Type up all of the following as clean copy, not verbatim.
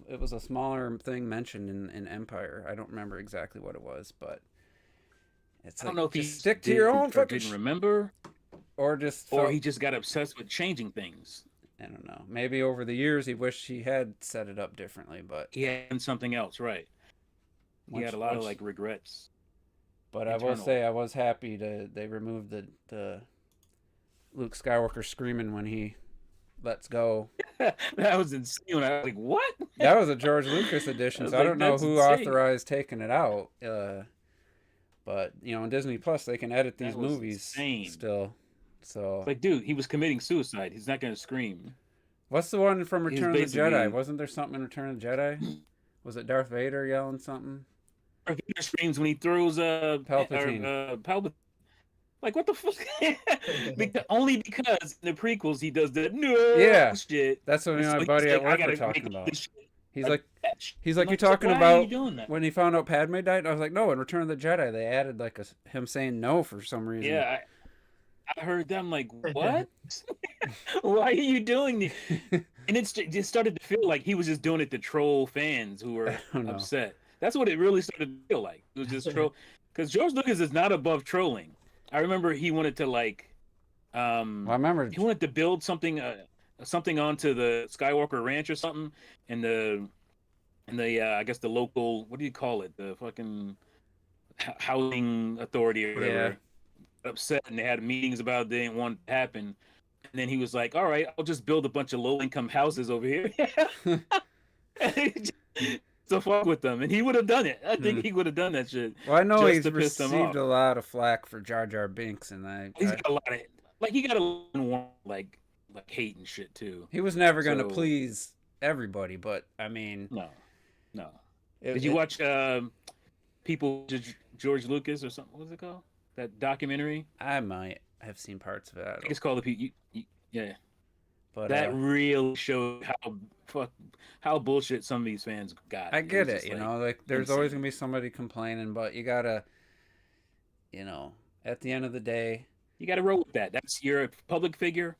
It was a smaller thing mentioned in Empire. I don't remember exactly what it was, but it's I don't like know if just he stick to your did own or fucking didn't remember, or just or felt. he just got obsessed with changing things. I don't know. Maybe over the years he wished he had set it up differently, but He had done something else, right? He had once a lot of once like regrets, but I will internal. say I was happy to they removed the Luke Skywalker screaming when he lets go. That was insane. I was like, what? That was a George Lucas I edition, was so I like, don't know that's who insane. authorized taking it out. But on Disney Plus they can edit these That was movies insane. still. It's So like, dude, he was committing suicide. He's not gonna scream. what's the one from He was Return of the Jedi? basically Wasn't there something in Return of the Jedi? Was it Darth Vader yelling something? Vader screams when he throws Palpatine. Palpatine. Like what the fuck? Because only because in the prequels he does the no Yeah, shit, that's what me and and so my he's buddy at like, I work were gotta talking make about. this shit He's a like, catch. he's I'm like, you like, so talking why are you about doing that? when he found out Padme died? I was like, no, in Return of the Jedi they added like him saying no for some reason. Yeah, I heard that. I'm like, what? Why are you doing this? And it just started to feel like he was just doing it to troll fans who I were don't know. upset. That's what it really started to feel like. It was just troll because George Lucas is not above trolling. I remember he wanted to like Well, I remember. he wanted to build something onto the Skywalker Ranch or something, and the I guess the local, what do you call it, the fucking housing authority or Yeah, whatever, upset, and they had meetings about it. They didn't want it to happen, and then he was like, "All right, I'll just build a bunch of low income houses over here." To fuck with them, and he would have done it. I think hmm. he would have done that shit Well, I know just he's to piss them received off. a lot of flack for Jar Jar Binks, and He's got a lot of like he got a lot of like hate and shit too. he was never going to So please everybody. But I mean, no, no. it, Did you it watch People George Lucas or something? What was it called? That documentary? I might have seen parts of it. I I think don't, it's called yeah. but That really showed fuck how bullshit some of these fans got. I It get was it. just like Like there's always insane. gonna be somebody complaining, but you gotta, at the end of the day, You got to roll with that. That's you're a public figure.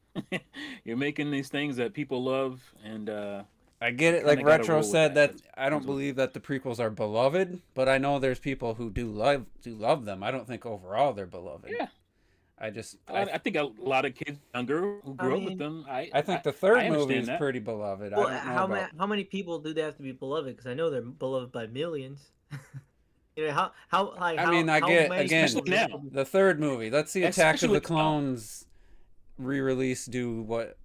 You're making these things that people love, and I get you it. kind Like of got to Retro roll with said that. that That I don't comes with believe it. that the prequels are beloved, but I know there's people who do love them. I don't think overall they're beloved. Yeah, I just I think a lot of kids younger who I grew up with mean, them. I think the third I movie understand is that. pretty beloved. I well, don't know about. how many people do they have to be beloved? Because I know they're beloved by millions. How like I mean, I how get many again people Especially do they have to now. be? the third movie. Let's see Attack of Especially the now. Clones re-release do what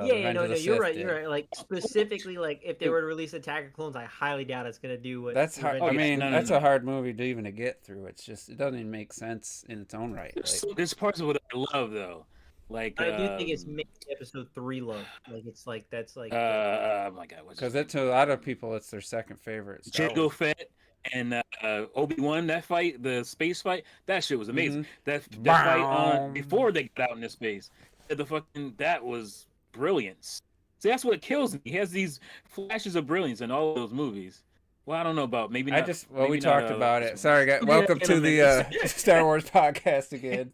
Yeah, yeah, Revenge no, of no, the you're Sith right, you're did. right. Like specifically, like if they It, were to release Attack of Clones, I highly doubt it's gonna do what That's hard. Revenge oh I of the yeah, Sith mean, no, no, that's no. a hard movie to even to get through. It's just it doesn't even make sense in its own right. Like There's parts of it I love though, like I do think it's maybe episode 3 low. Like it's like that's like oh my god, what's his because name? it to a lot of people it's their second favorite Star Jango Wars. Fett and Obi-Wan, that fight, the space fight, that shit was amazing. Mm-hmm. That fight on before they got out into space, the fucking that was brilliance. See, that's what kills me. He has these flashes of brilliance in all of those movies. Well, I don't know about I just we maybe not talked about this it. one. Sorry, guys. yeah, Welcome you know, to man. the Star Wars podcast again.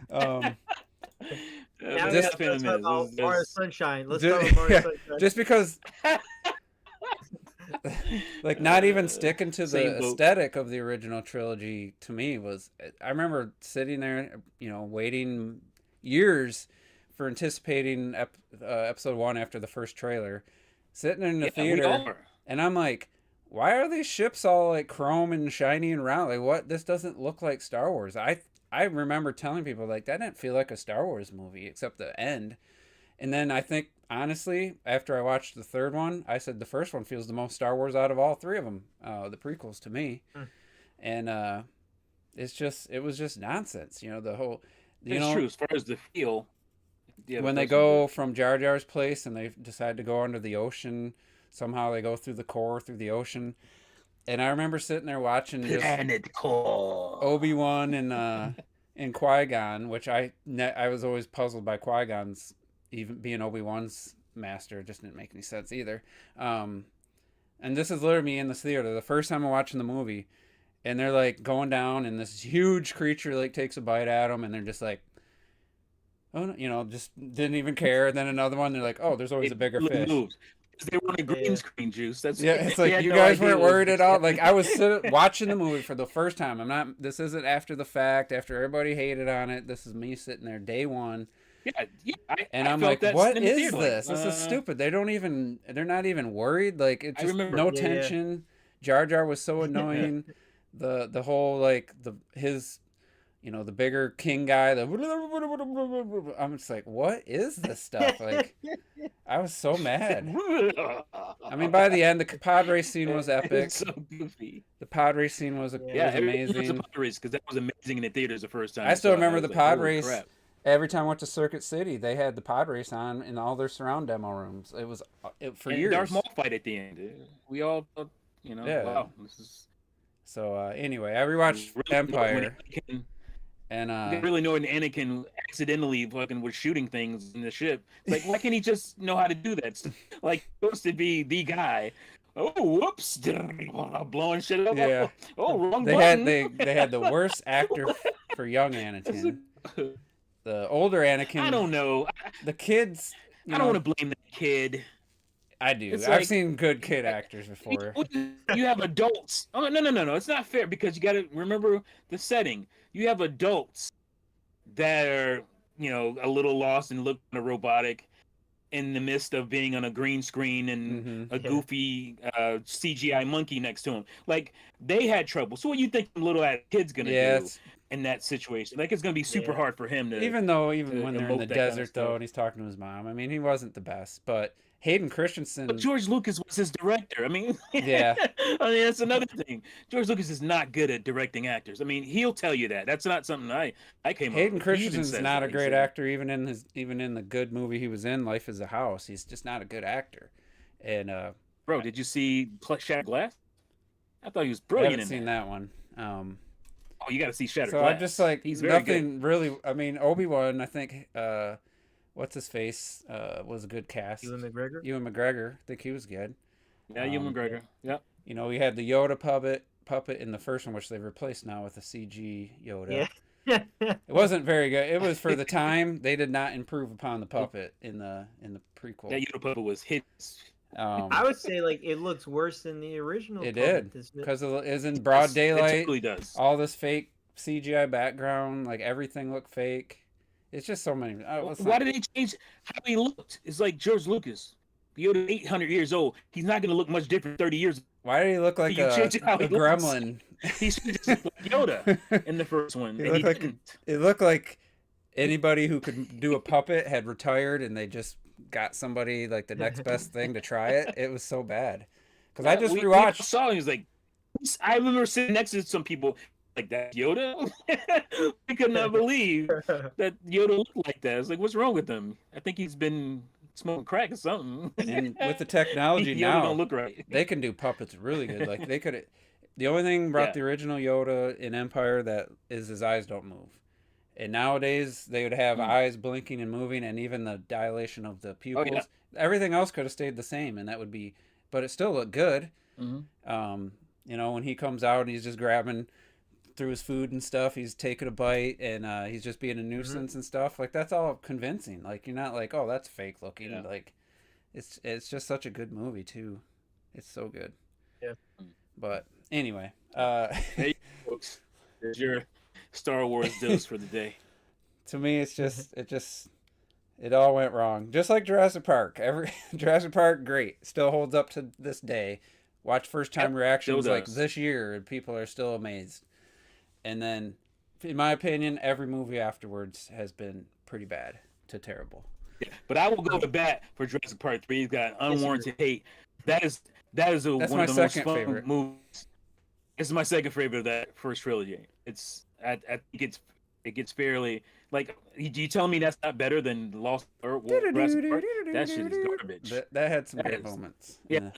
Um, Now we just gotta Phantom talk about Menace. Mario Sunshine. Let's start just, with Mario yeah, Sunshine. just because like not even sticking to the Same boat. aesthetic of the original trilogy to me was I remember sitting there waiting years for anticipating episode 1 after the first trailer, sitting in the Yeah, we theater, are. and I'm like, why are these ships all like chrome and shiny and round? Like, what? This doesn't look like Star Wars. I remember telling people like that didn't feel like a Star Wars movie except the end. And then I think honestly, after I watched the third one, I said the first one feels the most Star Wars out of all three of them, the prequels to me. Hmm. And it was just nonsense. The whole, you It's know, true. As far as the feel, yeah, the when they first one's good. go from Jar Jar's place and they decide to go under the ocean, somehow they go through the core through the ocean. And I remember sitting there watching just Planet Core. Obi-Wan and Qui-Gon, which I was always puzzled by Qui-Gon's even being Obi-Wan's master. It just didn't make any sense either. Um, and this is literally me in this theater the first time I'm watching the movie, and they're like going down, and this huge creature like takes a bite at them, and they're just like, oh, no, just didn't even care. And then another one, they're like, oh, there's always a It bigger barely fish. moves. They were on a green Yeah. screen, Juice. That's Yeah, it's they like had you no guys idea weren't what worried was at all. Like I was happening. watching the movie for the first time. I'm not. This isn't after the fact. After everybody hated on it, this is me sitting there day one, Yeah, yeah. and I I'm felt like, that "What in the is theater. Like, this? This is stupid." They don't even. They're not even worried. Like it I just remember. no Yeah, yeah. tension. Jar Jar was so Yeah. annoying. The whole like his the bigger king guy. I'm just like, what is this stuff? Like I was so mad. I mean, by the end, the pod race scene was epic. It's so goofy. The pod race scene was Yeah, was everyone loves the amazing. pod race because that was amazing in the theaters the first time I I still saw it. I remember was the like, pod holy race. crap. Every time I went to Circuit City, they had the pod race on in all their surround demo rooms. It was for And years. Darth Maul fight at the end. We all thought, Yeah. wow, this is So anyway, I rewatched Empire, Anakin, and they really know when Anakin accidentally fucking was shooting things in the ship. It's like, why can't he just know how to do that? Like, supposed to be the guy. Oh, whoops! Blowing shit up. Yeah. Oh, wrong they button. they had the worst actor for young Anakin. The older Anakin. I don't know. The kids. I don't want to blame that kid. I do. It's I've like- seen good kid actors before. You have adults. Oh no! It's not fair because you got to remember the setting. You have adults that are a little lost and look kind of robotic in the midst of being on a green screen and Mhm. a goofy CGI monkey next to him. Like they had trouble. So what you think the little kid's gonna Yeah, do it's, in that situation? Like it's gonna be super Yeah. hard for him to. even when they're in emote the that kind of desert though, stuff. and he's talking to his mom. I mean, he wasn't the best, but Hayden Christensen. But George Lucas was his director. I mean, Yeah. I mean, that's another thing. George Lucas is not good at directing actors. I mean, he'll tell you that. That's not something I came up Hayden with. He even Christensen's says not that. a He great said- actor, even in the good movie he was in, Life Is a House. He's just not a good actor. And Bro, did you see Shattered Glass? I thought he was I brilliant haven't in seen that one. Oh, you got to see Shattered So Glass. I'm just like He's very good. nothing really. I mean, Obi-Wan. I think what's his face was a good cast. Ewan McGregor. Ewan McGregor. I think he was good. Yeah, Ewan McGregor. Yeah. We had the Yoda puppet in the first one, which they replaced now with a CG Yoda. Yeah. It wasn't very good. It was for the time. They did not improve upon the puppet in the prequel. That Yoda puppet was hit. I would say like it looks worse than the original. It puppet. did because it is in broad It daylight. totally does. All this fake CGI background, like everything looked fake. It's just so many. Why did they change how he looked? It's like George Lucas. Yoda 800 years old. He's not going to look much different 30 years. Why did he look like You a changed how he looks. gremlin? He should just look like Yoda in the first one. He And looked he like- didn't. It looked like anybody who could do a puppet had retired, and they just got somebody like the next best thing to try it. It was so bad because I just We rewatched. saw him. He was like, I remember sitting next to some people like that Yoda. I could not believe that Yoda looked like that. I was like, what's wrong with him? I think he's been smoking crack or something. And with the technology Yoda now, don't look right. they can do puppets really good. Like they could. The only thing about Yeah. the original Yoda in Empire that is his eyes don't move. And nowadays they would have eyes blinking and moving, and even the dilation of the pupils. yeah. Everything else could have stayed the same, and that would be. But it still looked good. Mhm. When he comes out and he's just grabbing through his food and stuff, he's taking a bite and he's just being a nuisance and stuff. Like that's all convincing. Like you're not like, oh, that's fake looking. Yeah. Like it's just such a good movie too. It's so good. Yeah. But anyway, Hey, folks, there's your Star Wars dose for the day. to me, it all went wrong. Just like Jurassic Park. Every Jurassic Park, great, still holds up to this day. Watch first time reactions still like does. this year, and people are still amazed. And then, in my opinion, every movie afterwards has been pretty bad to terrible. Yeah, but I will go to bat for Jurassic Park 3. He's got unwarranted hate. That is That's one my of the most second fun favorite. movies. It's my second favorite of that first trilogy. I think it gets fairly like. You tell me that's not better than Lost or Jurassic Park? That shit is garbage. That had some That great is- moments. Yeah,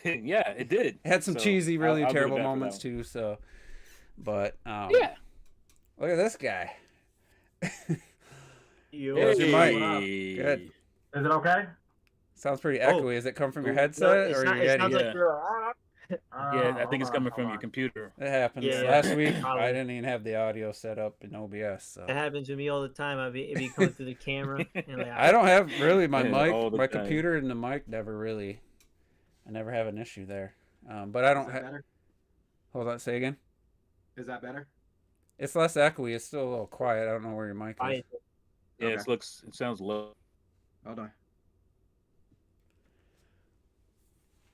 yeah, it did. It had some So, cheesy, really I'll give it terrible that for that moments one. too. So, but Yeah. look at this guy. Yo, There's your mic. Hey. Good. Is it okay? Sounds pretty Oh. echoey. Is it come from your No, headset it's or not, your it Yeti? sounds Yeah. like you're. Yeah, I think it's coming hold from your on. computer. It happens. Yeah, Last week, I probably. didn't even have the audio set up in OBS. So That happens to me all the time. It'd be coming through the camera, and like I don't have really my Yeah, all mic, the my time. computer and the mic never really. I never have an issue there. But I don't Is that have. better? Hold on, say again. Is that better? It's less echoey. It's still a little quiet. I don't know where your mic is. Yeah, Okay. it sounds low. Hold on.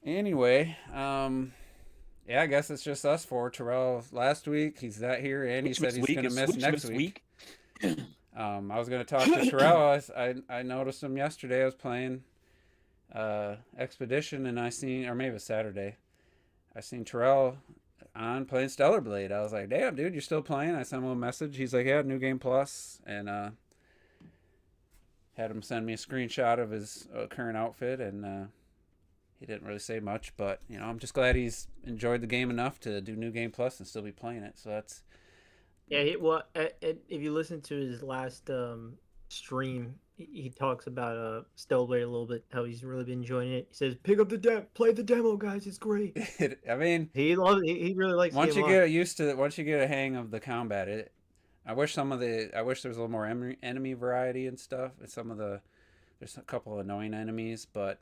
Anyway, yeah, I guess it's just us four. Terrell last week, he's not here, and he said he's going to miss next week. I was going to talk to Terrell. I noticed him yesterday. I was playing Expedition, and or maybe it was Saturday. I seen Terrell on playing Stellar Blade. I was like, damn, dude, you're still playing? I sent him a message. He's like, yeah, New Game Plus, and had him send me a screenshot of his current outfit, and he didn't really say much, but I'm just glad he's enjoyed the game enough to do New Game Plus and still be playing it. So that's if you listen to his last stream, he talks about Stellar Blade a little bit, how he's really been enjoying it. He says, "Pick up play the demo, guys. It's great." I mean, he really likes. Once the game you a lot. get used to it, once you get a hang of the combat, I wish there was a little more enemy variety and stuff. There's a couple of annoying enemies, but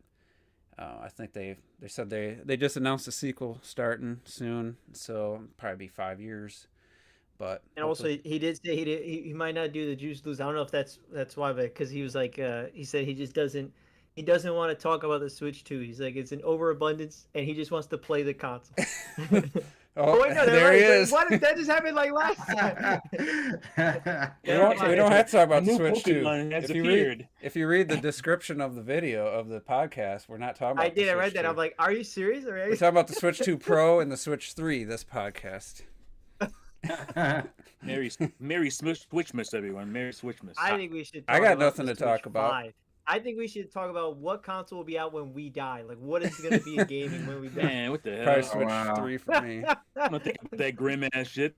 I think they said they just announced a sequel starting soon, so probably be 5 years. But And also, he did say he might not do the Juice Lose. I don't know if that's why, but because he was like he said he doesn't want to talk about the Switch 2. He's like, it's an overabundance, and he just wants to play the console. Oh, wait, no, there he right. is. What if that just happened like last time? We don't have to talk about the Switch 2. Has appeared. If you read the description of the video of the podcast, we're not talking about I read that. 2. I'm like, are you serious? We're talking about the Switch 2 Pro and the Switch 3 this podcast. Merry Switchmas, everyone. Merry Switchmas. I think we should. I got talk about nothing the to talk Switch about. 5. I think we should talk about what console will be out when we die. Like, what is going to be in gaming when we die? Man, what the hell? Probably Switch wow. 3 for me. I don't think about that grim ass shit.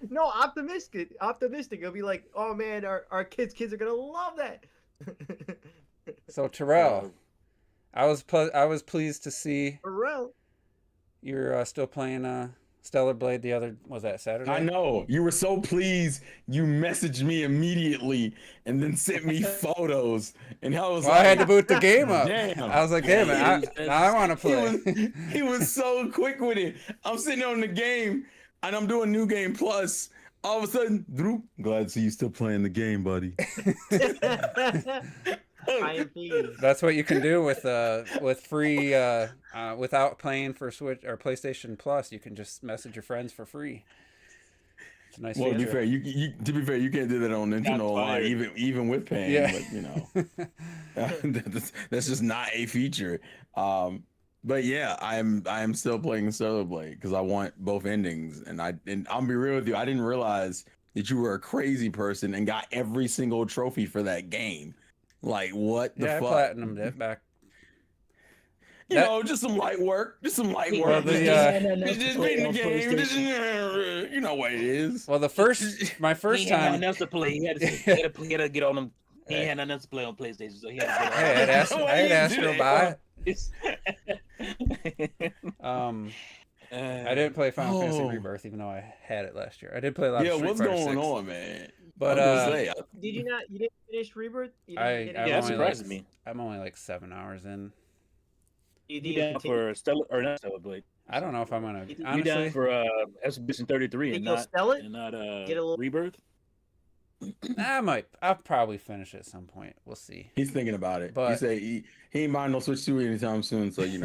No, optimistic. It'll be like, oh man, our kids are gonna love that. So Terrell, I was pleased to see Pharrell. you're still playing Stellar Blade. Was that Saturday? I know. You were so pleased. You messaged me immediately and then sent me photos. And I was Well, like, I had to boot the game up. Damn. I was like, damn it, now I want to play. He was so quick with it. I'm sitting on the game and I'm doing New Game Plus. All of a sudden, Droop, glad to see you still playing the game, buddy. I am pleased. That's what you can do with free without paying for Switch or PlayStation Plus. You can just message your friends for free. It's a nice Well, to be feature. fair, to be fair, you can't do that on Nintendo Online, even with paying. Yeah. But that's just not a feature. But yeah, I'm still playing Stellar Blade because I want both endings, and I'll be real with you, I didn't realize that you were a crazy person and got every single trophy for that game. Like, what the fuck? I platinumed it back. You know, just some light work. Just some light work. Well, just beating the game. You know what it is. Well, my first He had time. nothing else to play. He had to get on them. He had nothing else to play on PlayStation, so he had to I had Astro Bot. I didn't play Final Fantasy Rebirth, even though I had it last year. I did play a lot of Street what's Fighter going 6. on, man? But Did you not? You didn't finish Rebirth? You I- didn't I'm Yeah, that only surprises me. I'm only like 7 hours in. You You didn't down continue? for Stellar or not Stellar Blade? I don't know if I'm gonna You You honestly. down for Exhibition 33 Think and you'll not sell it? Get a little- Rebirth? I'll probably finish it at some point. We'll see. He's thinking about it. But- He said he ain't buying no Switch 2 anytime soon. So he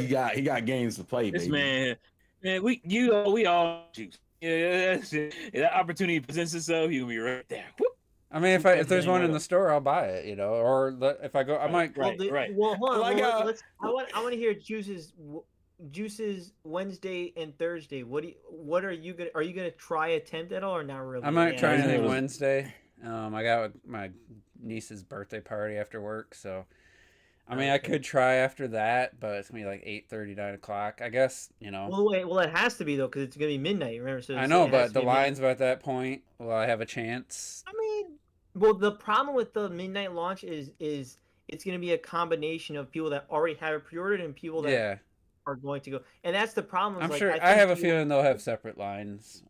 got games to play. This baby. man, we all juice. Yeah, that's it. If that opportunity presents itself, you gonna be right there. Whoop. I mean, if there's one in the store, I'll buy it. Or if I go, I might. Right. Well, hold on. Like, I want to hear Juice's Wednesday and Thursday. What are you gonna? Are you gonna try attempt at all or not really? I might try Yeah. anything Wednesday. I got my niece's birthday party after work, so I mean, I could try after that, but it's gonna be like 8:30, 9 o'clock. I guess Well, wait. Well, it has to be though, because it's gonna be midnight. Remember? So I know, it has but to the be midnight. lines at that point, will I have a chance? I mean, well, the problem with the midnight launch is it's gonna be a combination of people that already have it pre-ordered and people that Yeah, are going to go, and that's the problem. I'm Like, sure. I think have a you- feeling they'll have separate lines.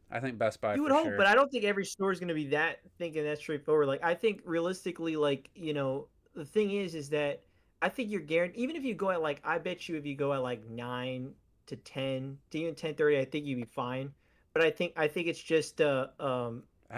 I think Best Buy You would for hope, sure. but I don't think every store is going to be thinking that straightforward. Like, I think realistically, like, the thing is that I think you're guaranteed. Even if you go at like, I bet you if you go at like 9 to 10 to even 10:30, I think you'd be fine. But I think it's just I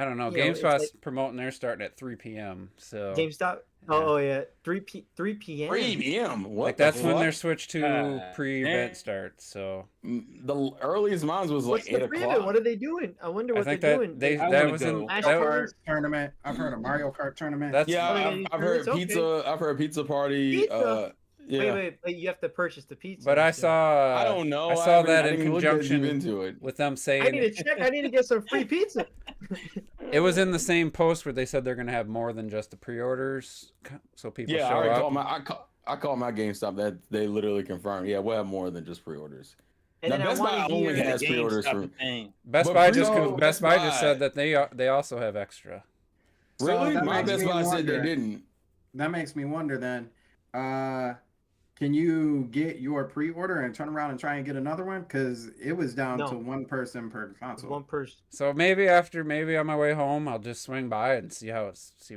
don't know. it's GameSpot's like promoting theirs starting at 3 p.m. So GameStop. yeah. Oh yeah, 3 p.m. Premium. What? like that's the when fuck? their Switch 2 pre-event man. starts. So The earliest mine was like What's 8 the preview? o'clock. What are they doing? I wonder I what think they're that doing. they I that wanna was go. in Smash that, Bros. Kart tournament. I've heard of Mario Kart tournament. that's Yeah, Oh, they I've, got I've heard it's okay. pizza. I've heard pizza party. Pizza? Yeah. Wait, you have to purchase the pizza. but I so- saw I don't know. I saw haven't- that I in didn't look that deep conjunction into it. with them I saying need to check. I need to get some free pizza. it was in the same post where they said they're going to have more than just the pre-orders, so people Yeah, I show already up. called I called my GameStop. That they literally confirmed. Yeah, we'll have more than just pre-orders. And Now, then Best I Buy want to only hear. has pre-orders GameStop for- the thing. Best But Buy pre-order- Best Buy just Buy- said that they also have extra. So Really? that My makes Best me Buy said wonder. they didn't. That makes me wonder then. Can you get your pre-order and turn around and try and get another one? Because it was down No. to one person per console. One person. So maybe on my way home, I'll just swing by and see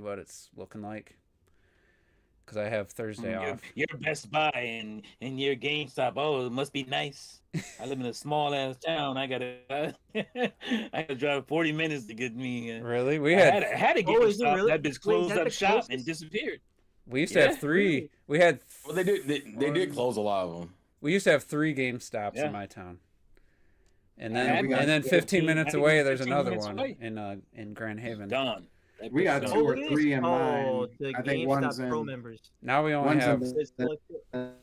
what it's looking like. Because I have Thursday off. Your Best Buy and your GameStop. Oh, it must be nice. I live in a small ass town. I gotta drive 40 minutes to get me. Really? We I had had a Oh, is it GameStop really? that bitch Wait, is closed that up the shop and closest? disappeared. we used to Yeah, have three. really? We had Well, they did. They did close a lot of them. we used to have 3 GameStops Yeah. in my town. And I then had one. and then 15 minutes I had away, one there's 15 another minutes one away. in Grand Haven. Done. That We bitch got done. two or it is? three in Oh, mine. the I think one's GameStop Pro in members. Now we only one's have. in It's like-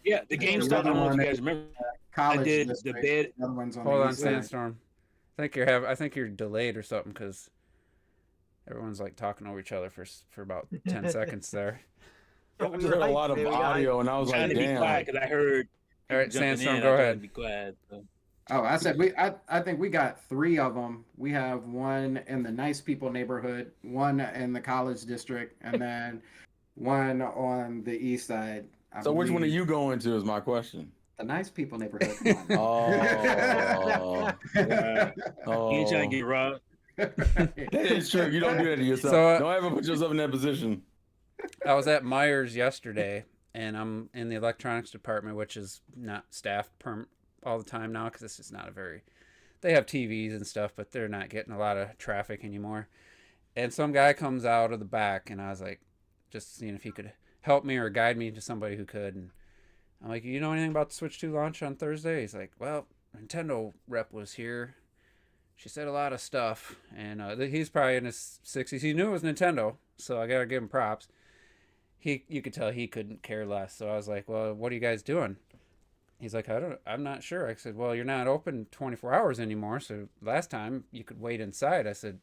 Yeah, the And GameStop. I another don't know if one you is- guys remember. college did the district. bed- The other one's on Hold the on, east side. Sandstorm. I think you're delayed or something because everyone's like talking over each other for about 10 seconds there. I just heard a lot of There we go. audio, and I was Trying like, to be "Damn!" quiet because I heard. All right, people jumping Sandstorm, in. go I tried ahead. to be quiet. So. Oh, I said I think we got 3 of them. We have one in the nice people neighborhood, one in the college district, and then one on the east side. I So which one are believe. you going to? Is my question. The nice people neighborhood. Come on. Oh, oh. You ain't trying to get robbed. That is true. You don't do that to yourself. So, Don't ever put yourself in that position. I was at Myers yesterday, and I'm in the electronics department, which is not staffed all the time now because it's just not a very. They have TVs and stuff, but they're not getting a lot of traffic anymore. And some guy comes out of the back, and I was like, just seeing if he could help me or guide me to somebody who could. And I'm like, you know anything about the Switch 2 launch on Thursday? He's like, well, Nintendo rep was here. She said a lot of stuff, and he's probably in his 60s. He knew it was Nintendo, so I gotta give him props. You could tell he couldn't care less. So I was like, well, what are you guys doing? He's like, I'm not sure. I said, well, you're not open 24 hours anymore. So last time you could wait inside. I said,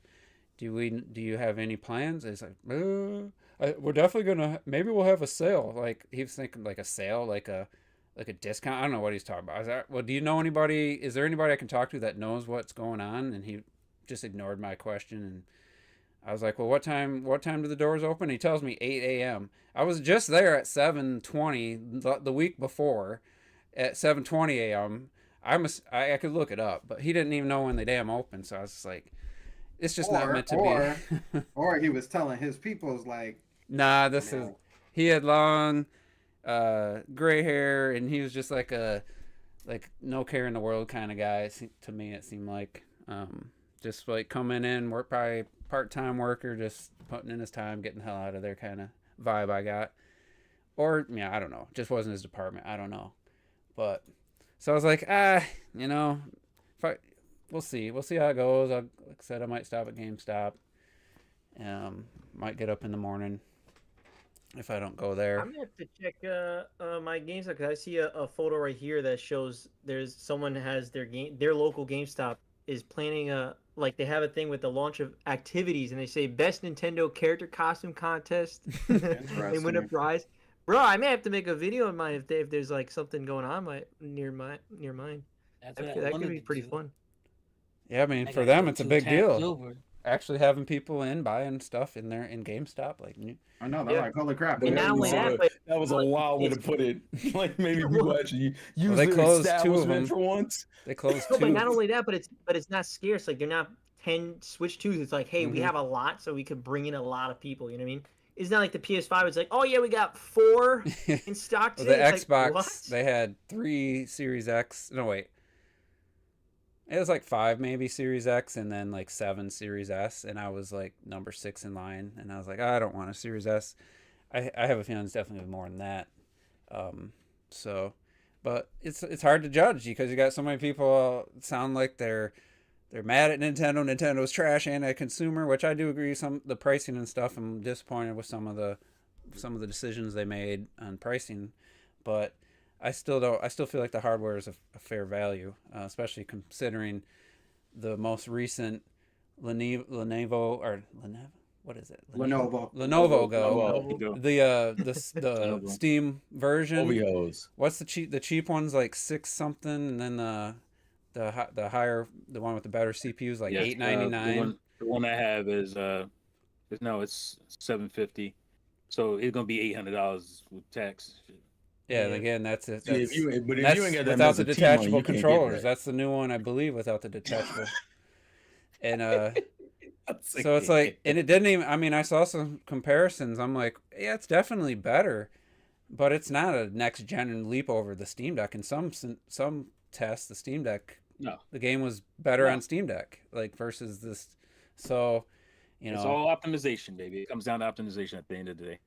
do you have any plans? He's like, we're definitely maybe we'll have a sale. Like he was thinking like a sale, like a discount. I don't know what he's talking about. I was like, well, do you know anybody? Is there anybody I can talk to that knows what's going on? And he just ignored my question. And I was like, well, what time do the doors open? He tells me 8 a.m. I was just there at 7:20 the week before. At 7:20 a.m. I could look it up, but he didn't even know when they damn opened. So I was just like, it's just not meant to be. Or he was telling his people's like, Nah, No. he had long, gray hair, and he was just like no care in the world kind of guy. To me, it seemed like, just like coming in, work probably part-time worker, just putting in his time, getting the hell out of there kind of vibe I got. Or yeah, I don't know, just wasn't his department. I don't know, but so I was like, we'll see how it goes. Like I said, I might stop at GameStop. Might get up in the morning if I don't go there. I'm gonna have to check my GameStop because I see a photo right here that shows someone has their local GameStop is planning they have a thing with the launch of activities and they say best Nintendo character costume contest and win a prize. Bro, I may have to make a video of mine if there's like something going on near mine. That's That what I could wanted be to pretty do. fun. Yeah, I mean, I for gotta them, go it's a two big times deal. over. actually having people in buying stuff in there in GameStop. Like, I know they're Yeah. like, holy crap. And dude, not only we that, saw- but that was a wild way to put it. Like maybe people actually use they their closed 2 of establishment them. for once. they closed no, 2. but not only that, but it's not scarce. Like they're not 10 Switch 2s. It's like, hey, we Mhm. have a lot, so we could bring in a lot of people. You know what I mean? It's not like the PS5. It's like, oh yeah, we got 4 in stock Well, today. the It's Xbox, like, what? they had 3 Series X. No, wait. It was like 5 maybe Series X and then like 7 Series S. And I was like number 6 in line. And I was like, I don't want a Series S. I have a feeling it's definitely more than that. So, but it's hard to judge because you got so many people sound like they're mad at Nintendo. Nintendo's trash, anti-consumer, which I do agree. The pricing and stuff, I'm disappointed with some of the decisions they made on pricing, but I still feel like the hardware is a fair value, especially considering the most recent Lenovo what is it? Lenovo. Lenovo Go. Lenovo. The Steam version. OVOs. What's the cheap ones, like 6 something, and then the higher, the one with the better CPU is like Yes, $8.99. The one I have is it's $750, so it's gonna be $800 with tax. Yeah, and again, that's it. See, if That's, you ain't got that without mess the of T-money, detachable you can't get controllers. that. That's the new one, I believe, without the detachable. And That's so it's like, and it didn't even. I mean, I saw some comparisons. I'm like, yeah, it's definitely better, but it's not a next gen leap over the Steam Deck. In some tests, the Steam Deck, No. the game was better No. on Steam Deck, like versus this. So, It's all optimization, baby. It comes down to optimization at the end of the day.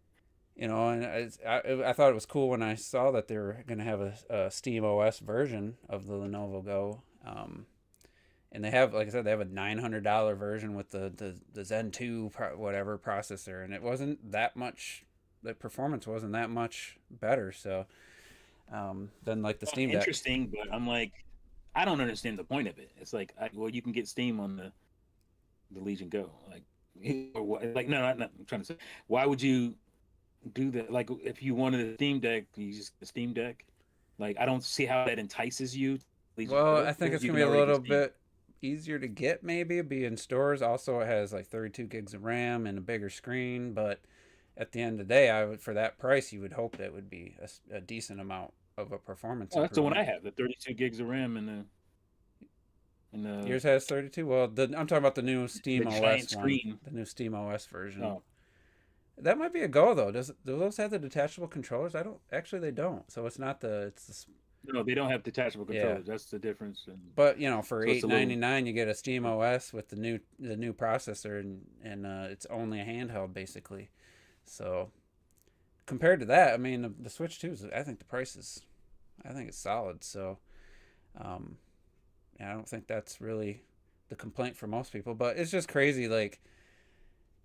and I thought it was cool when I saw that they were going to have a Steam OS version of the Lenovo Go. And they have, like I said, they have a $900 version with the Zen 2 whatever processor, and it wasn't that much. The performance wasn't that much better. So, than like the Steam Deck. Interesting, but I'm like, I don't understand the point of it. It's like, well, you can get Steam on the Legion Go, like, or what? Like, no, I'm trying to say, why would you do that? Like, if you wanted a Steam Deck, you just get a Steam Deck. Like, I don't see how that entices you. Legion Well, Go, I think because it's you gonna be can a already little get Steam. bit easier to get. Maybe it'd be in stores. Also, it has like 32 gigs of RAM and a bigger screen. But at the end of the day, for that price, you would hope that would be a decent amount of a performance. Oh, that's the one I improvement. have, the 32 gigs of RAM and the Yours has 32. Well, I'm talking about the new Steam The OS giant one, screen. the new Steam OS version. Oh. That might be a go though. Do those have the detachable controllers? I don't. Actually, they don't. So it's not the. It's the. No, they don't have detachable Yeah. controllers. That's the difference. But for So it's a little- $8.99, you get a Steam OS with the new processor, and it's only a handheld basically. So compared to that, I mean the Switch 2 I think the price is, I think it's solid. So, I don't think that's really the complaint for most people. But it's just crazy, like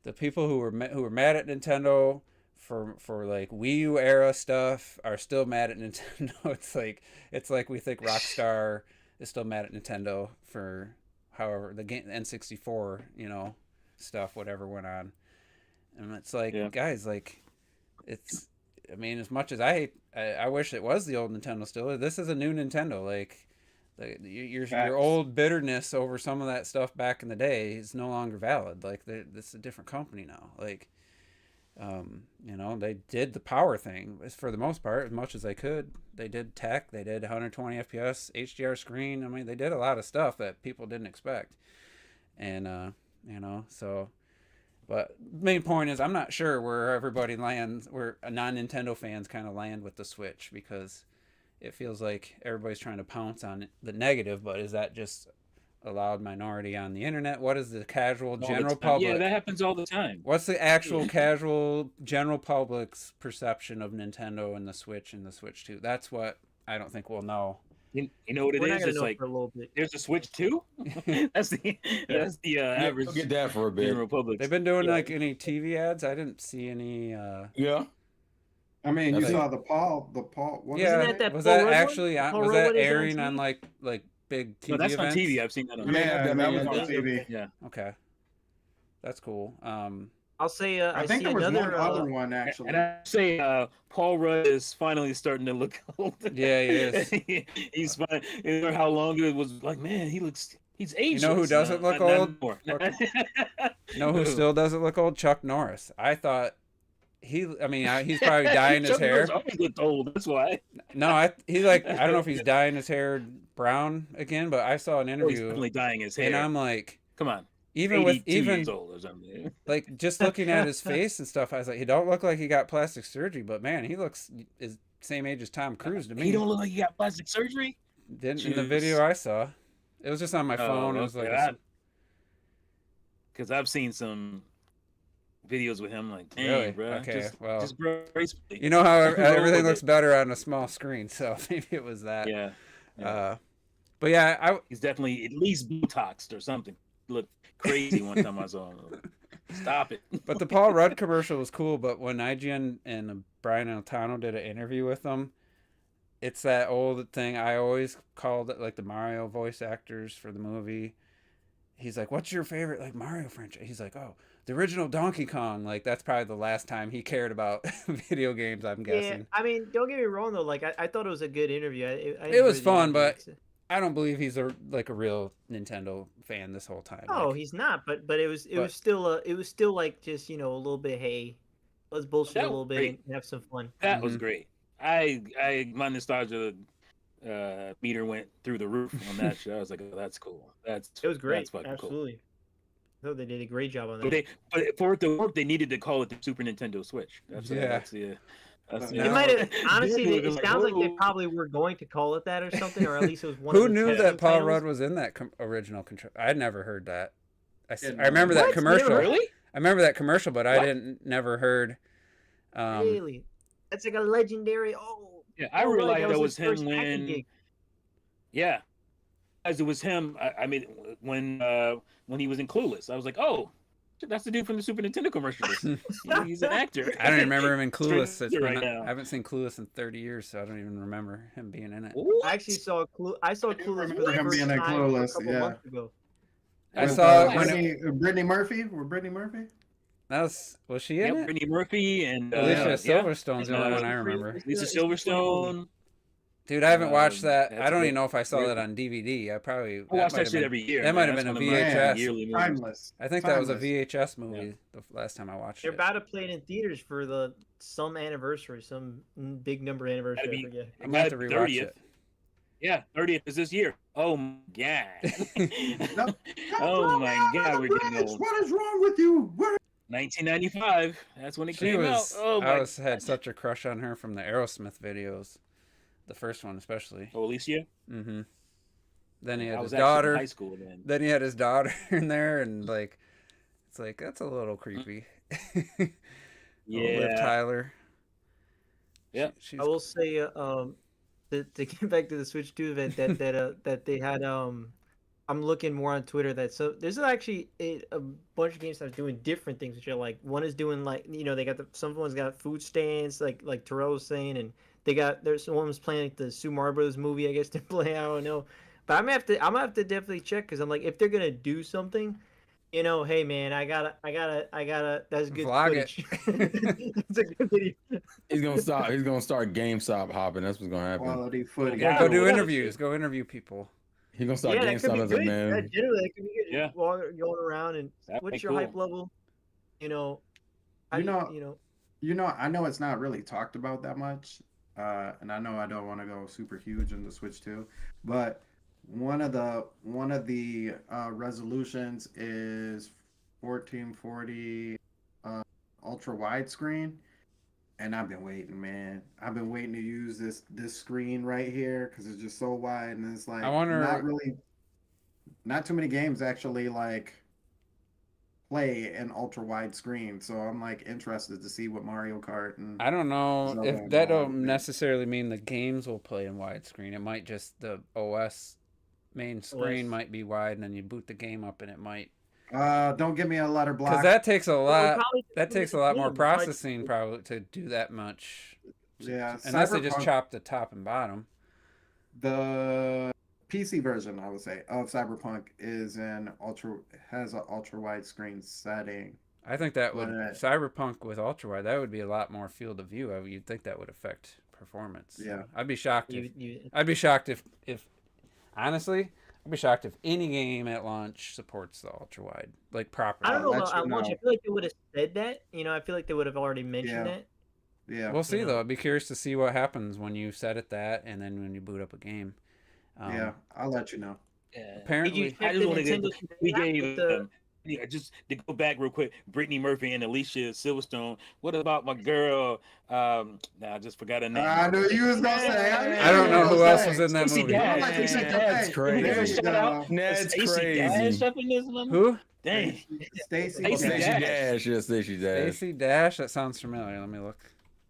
the people who were mad at Nintendo for like Wii U era stuff are still mad at Nintendo. It's like we think Rockstar is still mad at Nintendo for however the game N64 stuff whatever went on, and it's like, Yeah. guys, like it's, I mean, as much as I wish it was the old Nintendo still, this is a new Nintendo. Like your Facts. old bitterness over some of that stuff back in the day is no longer valid. Like this is a different company now. Like they did the power thing for the most part as much as they could. They did tech, they did 120 FPS HDR screen. I mean, they did a lot of stuff that people didn't expect. And so, but main point is I'm not sure where everybody lands, where non-Nintendo fans kind of land with the Switch, because it feels like everybody's trying to pounce on the negative, but is that just a loud minority on the internet? What is the casual All the general time. public? Yeah, that happens all the time. What's the actual casual general public's perception of Nintendo and the Switch and the Switch 2? That's what I don't think we'll know. You know what it We're not is? gonna It's know like for a little bit. there's a Switch 2. That's the average You'll get that for a bit. general public. They've been doing Yeah. like any TV ads? I didn't see any. Yeah. I mean, you That's saw the Paul. What Yeah, was Isn't that was Paul that Rudd one? actually Paul was Rudd that one is on airing on TV? like big TV No, that's events? on TV. I've seen that on. Yeah, that was on yeah. TV. Yeah. Okay, that's cool. I'll say I think see there was another one other one actually. And I say Paul Rudd is finally starting to look old. Yeah, he is. He's fine. You know how long it was like, man, he looks He's ageless. You know who doesn't look old? More. You know who still doesn't look old? Chuck Norris. I thought he's probably dyeing his Chuck hair. Norris always looked old. That's why. No, I don't know if he's dyeing his hair brown again, but I saw an He's interview definitely dyeing his hair. and I'm like, come on. even years old or something. like just looking at his face and stuff, I was like, he don't look like he got plastic surgery, but man, he looks is same age as Tom Cruise to me. He don't look like he got plastic surgery. Didn't in the video I saw. It was just on my phone. It was like because I've seen some videos with him, like, dang, Really? bro. Okay, well, just gracefully. you know how Roll everything with looks it. better on a small screen, so maybe it was that. Yeah. But yeah, He's definitely at least Botoxed or something. Looked crazy one time I saw him. Stop it. but the Paul Rudd commercial was cool. But when IGN and Brian Altano did an interview with him, it's that old thing I always called it, like the Mario voice actors for the movie. He's like, "What's your favorite like Mario franchise?" He's like, "Oh, the original Donkey Kong." Like that's probably the last time he cared about video games. I'm guessing. Yeah, I mean, don't get me wrong though. Like, I thought it was a good interview. I It was enjoyed the fun, interview. but I don't believe he's a real Nintendo fan this whole time. No, Like, he's not. But it was But- still like just a little bit. Hey, let's bullshit That a little was bit great. and have some fun. That was Mhm. great. My nostalgia meter went through the roof on that show. I was like, oh, that's cool. It It was great. That's fucking cool. Absolutely. I thought they did a great job on But that. but for it to work, they needed to call it the Super Nintendo Switch. That's Yeah. That's the. It might have honestly. They It were like, sounds like they "Whoa." probably were going to call it that or something, or at least it was one. Who of the knew testing that Paul titles. Rudd was in that original control? I'd never heard that. I Didn't remember know. that What? commercial. Never? Really? I remember that commercial, but I What? didn't never heard. Really? That's like a legendary. Oh, Yeah, I oh, really? realized that his was him first acting when. gig. Yeah, as it was him. I mean, when he was in Clueless, I was like, oh, that's the dude from the Super Nintendo commercials. He's an actor. I don't even remember him in Clueless. It's Right been- now. I haven't seen Clueless in 30 years, so I don't even remember him being in it. What? I actually saw I saw Clueless for remember the him first being in time Clueless, a couple yeah. months ago. I With, saw it when Brittany Murphy. With Brittany Murphy. that was she in Yep, it? Brittany Murphy and Alicia yeah. Silverstone's the And, only one uh, I remember. Lisa It's a pretty Silverstone. Dude, I haven't watched that. That's I don't good. even know if I saw Really that on DVD. I probably I watch might that have shit been- every year. that might man. have been That's a one of my VHS. yearly movies. Timeless. I think that was a Timeless. VHS movie the last time I watched They're it. about to play it in theaters for some anniversary, some big number anniversary. Gotta I be- forget. I'm gonna have to Gotta be rewatch 30th. it. Yeah, 30th is this year. Oh my god. No. Oh my god, we're getting old. What is wrong with you? What? 1995. That's when it She came was. out. Oh my. had such a crush on her from the Aerosmith videos, the first one especially. Oh, Alicia. Mm-hmm. Then he I had was his actually in daughter. high school then. Then he had his daughter in there, and like, it's like that's a little creepy. Liv Yeah. Tyler. Yeah. She's I will say, to get back to the Switch 2 event that they had, I'm looking more on Twitter there's actually a bunch of games that are doing different things, which are like one is doing like they got someone's got food stands like Terrell was saying, and there's one was playing like the Super Mario Bros. Movie I guess to play. I don't know, but I'm gonna have to definitely check because I'm like if they're gonna do something. Hey man, I gotta. That's good Vlog it. footage. That's a good video. He's gonna start. He's gonna start GameStop hopping. That's what's gonna happen. Quality footage. Yeah. go do Yeah. interviews. Go interview people. He's gonna start that could GameStop be as a good. Yeah, man. generally, that could be good. Yeah. Just going around and That'd what's be your cool. hype level? How You do know- I know it's not really talked about that much, and I know I don't want to go super huge in the Switch 2, but one of the resolutions is 1440 ultra widescreen, and I've been waiting, man. I've been waiting to use this screen right here because it's just so wide, and it's like I wonder- not too many games actually like play an ultra wide screen, so I'm like interested to see what Mario Kart and I don't know Zelda if and that all don't that. necessarily mean the games will play in widescreen. It might just the OS main screen OS. might be wide, and then you boot the game up, and it might don't give me a letter block. because that takes a Well, lot. probably That just takes a the lot more game, like- processing probably to do that much. Yeah, Unless they just Cyberpunk- chop the top and bottom. The PC version, I would say, of Cyberpunk has an ultra wide screen setting. I think that would Right. Cyberpunk with ultra wide. That would be a lot more field of view. You'd think that would affect performance. Yeah. I'd be shocked You- you- if honestly, I'd be shocked if any game at launch supports the ultra wide, like properly. I don't know let about you at launch. I know. feel like they would have said that. I feel like they would have already mentioned Yeah. that. Yeah. We'll see know. though. I'd be curious to see what happens when you set it that, and then when you boot up a game. Yeah. I'll let you know. Yeah. Apparently, Did you check I the just want to Nintendo get we app gave with the? yeah, just to go back real quick. Brittany Murphy and Alicia Silverstone. What about my girl? Nah, I just forgot her name. I knew you was gonna say. I don't know who else was in that Stacey movie. Dash. Like you said, That's hey, crazy. Give her a there you shout out. go. That's Stacey crazy. Dash up in this one? Who? Dang. Stacy. Oh, Stacey Stacey Dash. Dash. Yes, Stacey Dash. Stacey Dash. That sounds familiar. Let me look.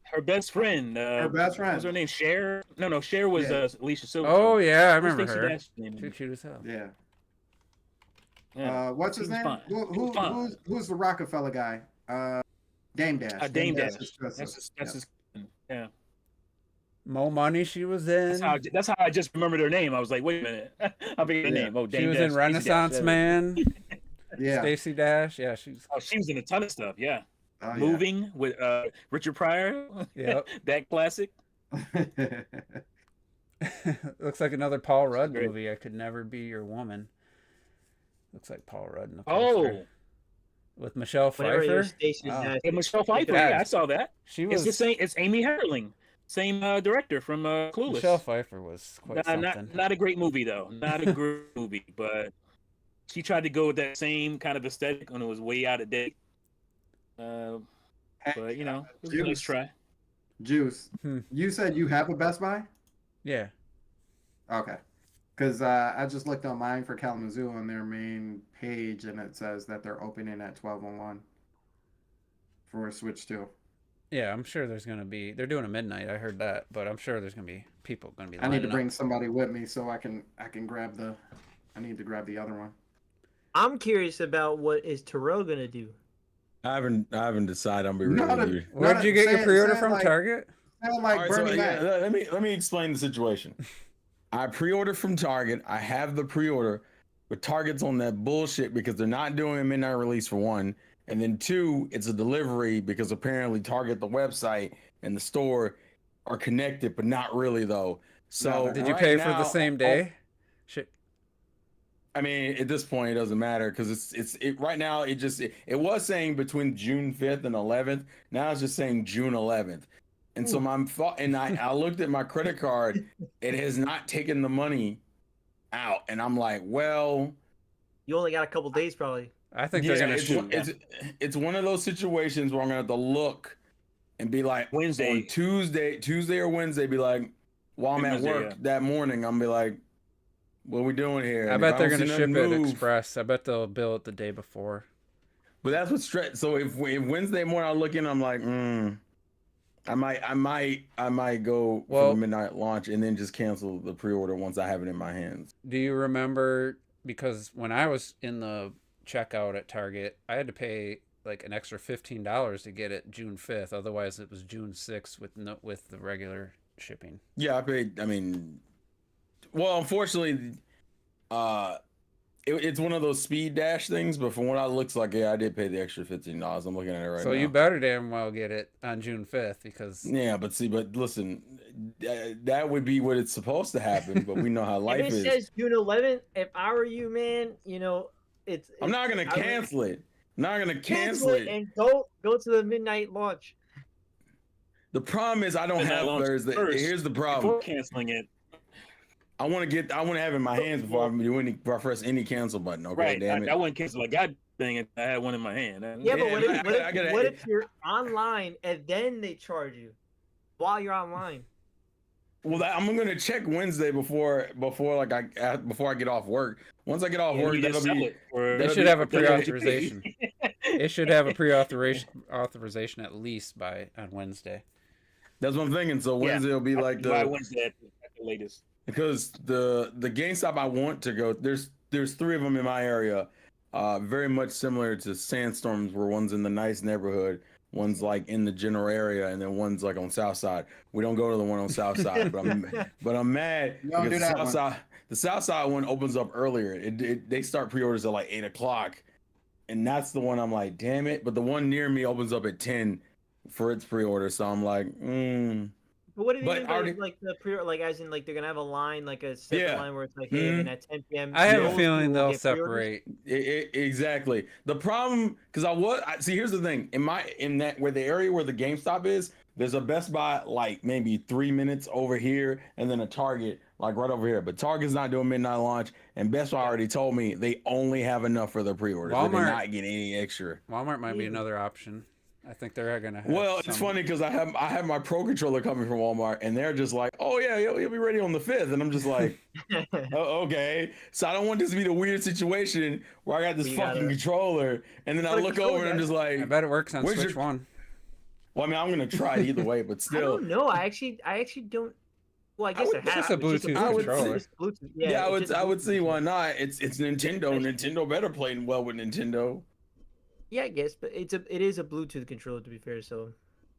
Her best friend. Her best What was her friend. name? Cher? No, Cher was Yeah. Alicia Silverstone. Oh yeah, I What's remember Stacey her. Dash's name? Too cute as hell. Yeah. Yeah. What's his She was name? fine. Who's the Rockefeller guy? Dame Dash. Dame Dash. is Joseph. That's his. Yeah. Mo Money she was in. That's how I just remembered her name. I was like, wait a minute. I forget her Yeah. name. Oh, She Dame was Dash, in Stacey Renaissance Dash. Man. Yeah. Stacey Dash. Yeah, she's. Oh, she was in a ton of stuff. Yeah. Oh, yeah. Moving with Richard Pryor. Yep. That classic. Looks like another Paul Rudd Great. movie. I Could Never Be Your Woman. Looks like Paul Rudd in the Oh, poster. With Michelle Whenever Pfeiffer. you're Stacey Wow. Dash. yeah, Michelle Pfeiffer. Yeah. Yeah, I saw that. She It's was. the same. It's Amy Herling, same director from Clueless. Michelle Pfeiffer was quite something. Not a great movie though. Not a great movie, but she tried to go with that same kind of aesthetic when it was way out of date. But you know, it was a nice try. Juice. Hmm. You said you have a Best Buy? Yeah. Okay. Because I just looked on mine for Kalamazoo on their main page, and it says that they're opening at 12:01 for Switch 2. Yeah, I'm sure there's gonna be. They're doing a midnight. I heard that, but I'm sure there's gonna be people gonna be. I need to lining bring up. somebody with me so I can grab the. I need to grab the other one. I'm curious about what is Terrell gonna do. I haven't decided. I'm be real Not with a- you. Where did you get your Say- pre-order say from? like- Target. Sound like All right, so, Bernie yeah, Mac. let me explain the situation. I pre-ordered from Target. I have the pre-order, but Target's on that bullshit because they're not doing a midnight release for one, and then two, it's a delivery because apparently Target, the website and the store, are connected, but not really though. So No, Did you right pay for now- the same day? Shit. I mean, at this point, it doesn't matter because it right now. It was saying between June 5th and 11th. Now it's just saying June 11th. And so my thought, and I looked at my credit card. It has not taken the money out, and I'm like, well, You only got a couple days, probably. I think they're gonna it's, shoot. it's one of those situations where I'm gonna have to look and be like Wednesday. on Tuesday or Wednesday, be like, while I'm at Wednesday, work yeah. that morning, I'm be like, what are we doing here? I And bet if they're don't gonna see ship nothing it move- express. I bet they'll bill it the day before. But that's what stress. So if Wednesday morning I look in, I'm like, I might go for Well- the midnight launch and then just cancel the pre-order once I have it in my hands. Do you remember? Because when I was in the checkout at Target, I had to pay like an extra $15 to get it June 5th. Otherwise, it was June 6th with the regular shipping. Yeah, I paid. I mean, well, unfortunately, it's one of those speed dash things. But from what it looks like, yeah, I did pay the extra $15. I'm looking at it right so now. you better damn well get it on June 5th because Yeah, but listen, that would be what it's supposed to happen. But we know how life If it is. says June 11th, if I were you, man, it's. I'm not gonna I would cancel it. Not gonna cancel cancel it it. and go to the midnight launch. The problem is I don't Midnight have launch Thursday. first, Here's the problem. Before canceling it. I want to have it in my hands before I press any cancel button. Okay, Right. damn it. I wouldn't cancel a god thing if I had one in my hand. Yeah, but Yeah, what if, but I gotta- what if you're online and then they charge you while you're online? Well, I'm gonna check Wednesday before I get off work. Once I get off work, that'll be. they should have a pre-authorization. It should have a authorization at least on Wednesday. That's what I'm thinking. So Wednesday will be like by the Wednesday at the latest. because the GameStop I want to go. There's 3 of them in my area, very much similar to Sandstorms, where one's in the nice neighborhood, one's like in the general area, and then one's like on South Side. We don't go to the one on South Side, but I'm mad You don't because do that one. the South Side one opens up earlier. They start pre-orders at like 8:00, and that's the one I'm like, damn it. But the one near me opens up at 10 for its pre-order, so I'm like, But what do you But mean by already- like the pre like as in like they're gonna have a line like a separate Yeah. line where it's like hey and at 10 p.m. I have a those feeling people they'll get pre-orders? separate. Exactly. The problem, because see, here's the thing. In that where the area where the GameStop is, there's a Best Buy like maybe 3 minutes over here, and then a Target like right over here. But Target's not doing midnight launch, and Best Buy already told me they only have enough for their pre-orders. They did Walmart- not get any extra. Walmart might be Yeah. another option. I think they're gonna have. Well, it's some- funny because I have my Pro controller coming from Walmart, and they're just like, "Oh yeah, you'll be ready on the 5th," and I'm just like, "Oh, okay." So I don't want this to be the weird situation where I got this You fucking gotta- controller, and then I Put a look controller over and I'm back. just like, I bet it works on Where's Switch your- One. "Well, I mean, I'm gonna try it either way, but I still." don't know. I actually don't. Well, I guess would- it it's has just a Bluetooth controller. Bluetooth. Yeah, it's just I would Bluetooth see why controller. not. It's Nintendo. Nintendo better play well with Nintendo. Yeah, I guess, but it is a Bluetooth controller to be fair. So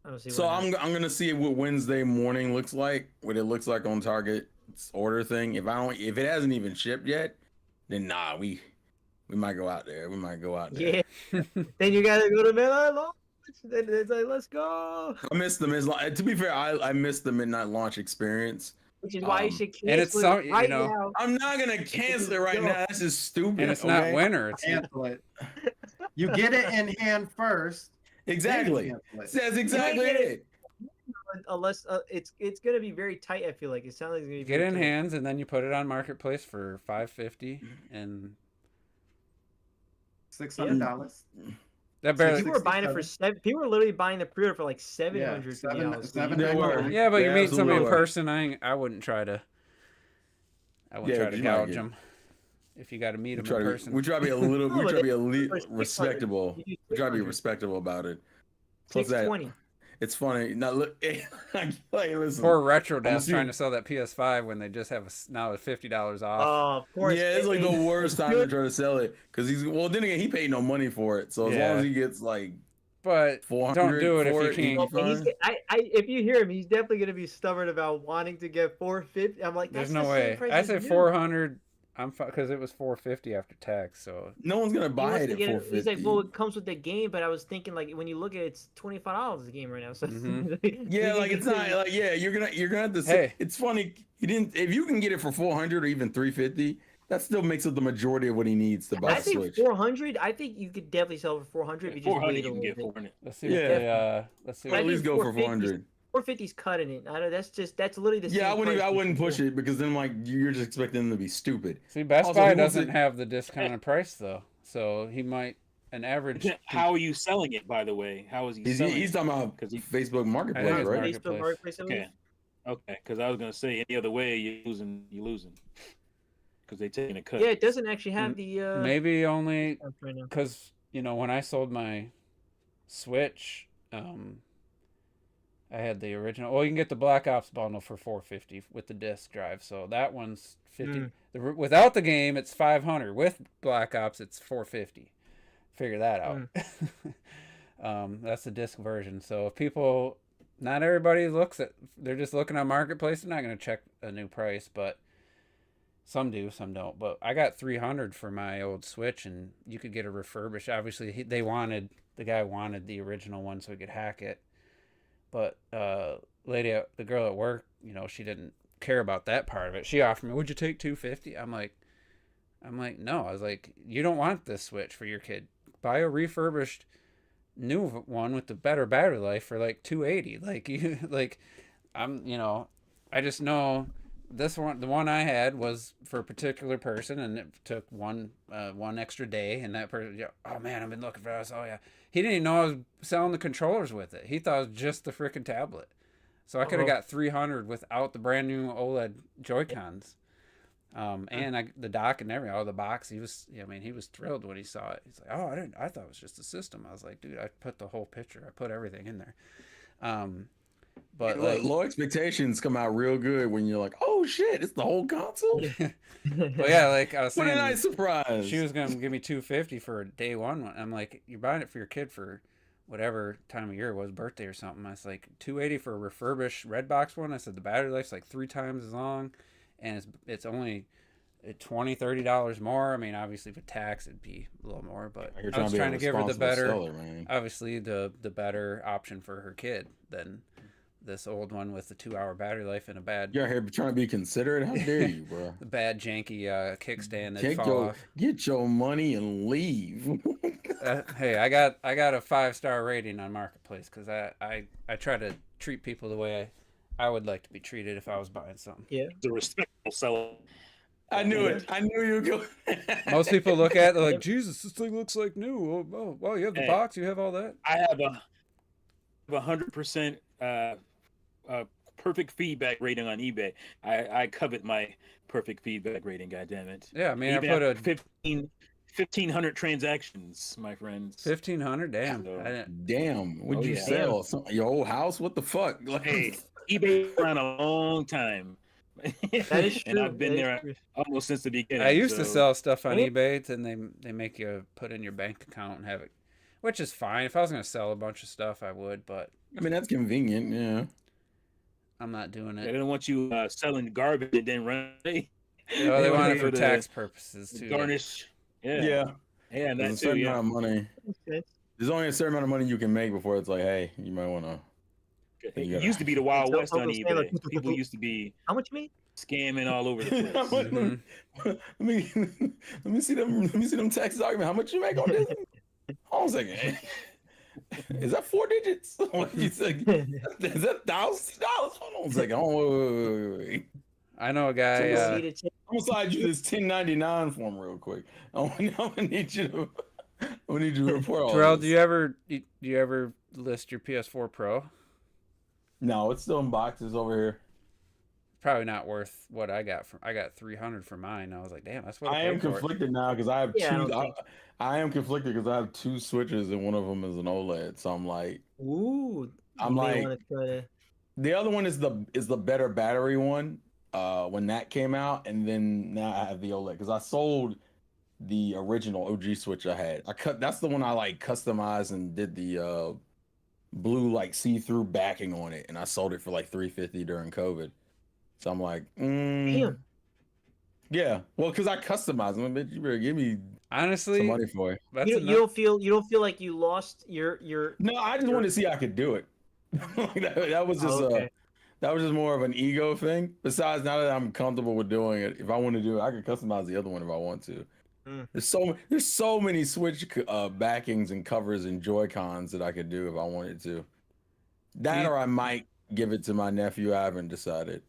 I don't see. So why not. I'm gonna see what Wednesday morning looks like, what it looks like on Target's order thing. If it hasn't even shipped yet, then nah, we might go out there. We might go out there. Yeah. Then you gotta go to Midnight Launch. Then it's like, let's go. I missed the to be fair, I missed the midnight launch experience. Which is why you should cancel and it's so- you right know, now. I'm not gonna cancel it right No. now. That's just stupid. And it's not okay? winter. It's Cancel it. You get it in hand first. then you Exactly. cancel it. That's exactly get it. Unless it's gonna be very tight. I feel like it sounds like it's gonna be get very in tight. hands, and then you put it on Marketplace for $550, and $600. that So barely. People were buying it for People were literally buying the pre-order for like $700. $700. They were. Yeah, but you They meet somebody in absolutely were. person. I wouldn't try to. I wouldn't Yeah, try to you might gouge get- them. If you got to meet We them try in to person. we try to be a little No, we but try to be a for little 600, respectable. you do We try to be 600. respectable about it. Plus that $620. it's funny. Now look, like listen. Poor Retro Desk assuming- trying to sell that PS5 when they just have now it's $50 off. Oh, of course. Yeah, it's like the worst time to Good. try to sell it because then again he paid no money for it. So as Yeah. long as he gets like But 400, don't do it if you 480. can't. Well, but if you hear him, he's definitely gonna be stubborn about wanting to get 450. I'm like, There's that's no the way. same price I as say new. 400. I'm because it was 450 after tax. So no one's gonna He buy wants it to at get 450. He's like, well, it comes with the game, but I was thinking like when you look at it, it's $25 a game right now. So Yeah, like it's not like you're gonna have to say Hey. it's funny he didn't if you can get it for 400 or even 350 that still makes up the majority of what he needs to buy I the think Switch. 400. I think you could definitely sell it for 400 if you just 400 wait a you can little get bit. 400. let's see. Yeah. What they, let's see. I Or at What, think least go for 450 400. 450's cutting it. I know that's literally the same. Yeah, I price wouldn't before. push it because then like you're just expecting them to be stupid. see, Best Also, Buy he wants doesn't it- have the discounted price though, so he might an average. How are you selling it, by the way? How is he selling He's it? talking about 'Cause he- Facebook Marketplace, it's right? Market- Facebook Marketplace. Okay. Okay, because I was gonna say any other way you're losing, because they're taking a cut. Yeah, it doesn't actually have the. Maybe only Right now. because when I sold my Switch, I had the original. Well, you can get the Black Ops bundle for $450 with the disc drive, so that one's 50. Mm. Without the game, it's 500. With Black Ops, it's 450. Figure that out. That's the disc version. So if people, not everybody looks at, they're just looking on Marketplace. They're not going to check a new price, but some do, some don't. But I got 300 for my old Switch, and you could get a refurbished. Obviously, the guy wanted the original one so he could hack it. But the girl at work, she didn't care about that part of it. She offered me, "Would you take 250?" I'm like, no. I was like, you don't want this Switch for your kid. Buy a refurbished new one with the better battery life for like 280. I just know this one, the one I had was for a particular person, and it took one extra day, and that person, oh man, I've been looking for this. Oh yeah, he didn't even know I was selling the controllers with it. He thought it was just the freaking tablet. So I could have got 300 without the brand new OLED Joy-Cons. And the dock and everything, the box. He was thrilled when he saw it. He's like, "Oh, I thought it was just a system." I was like, "Dude, I put the whole picture. I put everything in there." But like, low expectations come out real good when you're like, "Oh shit, it's the whole console." but yeah, like I was What saying, a nice surprise. she was gonna give me 250 for a day one. I'm like, "You're buying it for your kid for whatever time of year it was, birthday or something." I was like, 280 for a refurbished Redbox one. I said the battery life's like 3 times as long, and it's only $20-$30 more. I mean, obviously with tax it'd be a little more, but You're I was be a trying to give her the responsible better, seller, man. obviously the better option for her kid than this old one with a 2-hour battery life and a bad You're here trying to be considerate. How dare you, bro? bad janky kickstand that Take fall your off. get your money and leave. Hey, I got a 5-star rating on Marketplace because I try to treat people the way I would like to be treated if I was buying something. Yeah. The respectable seller. I knew it. I knew you were going. Most people look at it, they're like, Jesus, this thing looks like new. Oh, wow, you have the Hey. box, you have all that. I have a 100% perfect feedback rating on eBay. I covet my perfect feedback rating. God damn it! Yeah, I mean, Even I put a after 1,500 transactions, my friends. 1,500. Damn. So- I didn't- Damn, what'd Oh, you yeah. sell? Your old house? What the fuck? Like, Hey, eBay around a long time. That is true. And I've been that is there true. almost since the beginning. I used to so- sell stuff on Yeah. eBay, and they make you put in your bank account and have it, which is fine. If I was gonna sell a bunch of stuff, I would, but I mean, that's convenient. Yeah. I'm not doing They it. don't want you selling garbage and then run away. You know, they want it for for the tax purposes too. Garnish. Yeah. Yeah. Yeah, and There's a that too. certain Yeah. amount of money. Makes sense. There's only a certain amount of money you can make before it's like, hey, you might want to. It Yeah. used to be the Wild So West on Uncle Sam, eBay. like, People used to be How much you mean? scamming all over the place. Mhm. let me let me see them. Let me see them taxes argument. How much you make on this? Hold on a second. Is that 4 digits? What you say? Is that $1,000? Hold on a second. Oh, wait. I know a guy. So you need to check- I'm gonna slide you this 1099 form real quick. I'm gonna need you to. I'm gonna need you to report all Terrell, this. do you ever list your PS4 Pro? No, it's still in boxes over here. Probably not worth what I got. I got 300 for mine. I was like, damn, that's what I I am paid for it. conflicted now because I have Yeah, I two. don't think- I am conflicted because I have 2 switches and one of them is an OLED. So I'm like, Ooh. I'm you may like- wanna try to- the other one is the better battery one. When that came out, and then now I have the OLED because I sold the original OG switch I had. That's the one I like customized and did the blue like see-through backing on it, and I sold it for like $350 during COVID. So I'm like, Damn. yeah, well, because I customized them. Bitch, you better give me Honestly, some money for it. that's You enough. don't feel like you lost your No, I just wanted to see I could do it. Like, that was just Oh, okay. that was just more of an ego thing. Besides, now that I'm comfortable with doing it, if I want to do it, I can customize the other one if I want to. Mm. There's so many Switch backings and covers and Joy Cons that I could do if I wanted to. That you- or I might give it to my nephew. I haven't decided.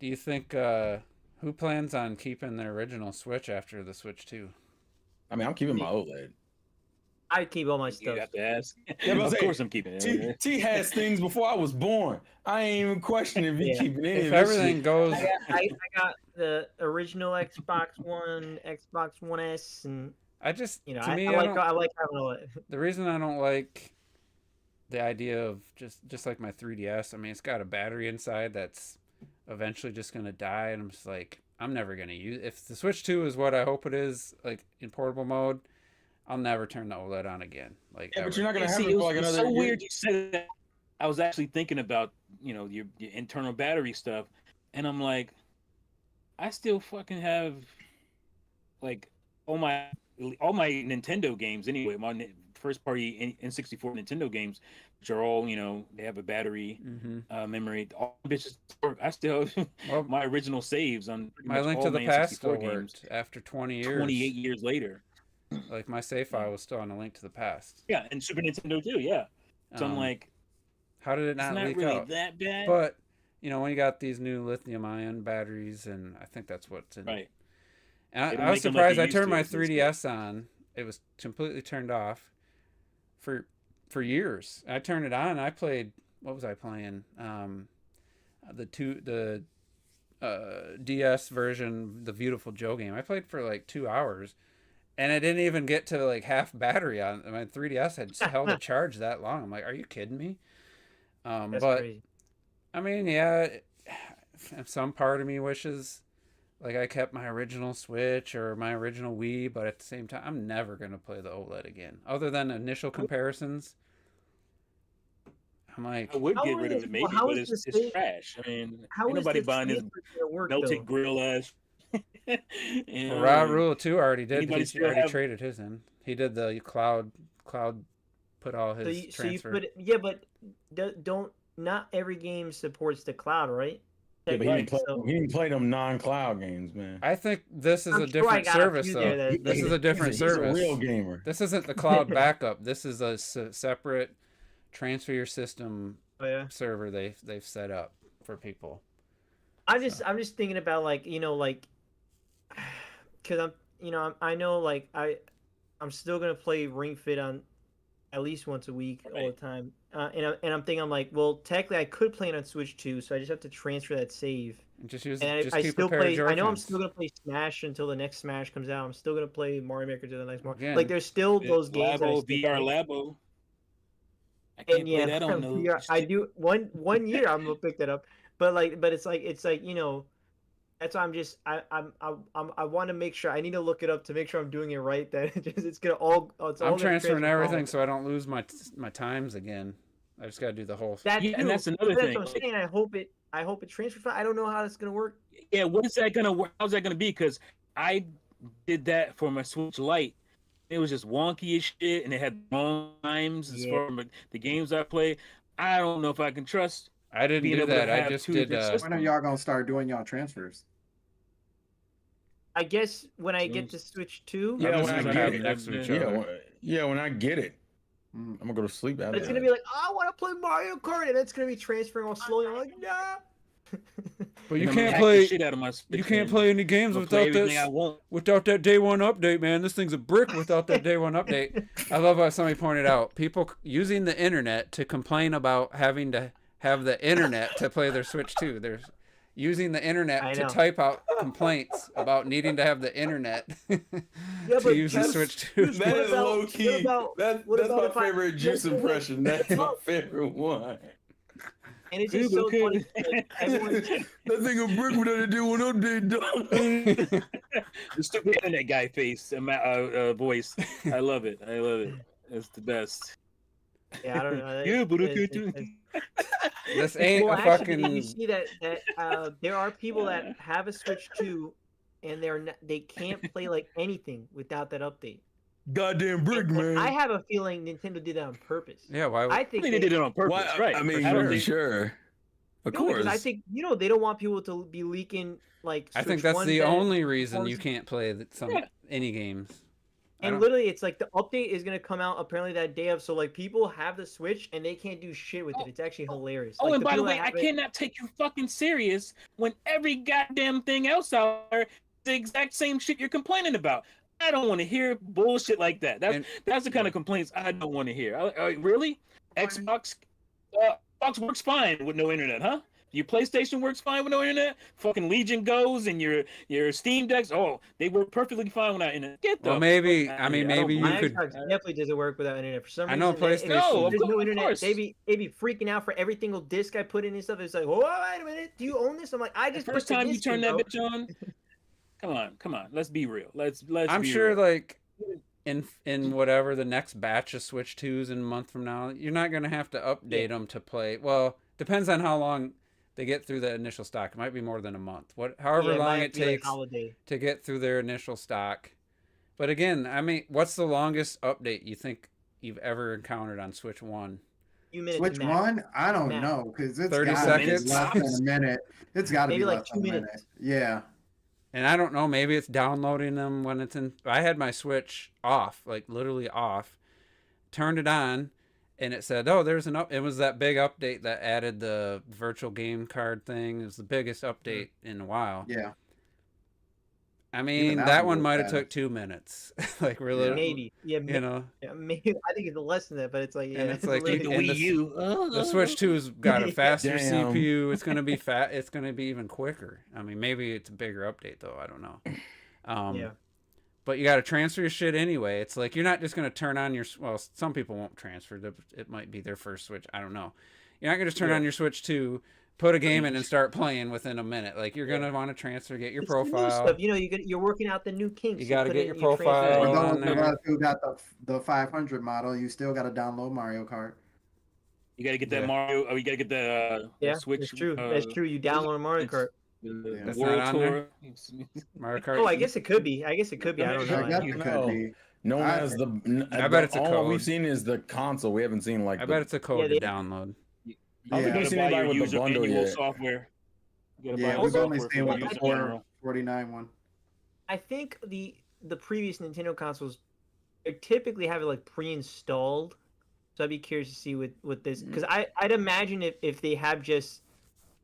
Do you think who plans on keeping the original Switch after the Switch 2? I mean, I'm keeping my OLED. I keep all my You stuff. have to ask. Yeah, but of say, course I'm keeping it. T has things before I was born. I ain't even questioning if he Yeah. keeping any If of this everything shit. goes, I got the original Xbox One, Xbox One S, and I just you know to me, I like having all that. the reason I don't like the idea of just like my 3DS. I mean, it's got a battery inside that's eventually just gonna die, and I'm just like, I'm never gonna use. If the Switch 2 is what I hope it is, like in portable mode, I'll never turn the OLED on again. Like, Yeah, ever. but you're not gonna have See, it for like it's another so year. weird you said that. I was actually thinking about, your internal battery stuff, and I'm like, I still fucking have like all my Nintendo games anyway. My first party N64 Nintendo games, which are all they have a battery Mhm. memory. All the bitches work. I still have Well, my original saves on pretty my much Link all to the my Past N64 still games. worked after 20 years. 28 years later. Like my save file was still on a Link to the Past. Yeah, and Super Nintendo too. Yeah. So I'm Um, like, how did it it's not not leak really out? that bad. But when you got these new lithium-ion batteries, and I think that's what's in. Right. And They don't I was make them like surprised. they I used turned to, my which is good. 3DS on. It was completely turned off for years. I turned it on. I played. What was I playing? The DS version, the Beautiful Joe game. I played for like 2 hours, and I didn't even get to like half battery on my 3DS. Had held a charge that long. I'm like, are you kidding me? That's But crazy. I mean, yeah, some part of me wishes like I kept my original Switch or my original Wii, but at the same time, I'm never going to play the OLED again. Other than initial comparisons, I'm like, I would How get rid of is- it maybe, well, how but is it's the save- trash. I mean, How ain't is nobody the buying this transfer gonna work, melted though? grill ass. well, Raw Rule 2 already did. Anybody He still already have- traded his in. He did the cloud put all his So you transfer. put it, yeah, but don't not every game supports the cloud, right? Yeah, but he didn't play. So- He didn't play them non-cloud games, man. I think this is I'm a sure I different got a service, few though. there that- This is a different he's a service. real gamer. This isn't the cloud backup. This is a separate transfer your system Oh, yeah. server they've set up for people. I'm just thinking about like because I know like I'm still gonna play Ring Fit on at least once a week all the time, and I'm thinking I'm like, well, technically I could play it on Switch too, so I just have to transfer that save. Just use And just I keep still a pair of play. I know I'm Joy-Cons. still gonna play Smash until the next Smash comes out. I'm still gonna play Mario Maker to the next Mario. Again, Like there's still those games. that I Labo, still VR play. Labo. I can't And play yeah, that on VR, those. I do one year I'm gonna pick that up, but it's like that's why I'm just I want to make sure I need to look it up to make sure I'm doing it right. That it's gonna all it's all I'm gonna transferring transfer everything all. so I don't lose my times again. I just gotta do the whole. That Yeah, and too, that's another but thing, That's what I'm saying. I hope it transfers. I don't know how it's gonna work. Yeah, what is that gonna work? How's that gonna be? Because I did that for my Switch Lite. It was just wonky as shit, and it had wrong times as Yeah. far as the games I play. I don't know if I can trust. I didn't being do able to that. I have just two did. different systems. When are y'all gonna start doing y'all transfers? I guess when I get to Seems- Switch 2, Yeah, when just I gonna get have it. next to each Yeah, other. When I get it, Mm. I'm gonna go to sleep after. it's gonna that. be like, I want to play Mario Kart, and it's gonna be transferring all slowly. I'm like, nah. But you And I'm gonna can't hack the play. shit out of my Switch, You can't man. play any games I'm gonna play without everything I this. want. Without that day one update, man. This thing's a brick without that day one update. I love how somebody pointed out people using the internet to complain about having to have the internet to play their Switch 2. They're using the I internet to know. type out complaints about needing to have the internet to but use the that's- Switch 2. What That is about- low what key. about- That's what my about if I- favorite Juice impression. That's my favorite one. And it's just so funny. Like, everyone, That thing a brick without a day one update, dog. The stupid internet guy face voice. I love it. I love it. It's the best. yeah, I don't know. Yeah, but It's- okay, it's- This ain't well, a actually, fucking. you see that there are people that have a Switch 2, and they can't play like anything without that update. Goddamn brick, And man. I have a feeling Nintendo did that on purpose. Yeah, why? I I think think they did it on purpose, Why- right? I mean, I don't for think sure. Of No, because course. I think they don't want people to be leaking like. I think Switch that's 1 the data. only reason you performance- can't play any games. I And don't- literally, it's like the update is gonna come out apparently that day of. So like people have the Switch and they can't do shit with it. It's actually hilarious. Oh, Like, and by the people way, that I have it- cannot take you fucking serious when every goddamn thing else out there is the exact same shit you're complaining about. I don't want to hear bullshit like that. And- That's the kind of complaints I don't want to hear. Really? Xbox works fine with no internet, huh? Your PlayStation works fine with no internet. Fucking Legion goes and your Steam decks. Oh, they work perfectly fine without internet. Get the Well, maybe. fuck I outta mean, here. I don't maybe you My believe could. Xbox definitely doesn't work without internet. For some I reason, know if PlayStation- No, of there's no course. internet. They be freaking out for every single disc I put in and stuff. It's like, oh, wait a minit, do you own this? I'm like, I The just first put the time you disc turn in, that bro. bitch on, come on. Let's be real. Let's. I'm be sure, real. like in whatever the next batch of Switch 2s in a month from now, you're not gonna have to update them to play. Well, depends on how long they get through the initial stock. It might be more than a month. However Yeah, might long have it to be, like, takes holiday. to get through their initial stock. But again, I mean, what's the longest update you think you've ever encountered on Switch 1? Few minutes Switch max. one? I don't Max. know because it's 30 got to be seconds? less than a minute. It's got to Maybe be like less 2 than a minutes. minute. Yeah. And I don't know, maybe it's downloading them when it's in. I had my Switch off, like literally off, turned it on, and it said, "Oh, there's an up." It was that big update that added the virtual game card thing. It was the biggest update in a while. Yeah. I mean, that that one one was might have bad. took 2 minutes. Like really, Maybe. Yeah, you know. maybe. I think it's less than that, but it's like, yeah. And it's like literally- you- and the Switch 2's got a faster Damn. CPU. It's gonna be fat. It's gonna be even quicker. I mean, maybe it's a bigger update though. I don't know. yeah. But you got to transfer your shit anyway. It's like you're not just gonna turn on your. Well, some people won't transfer. It might be their first Switch. I don't know. You're not gonna just turn on your Switch 2, put a game in, and start playing within a minute. Like you're gonna want to transfer, get your It's the new profile. stuff. You know, you're working out the new kinks. You gotta put get it- your you transfer it. profile For on those of there. us who got the 500 model, you still got to download Mario Kart. You gotta get that Yeah. Mario. Oh, you gotta get the Yeah, Switch. that's true. That's true. You download a Mario it's- Kart. The That's World not on there? Tour. Mario Kart. Oh, I guess it could be. I guess it could be. I don't Yeah, know. I guess you it know. could be. No one I- has the. I bet it's a all code. we've seen is the console. We haven't seen like. I bet it's a code Yeah, to download. I don't think Yeah. you seen gotta buy anybody your with the user bundle manual yet. software. You gotta Yeah, buy we've the only software seen for with the the user manual. 449 one. I think the previous Nintendo consoles, they typically have it like pre-installed. So I'd be curious to see with this, because I'd imagine if they have just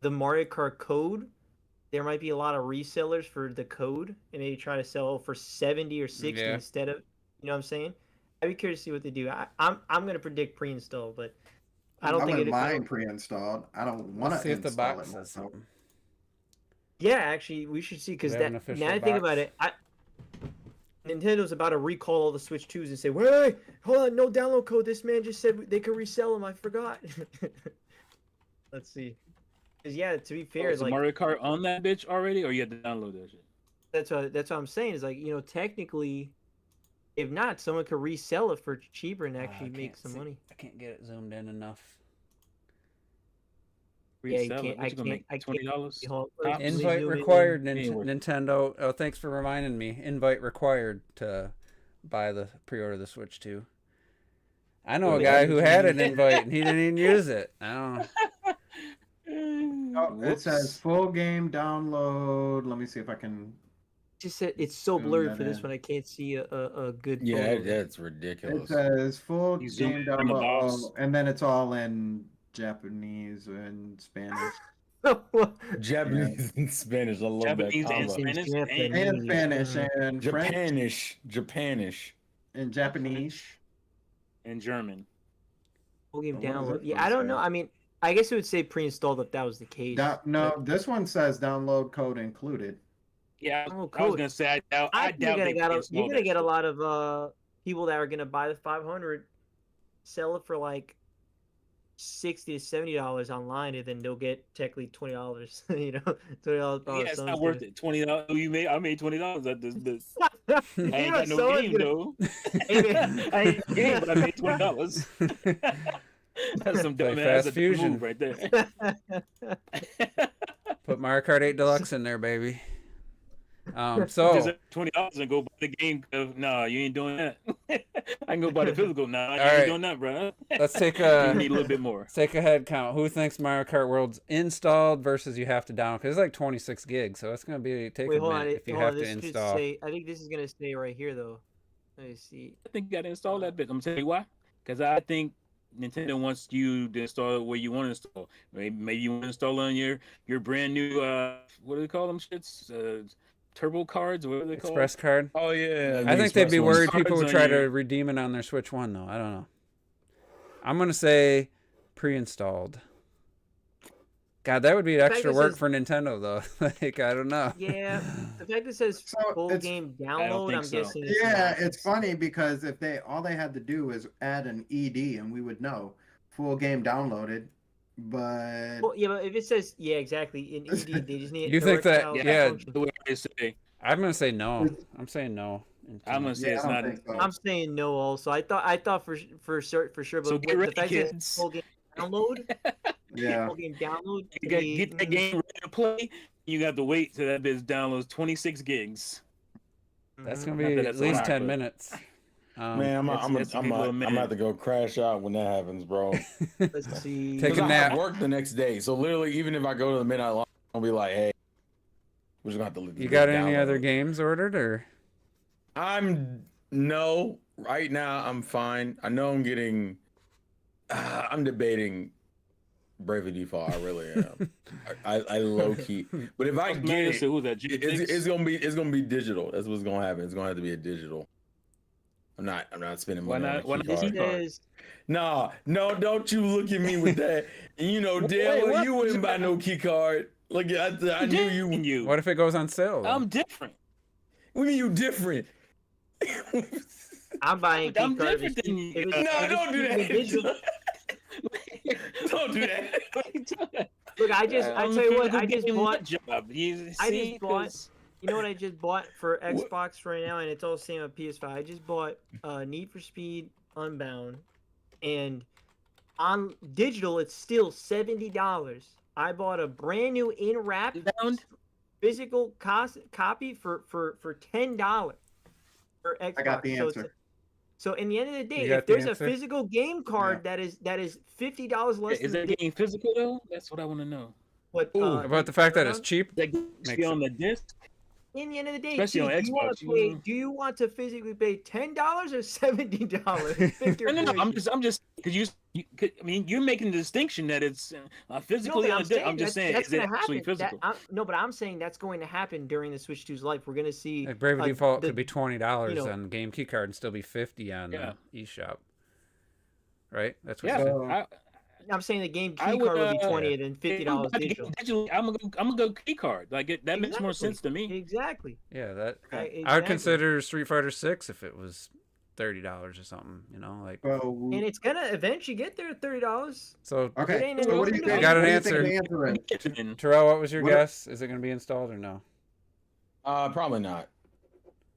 the Mario Kart code, there might be a lot of resellers for the code, and maybe try to sell for 70 or 60 Yeah. instead of, you know what I'm saying? I'd be curious to see what they do. I'm gonna predict pre-install, but I don't I think wouldn't it. I mind don't- pre-installed. I don't want Let's to see if the install box it. says something. Yeah, actually, we should see, because we have an that official now I think about box? it, Nintendo's about to recall all the Switch 2s and say, "Wait, hold on, no download code. This man just said they could resell them. I forgot." Let's see. Because yeah, to be fair, Is the like Mario Kart on that bitch already, or you had to download that shit? that's what I'm saying. Is like, technically, if not, someone could resell it for cheaper and Ah, I actually make can't some see- money. I can't get it zoomed in enough. Yeah, you Resell it. can't. What I you gonna can't. make? $20. Hold- Tops? let me Invite zoom in. required, Anyway. Nintendo. Oh, thanks for reminding me. Invite required to pre-order the Switch 2. I know Well, a they guy haven't who had an used- invite and he didn't even use it. I don't know. Oh, it says full game download. Let me see if I can. Just said it's so Zoom blurry that for this in. one. I can't see a good. Yeah, photo of it. that's It ridiculous. says full You zoom game in on the box. download, and then it's all in Japanese and Spanish. Japanese and Spanish. I love Japanese that and combo. Spanish Japanese. And Spanish and French Japanish. and Japanese. and German. Full game What does download. this Yeah, one I don't say? know. I mean, I guess it would say pre-installed if that was the case. No, this one says download code included. Yeah, Oh, I was cool. gonna say I I doubt think you're they gonna installed get that a shit. lot of people that are gonna buy the 500, sell it for like $60 to $70 online, and then they'll get technically $20. $20 Yeah, it's not worth it. $20. I made $20 at this. I ain't got no someone's game gonna- though. Hey, man. I ain't game, but I made $20. That's some Play dumb Fast ass Fusion. move right there. Put Mario Kart 8 Deluxe in there, baby. Just So $20 and go buy the game. No, you ain't doing that. I can go buy the physical. No, I All right. ain't doing that, bro. let's take You a need a little bit more. let's take a head count. Who thinks Mario Kart World's installed versus you have to download? Because it's like 26 gigs, so it's gonna take Wait, a hold on. minute if you Hold on, have to this should install. say. I think this is gonna stay right here though. Let me see. I think you got to install that bit. I'm telling you why. Because I think Nintendo wants you to install it where you want to install. Maybe you want to install on your brand new what do they call them shits? Turbo cards, what are they called? Express card. Oh yeah. I think they'd be worried Cards people would on try your- to redeem it on their Switch 1 though. I don't know. I'm gonna say pre-installed. God, that would be fact extra it work says- for Nintendo though. Like I don't know. Yeah, the fact that it says So full it's- game think download, I'm so. guessing. It's Yeah, not. it's funny because if all they had to do is add an ED and we would know full game downloaded. But Well, yeah, but if it says exactly in ED, they just need. You think that- direct yeah. function. The way I say, I'm gonna say no. I'm saying no. I'm gonna say yeah, it's I not. don't think so. I'm saying no. Also, I thought for sure, but So get the ready, fact that it's kids. full game download, Yeah. full game download. You got to get that game ready to play. You got to wait till that bitch downloads 26 gigs. That's Mhm. gonna Not be that at that's least hard, 10 but- minutes. Man, That's a good little I'm minute. about to go crash out when that happens, bro. Let's see. Take Because a I nap. have work the next day, so literally, even if I go to the midnight line, I'll be like, "Hey, we're just gonna have to leave." You got any other games ordered or? No. Right now, I'm fine. I know I'm getting. I'm debating Bravely Default. I really am. I low key. But if I Man, get it, who's that? it's gonna be digital. That's what's gonna happen. It's gonna have to be a digital. I'm not spending Why money not- on why a not key It card. card? says No, don't you look at me with that. You know, damn Wait, well what? you wouldn't buy no key card. Look, I knew you. You. What if it goes on sale? though? I'm different. What do you mean you different? I'm buying key I'm card. If different it's- than you. if it's- No, if it's don't do keeping it digital- that. Don't do that. Look, I tell you what, I just bought. Job. You I see, just bought. 'cause- You know what I just bought for What? Xbox right now, and it's all the same on PS5. I just bought Need for Speed Unbound, and on digital it's still $70. I bought a brand new in-wrap Unbound? physical copy for $10 for Xbox. I got the So answer. So in the end of the day, got if the there's a answer? physical game card that is $50 less Is than that game physical though? That's what I want to know. what Ooh, About the fact that it's around, cheap. That game Makes be it- on the disc. in the end of the day, Especially on Keith, do you want Xbox, to you pay? know. Do you want to physically pay $10 or $70? No. I'm just because I mean, you're making the distinction that it's physically on a disc. I'm just saying, is it actually physical? No, but I'm saying that's going to happen during the Switch 2's life. We're going to see Like Bravely Default the- could be $20 you know- on Game Key Card and still be 50 on Yeah. the eShop. Right? That's what Yeah, you said. I'm saying the game I key would, card would be uh, 20 and then $50 digital. I'm gonna go key card. Like that makes more sense to me. Exactly. Yeah, that I would Exactly. consider Street Fighter 6 if it was $30 or something, you know, like So, And it's gonna eventually get there at $30. so It okay. ain't So what do you Nintendo. think? I got an what do you think answer. the answer is? Terrell, what was your What- guess? Is it going to be installed or no? Probably not.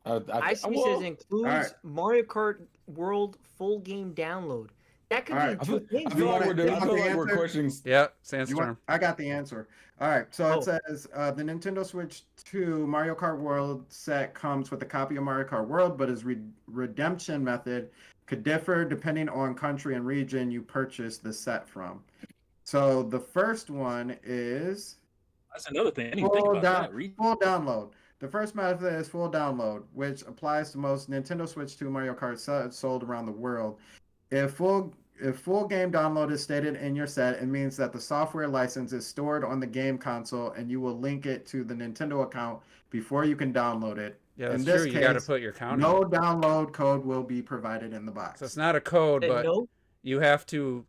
I see well, says includes Alright. Mario Kart World full game download. That could Alright. be two things. I feel like want we're the answer? questioning. Yeah, You Sandstorm. want, I got the answer. All right, so Oh. it says the Nintendo Switch 2 Mario Kart World set comes with a copy of Mario Kart World, but its redemption method could differ depending on country and region you purchase the set from. So the first one is That's another thing. I didn't even think about that. full download. The first method is full download, which applies to most Nintendo Switch 2 Mario Kart sets sold around the world. If full game download is stated in your set, it means that the software license is stored on the game console and you will link it to the Nintendo account before you can download it. Yeah, in that's this true. You got to case, put your count No in. download code will be provided in the box. So it's not a code, but No, you have to.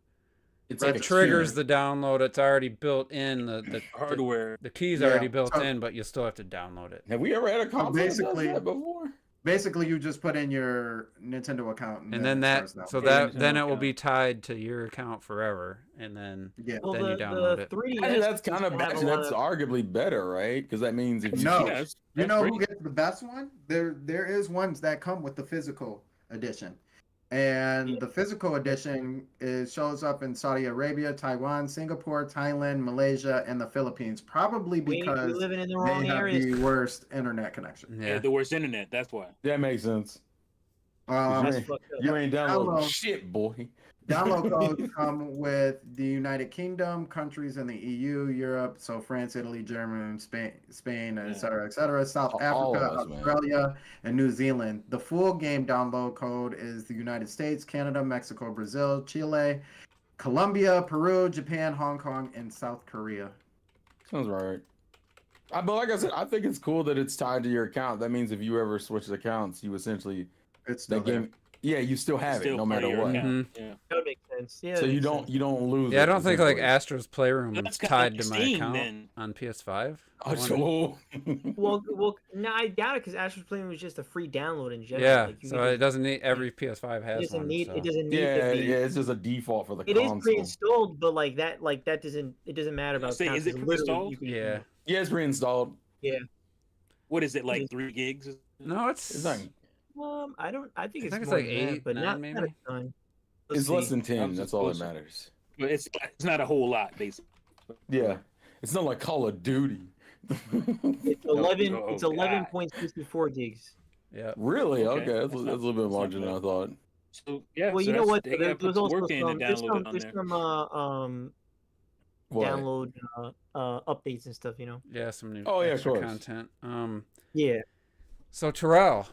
It's It like a triggers tuner. the download. It's already built in. The Hardware. the key's Yeah, already built so- in, but you still have to download it. Have we ever had a console that does basically- that before? Basically, you just put in your Nintendo account, And then it that, starts so downloading. then it will account. be tied to your account forever, and then Yeah. well, then you the download it. 3DS Actually, that's kind of used to have a actually lot that's of- arguably better, right? Because that means if you No. Yes, You that's know great. who gets the best one? There is ones that come with the physical edition. And the physical edition shows up in Saudi Arabia, Taiwan, Singapore, Thailand, Malaysia, and the Philippines. Probably we because living in the they wrong have areas. the worst internet connection. Yeah, Yeah, the worst internet. That's why. that makes sense. That's Right. fucked up. You ain't downloading Download. shit, boy. Download codes come with the United Kingdom, countries in the EU, Europe, so France, Italy, Germany, Spain, Yeah. et cetera, South All of Africa, us, man. Australia, and New Zealand. The full game download code is the United States, Canada, Mexico, Brazil, Chile, Colombia, Peru, Japan, Hong Kong, and South Korea. Sounds right. But like I said, I think it's cool that it's tied to your account. That means if you ever switch accounts, you essentially It's still that there. game. Yeah, you still have it Still no part matter of your what. account. Yeah. That would make sense. Yeah. So that you makes don't sense. you don't lose. yeah. I it, don't think like essentially. Astro's Playroom That's is kinda tied like to my Steam, account then. on PS5. I Oh, wonder- so- Well, no, I doubt it because Astro's Playroom was just a free download in general. Yeah, Like, you so can it just- doesn't need every PS5 it has doesn't one. need. So. It doesn't need yeah, to be. yeah, it's just a default for the It is console. pre-installed, but like that doesn't. It doesn't matter about. Say, count, is it 'cause literally pre-installed? you can- Yeah. Yeah, it's reinstalled. What is it like? 3 gigs? No, it's It's not. I don't. I think I it's think it's more like than that, 8, but 9 not maybe? a ton. Let's It's less see. than 10. I'm That's all that supposed to- matters. But it's not a whole lot, basically. Yeah, it's not like Call of Duty. It's 11. Oh, It's God. 11.64 gigs. yeah. Really? Okay, Okay, that's, that's that's not- a little bit that's not larger than I bad. thought. So yeah. Well, so you know that's- what? They gotta There's put some also work in some. and There's download some. it on There's there. some What? download updates and stuff. You know. Yeah, some new Oh, yeah, of extra course. content. Yeah. So Terrell,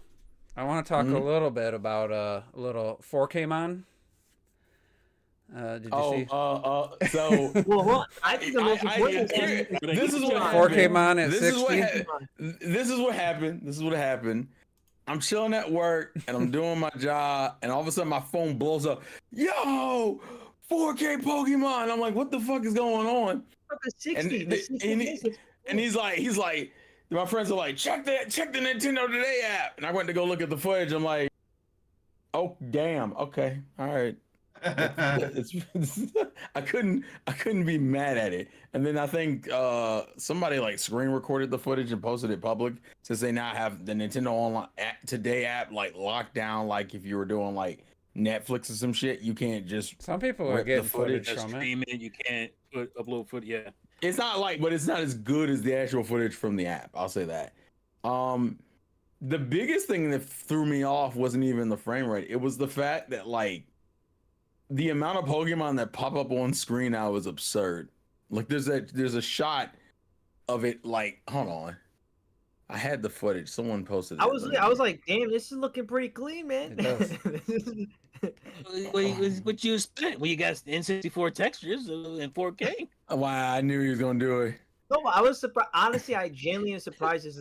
I want to talk a Mhm. little bit about a little 4K-mon. Did you see? So Well, hold on. I think the most important here- thing. this is what Hold on. 4K-mon at This is what 60. This is what happened. This is what happened. I'm chilling at work and I'm doing my job, and all of a sudden my phone blows up. Yo, 4K Pokemon. I'm like, what the fuck is going on? The 60. And The the- 60 and is- And he's like, my friends are like, check the Nintendo Today app. And I went to go look at the footage. I'm like, oh damn, okay, all right. I couldn't be mad at it. And then I think somebody like screen recorded the footage and posted it public, since they now have the Nintendo Online Today app like locked down. Like if you were doing like Netflix or some shit, you can't just. Some people are Rip the getting footage. footage from it. Stream it. You can't upload footage. Yeah. It's not like, but it's not as good as the actual footage from the app. I'll say that. the biggest thing that threw me off wasn't even the frame rate. It was the fact that like the amount of Pokemon that pop up on screen now is absurd. Like there's a shot of it. Like, hold on, I had the footage. Someone posted it. I was like, damn, this is looking pretty clean, man. It What you expect when you got N64 textures in 4K? Wow, I knew he was gonna do it. No, I was surprised. Honestly, I genuinely am surprised this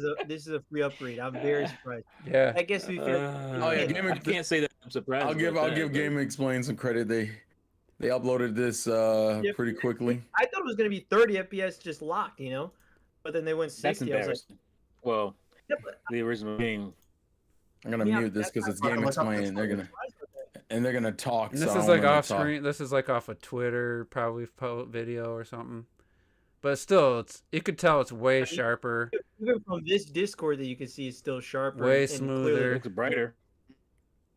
is a free upgrade. I'm very surprised. Yeah. I guess to be fair, Oh, yeah, I Game of- can't say that I'm surprised. I'll give Game Explain some credit. They uploaded this pretty quickly. I thought it was gonna be 30 FPS just locked, but then they went That's 60. I was like, embarrassing. Well, yeah, but the original game. I'm gonna Yeah, mute this because it's I'm Game gonna look up Explain. this And they're one. gonna talk. And so this I is don't like wanna off talk. screen. This is like off of Twitter, probably video or something. But still, you could tell it's way sharper, even from this Discord that you can see, it's still sharper, way and smoother. clearly- Looks brighter.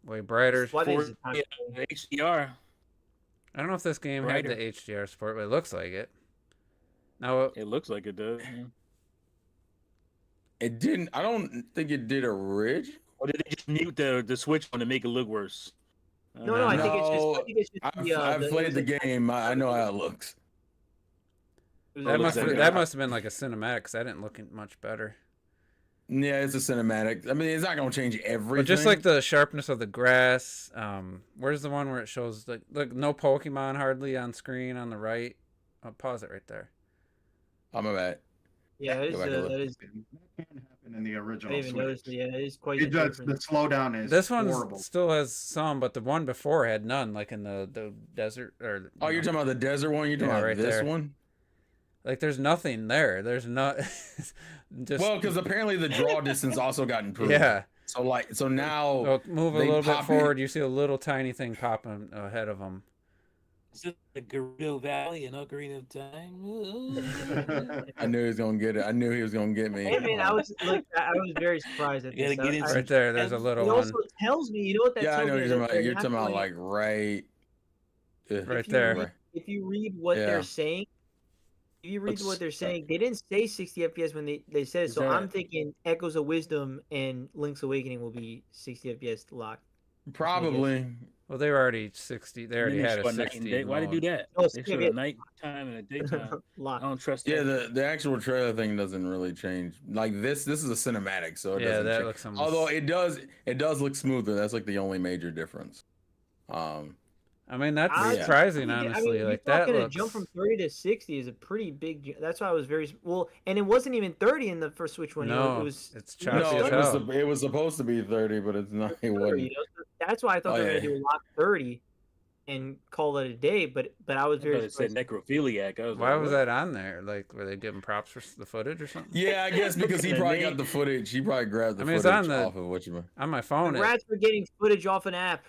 way brighter. What is For- it? Time- Yeah, HDR. I don't know if this game had the Brighter. HDR support, but it looks like it. Now, It looks like it does. Yeah. It didn't. I don't think it did a ridge. Or did they just mute the Switch on to make it look worse? No, I think it's just. No, I think it's just I've played the game. I know how it looks. it was that a- must looks like that must have been like a cinematic, because that didn't look much better. Yeah, it's a cinematic. I mean, it's not gonna change everything. But just like the sharpness of the grass. Where's the one where it shows like no Pokemon hardly on screen on the right? I'll pause it right there. I'm about. Yeah, that is. Go back and look. That is. That can't happen in the I original didn't even notice. Switch. Yeah, it is quite. It the does. The difference. slowdown is This one horrible. still has some, but the one before had none. Like in the desert or. Oh, you're talking about the desert one? You're talking Yeah, about right this there. one? Like there's nothing there. There's not. Just Well, because apparently the draw distance also got improved. yeah. So now So move a they little bit pop forward. You see a little tiny thing popping ahead of them. Is it the Gerudo Valley in Ocarina of Time? I knew he was gonna get it. I knew he was gonna get me. Hey man, I was very surprised at You this. gotta get into Right there. There's a little It one also tells me, you know what that Yeah, I tells know me? what That you're talking about. they're You're not talking about going- like right. right if you there. read- If you read what Yeah. they're saying, what they're saying, they didn't say 60 FPS when they said it. Is So that- I'm thinking Echoes of Wisdom and Link's Awakening will be 60 FPS locked. Probably. Well, they were already 60. They already had a 60. Why did they do that? Oh, They 60 showed a FPS nighttime and a daytime. I locked. don't trust Yeah, that. the actual trailer thing doesn't really change. Like this is a cinematic, so it Yeah, doesn't that change. looks almost. Although it does look smoother. That's like the only major difference. I mean, that's I- surprising, Yeah, honestly. you're Like that talking a looks. jump from 30 to 60 is a pretty big. That's why I was very well, and it wasn't even 30 in the first Switch one. No, it was it's it choppy was No, as it 30, was, hell. it was supposed to be 30, but it's not. It 30, wasn't. So that's why I thought Oh, they were yeah. gonna do a lock 30 and call it a day. But I was I very thought it said surprised. necrophiliac. I was Why like, was what? that on there? Like, were they giving props for the footage or something? Yeah, I guess because he Looking at probably me. got the footage. He probably grabbed the I mean, it's footage on the- off of what you. On my phone, Congrats for getting footage off an app.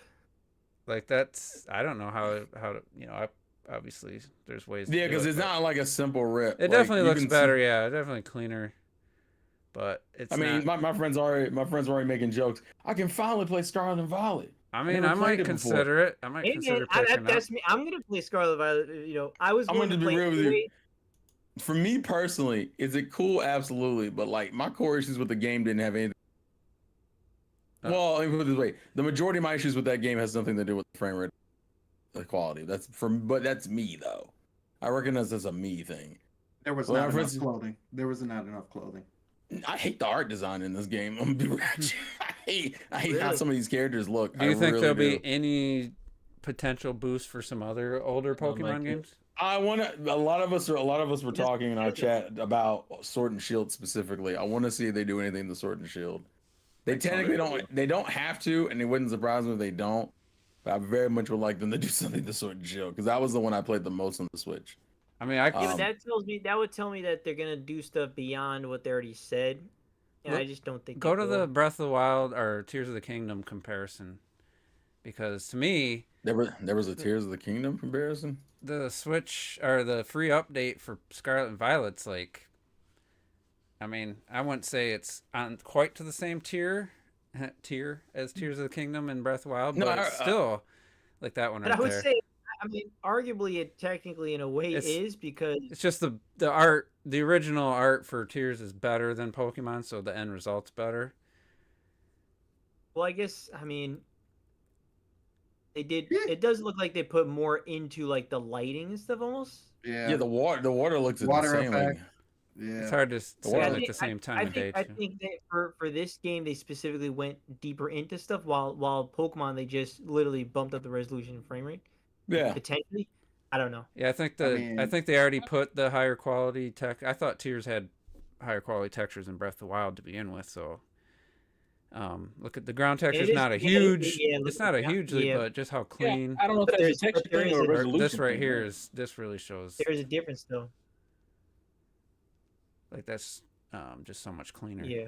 like that's. I don't know how to. Obviously, there's ways. Yeah, to do because it, it's but not like a simple rip. It Like, definitely you looks can see- better. Yeah, definitely cleaner. But it's. I mean, not, my friends already making jokes. I can finally play Scarlet and Violet. I mean, never I played might it before. consider it. I might Hey consider man, picking up. that's me. I'm gonna play Scarlet Violet. I was I'm going gonna to be play real with you. anyway. For me personally, is it cool? Absolutely. But like my core issues with the game didn't have anything. Well, let me put it this way: the majority of my issues with that game has nothing to do with the frame rate, the quality. But that's me though. I recognize that's a me thing. There was Well, not for enough instance- clothing. There was not enough clothing. I hate the art design in this game. I'm gonna be real with you. I hate how Really? some of these characters look. Do you I think really there'll do. be any potential boost for some other older I don't Pokemon like it. games? I want to. A lot of us were talking in our chat about Sword and Shield specifically. I want to see if they do anything to Sword and Shield. They That's technically all they don't. They don't have to, and it wouldn't surprise me if they don't. But I very much would like them to do something to Sword and Shield because that was the one I played the most on the Switch. I mean, I Yeah, but Um, that would tell me that they're gonna do stuff beyond what they already said, and Look, I just don't think. go they to will. the Breath of the Wild or Tears of the Kingdom comparison, because to me, There was a Tears of the Kingdom comparison. the Switch or the free update for Scarlet and Violet's like. I mean, I wouldn't say it's on quite to the same tier as Tears of the Kingdom and Breath of the Wild, No, but it's still like that one But right I would there. say, I mean, arguably, it technically, in a way, It's- is because It's just the art, the original art for Tears is better than Pokemon, so the end result's better. Well, I guess I mean they did. Yeah. It does look like they put more into like the lighting and stuff almost. Yeah. Yeah, the water looks Water insanely. effect. Yeah. It's hard to say water- like the same time of day. I too. think that for this game they specifically went deeper into stuff, while Pokemon they just literally bumped up the resolution and frame rate Yeah. potentially. I don't know. Yeah, I think mean- I think they already put the higher quality tech. I thought Tears had higher quality textures in Breath of the Wild to begin with, so look at the ground texture's is- not a yeah, huge. yeah, It's not a yeah, hugely, yeah. but just how Yeah, clean. I don't know if But that's a there's- texture but there thing is or a a- Or resolution. this right thing, here man. is this really shows There is a difference though. like that's just so much cleaner. Yeah.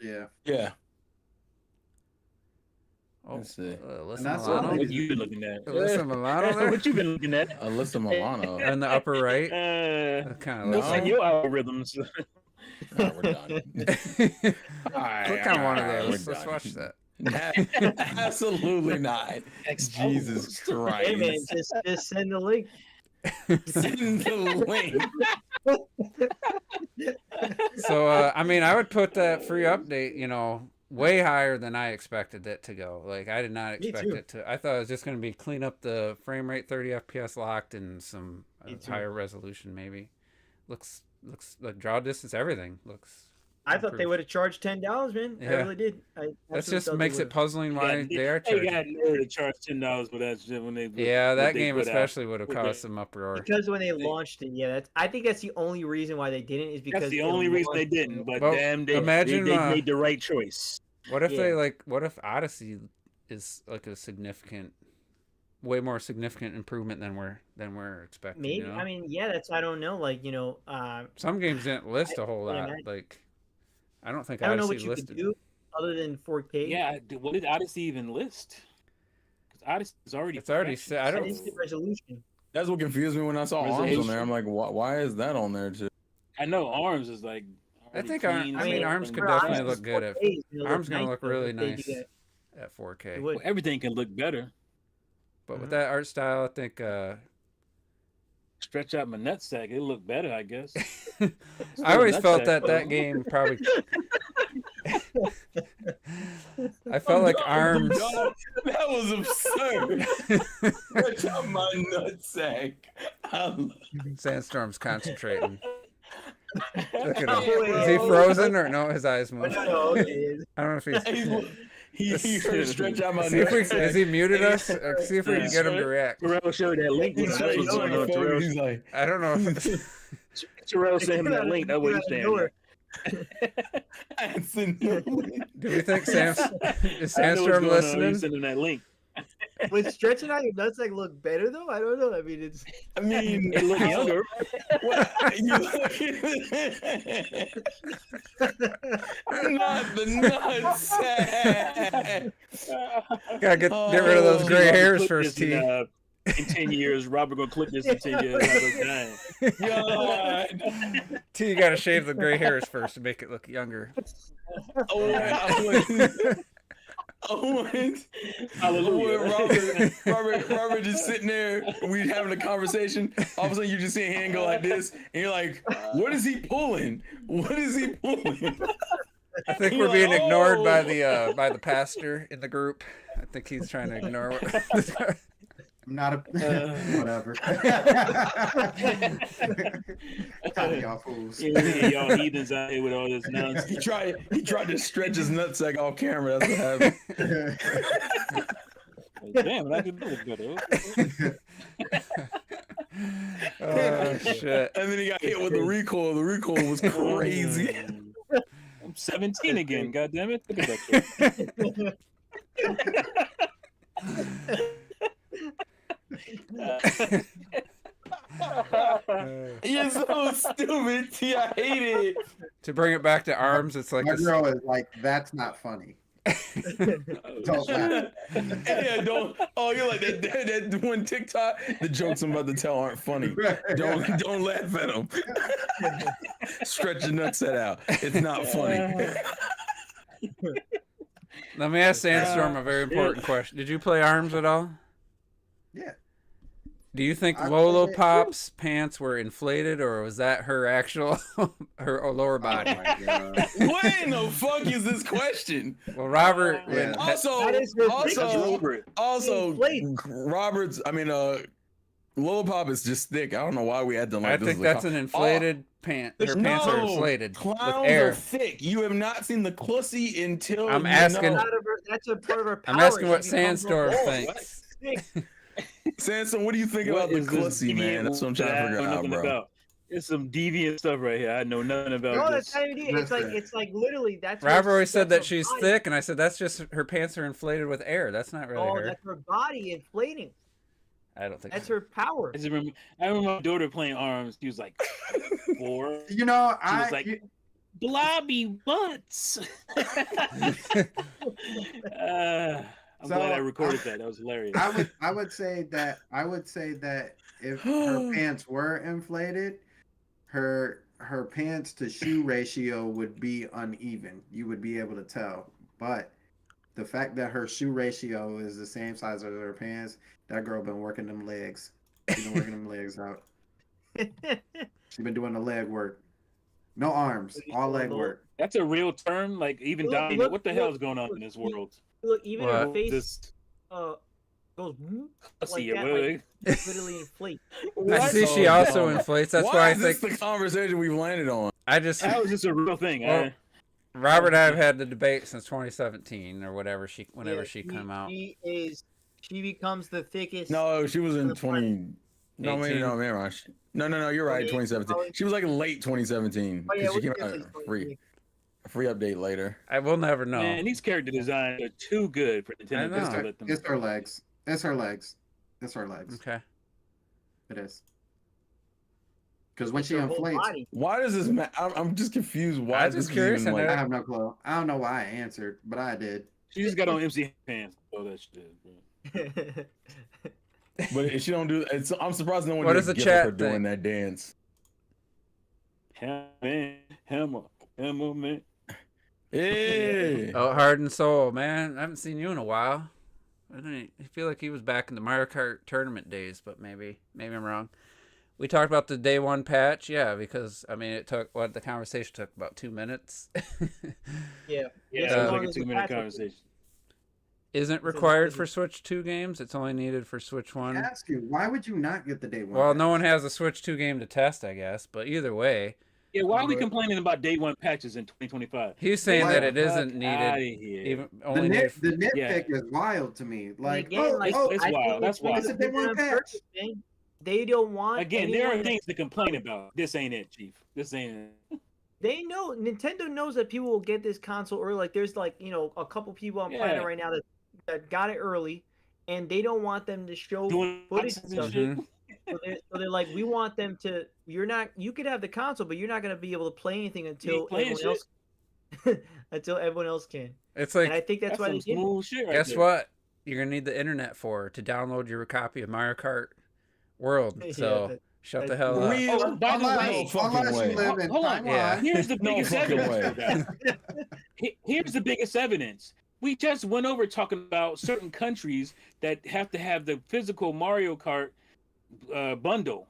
Yeah. Yeah. Oh, Let's see. Alyssa that's I don't know Milano. what you've been looking at. Alyssa Milano there What you been looking at? Alyssa Milano. in the upper right. Kind of No. Looks like your algorithms. Alright, we're done. Alright, Click on one of alright, those. we're Let's done. watch that. Absolutely not. Jesus Christ. Hey man, just send the link. Send the link. So I mean, I would put that free update, way higher than I expected it to go. Like I did not Me expect too. it to. I thought it was just going to be clean up the frame rate, 30 FPS locked, and some Me too. higher resolution maybe. Looks like draw distance, everything looks. I thought they improved. would have charged $10, man. I Yeah. really did. I That absolutely just thought they makes it would've. puzzling why they are They charging. got nerve to charge $10 for that shit when they. Yeah, what that they game put out. especially would have With caused the- some uproar. Because when they launched it, yeah, I think that's the only reason why they didn't is because That's the it only reason they launched- didn't. But Well, damn, they imagine, made the right choice. What if Yeah. what if Odyssey is like a way more significant improvement than we're expecting? Maybe I mean, yeah, that's I don't know. Like Some games didn't list a whole I lot. imagine- Like, I don't think I don't know Odyssey what you listed. could do other than 4K. Yeah, what did Odyssey even list? Because Odyssey is already. It's already perfection. set. I don't. Instant resolution. That's what confused me when I saw arms on there. I'm like, why is that on there too? I know Arms is like. I think already I clean, mean so- Arms could For definitely Arms, look good 4K is gonna Arms gonna look though, really if they do nice that. at 4K. It would. Well, everything can look better. But with that art style, I think Stretch out my nutsack, it look better, I guess. I always felt nutsack, that though. game probably. I felt like Arms. Dog, that was absurd. Stretch out my nutsack. Sandstorm's concentrating. Look at him. Oh, Is he wait. frozen or no? His eyes move. No, it is. I don't know if he's. He heard stretch out my See if we, nutsack. has he muted us? Or see if we can get him to react. Terrell showed that link. He's That's what's going on. Terrell, He's like, I don't know. Terrell sent him that link. That's what he's saying. absolutely. Do we think is I know what's Sandstorm going on. He's listening? sending that link. Would stretching out your nutsack look better though? I don't know. I mean, it's I mean, It look younger. What? You look not the nutsack. Gotta get rid of those Oh, gray hairs Clip first, this T. In 10 years, Robert gonna clip this in 10 years. Robert dying. God. T, you gotta shave the gray hairs first to make it look younger. Hallelujah. Robert just sitting there, we having a conversation. All of a sudden, you just see a hand go like this, and you're like, "What is he pulling? What is he pulling?" I think You're we're being like, ignored by "Oh." the pastor in the group. I think he's trying to ignore what. I'm not a whatever. Y'all fools. Yeah, y'all heathens out here with all this He nonsense. tried to stretch his nutsack off camera. That's what happened. Damn, I can look better. Oh shit! And then he got hit with the recoil. The recoil was crazy. I'm 17 again. God damn it! Look at that shit. You're so stupid, T. I hate it. To bring it back to arms, it's like My a, girl is like, that's not funny. Don't laugh. Yeah, don't. Oh, you're like that one TikTok. The jokes I'm about to tell aren't funny. Don't laugh at them. Stretch your nutsack out. It's not funny. Let me ask Sandstorm a very important question. Did you play arms at all? Yeah. Do you think I Lolo played it- Pop's pants were inflated, or was that her actual her lower Oh body? my god. What in the fuck is this question? Well, Robert, Yeah. Also, That is her That's also, Robert. also, Inflate. Robert's. I mean, Lil Pop is just thick. I don't know why we had to like. I this think is a that's com- an inflated pant. Her pants are inflated Clowns with are air. thick. You have not seen the clussy until I'm you asking- know. That's a part of her power. I'm asking what She becomes a Sandstorm wall. thinks. Sanson, what do you think What about the is this clussy, man? deviant That's what I'm that trying to I figure know out, nothing bro. about? It's some deviant stuff right here. I know nothing about No, this. that's not even it. Listen. It's like literally that's. her- Robert always said that that's her she's body. thick, and I said that's just her pants are inflated with air. That's not really Oh, her. that's her body inflating. I don't think That's so. her power. I remember my daughter playing arms. She was like 4. You know, She was like, you- blobby butts. I'm So, glad I recorded that. That was hilarious. I would say that if her pants were inflated, her pants to shoe ratio would be uneven. You would be able to tell. But the fact that her shoe ratio is the same size as her pants, that girl been working them legs. She been working them legs out. She been doing the leg work. No arms, all leg work. That's a real term. Like even Look, Donnie, look, what the hell look, is going on look, in this world? Look, even her What? face This goes whoop, pussy. that, Like, literally inflate. I see she Oh, also no. inflates. That's why why I is this think the conversation we've landed on? I just that was just a real thing. Well, Robert and I have had the debate since 2017 or whatever whenever Yeah, she came out. She becomes the thickest. No, she was in the 20. No, maybe 18. no, maybe not. No, you're right. 28, 2017. probably. She was like late 2017. Oh, yeah, 'cause she we came can out say a free 23. free update later. I will never know. Man, these character designs are too good for Nintendo just know. to let them. It's her legs. It's her legs. It's her legs. Okay. It is. Because when It's she her whole inflates, body. Why does this matter? I'm just confused. Why I'm is this just curious, even I like? never- I have no clue. I don't know why I answered, but I did. She just got on MC pants. Oh, that shit. Bro. But if she don't do, I'm surprised no one What did does the give chat her doing think? that dance. Hammer, man. Yeah. Oh, Heart and Soul, man. I haven't seen you in a while. I feel like he was back in the Mario Kart tournament days, but maybe I'm wrong. We talked about the day one patch, yeah, because I mean the conversation took about 2 minutes. Yeah. Yeah, Just it as was long like a as the 2-minute patch was- conversation. Isn't required for Switch 2 games. It's only needed for Switch 1. I ask you, why would you not get the day one? Well, no patch? one has a Switch 2 game to test, I guess. But either way, Yeah, why are we But- complaining about day one patches in 2025? he's saying Why that the it isn't Outta needed. here. Even The, only needed. the nitpick is wild to me. Like, again, like, it's I wild, think that's wild. it's It's a day one on patch. purpose, man. They don't want. Again, there are anyone- things to complain about. This ain't it, Chief. This ain't it. They know Nintendo knows that people will get this console early. Like there's like a couple people on planet Yeah. right now that got it early, and they don't want them to show Doing footage boxes and and stuff. shit. Mhm. So they're like, we want them to. You could have the console, but you're not gonna be able to play anything until playing everyone else. Until everyone else can, It's and I like, think that's That's why some they did. it. smooth shit right guess there. what? You're gonna need the internet to download your copy of Mario Kart World. Yeah, So shut the that's- hell up. Real? Oh, by the way, fucking way. you live in Hold on. Taiwan. Yeah. Here's the No biggest fucking evidence. way. for that. Here's the biggest evidence. We just went over talking about certain countries that have to have the physical Mario Kart bundle,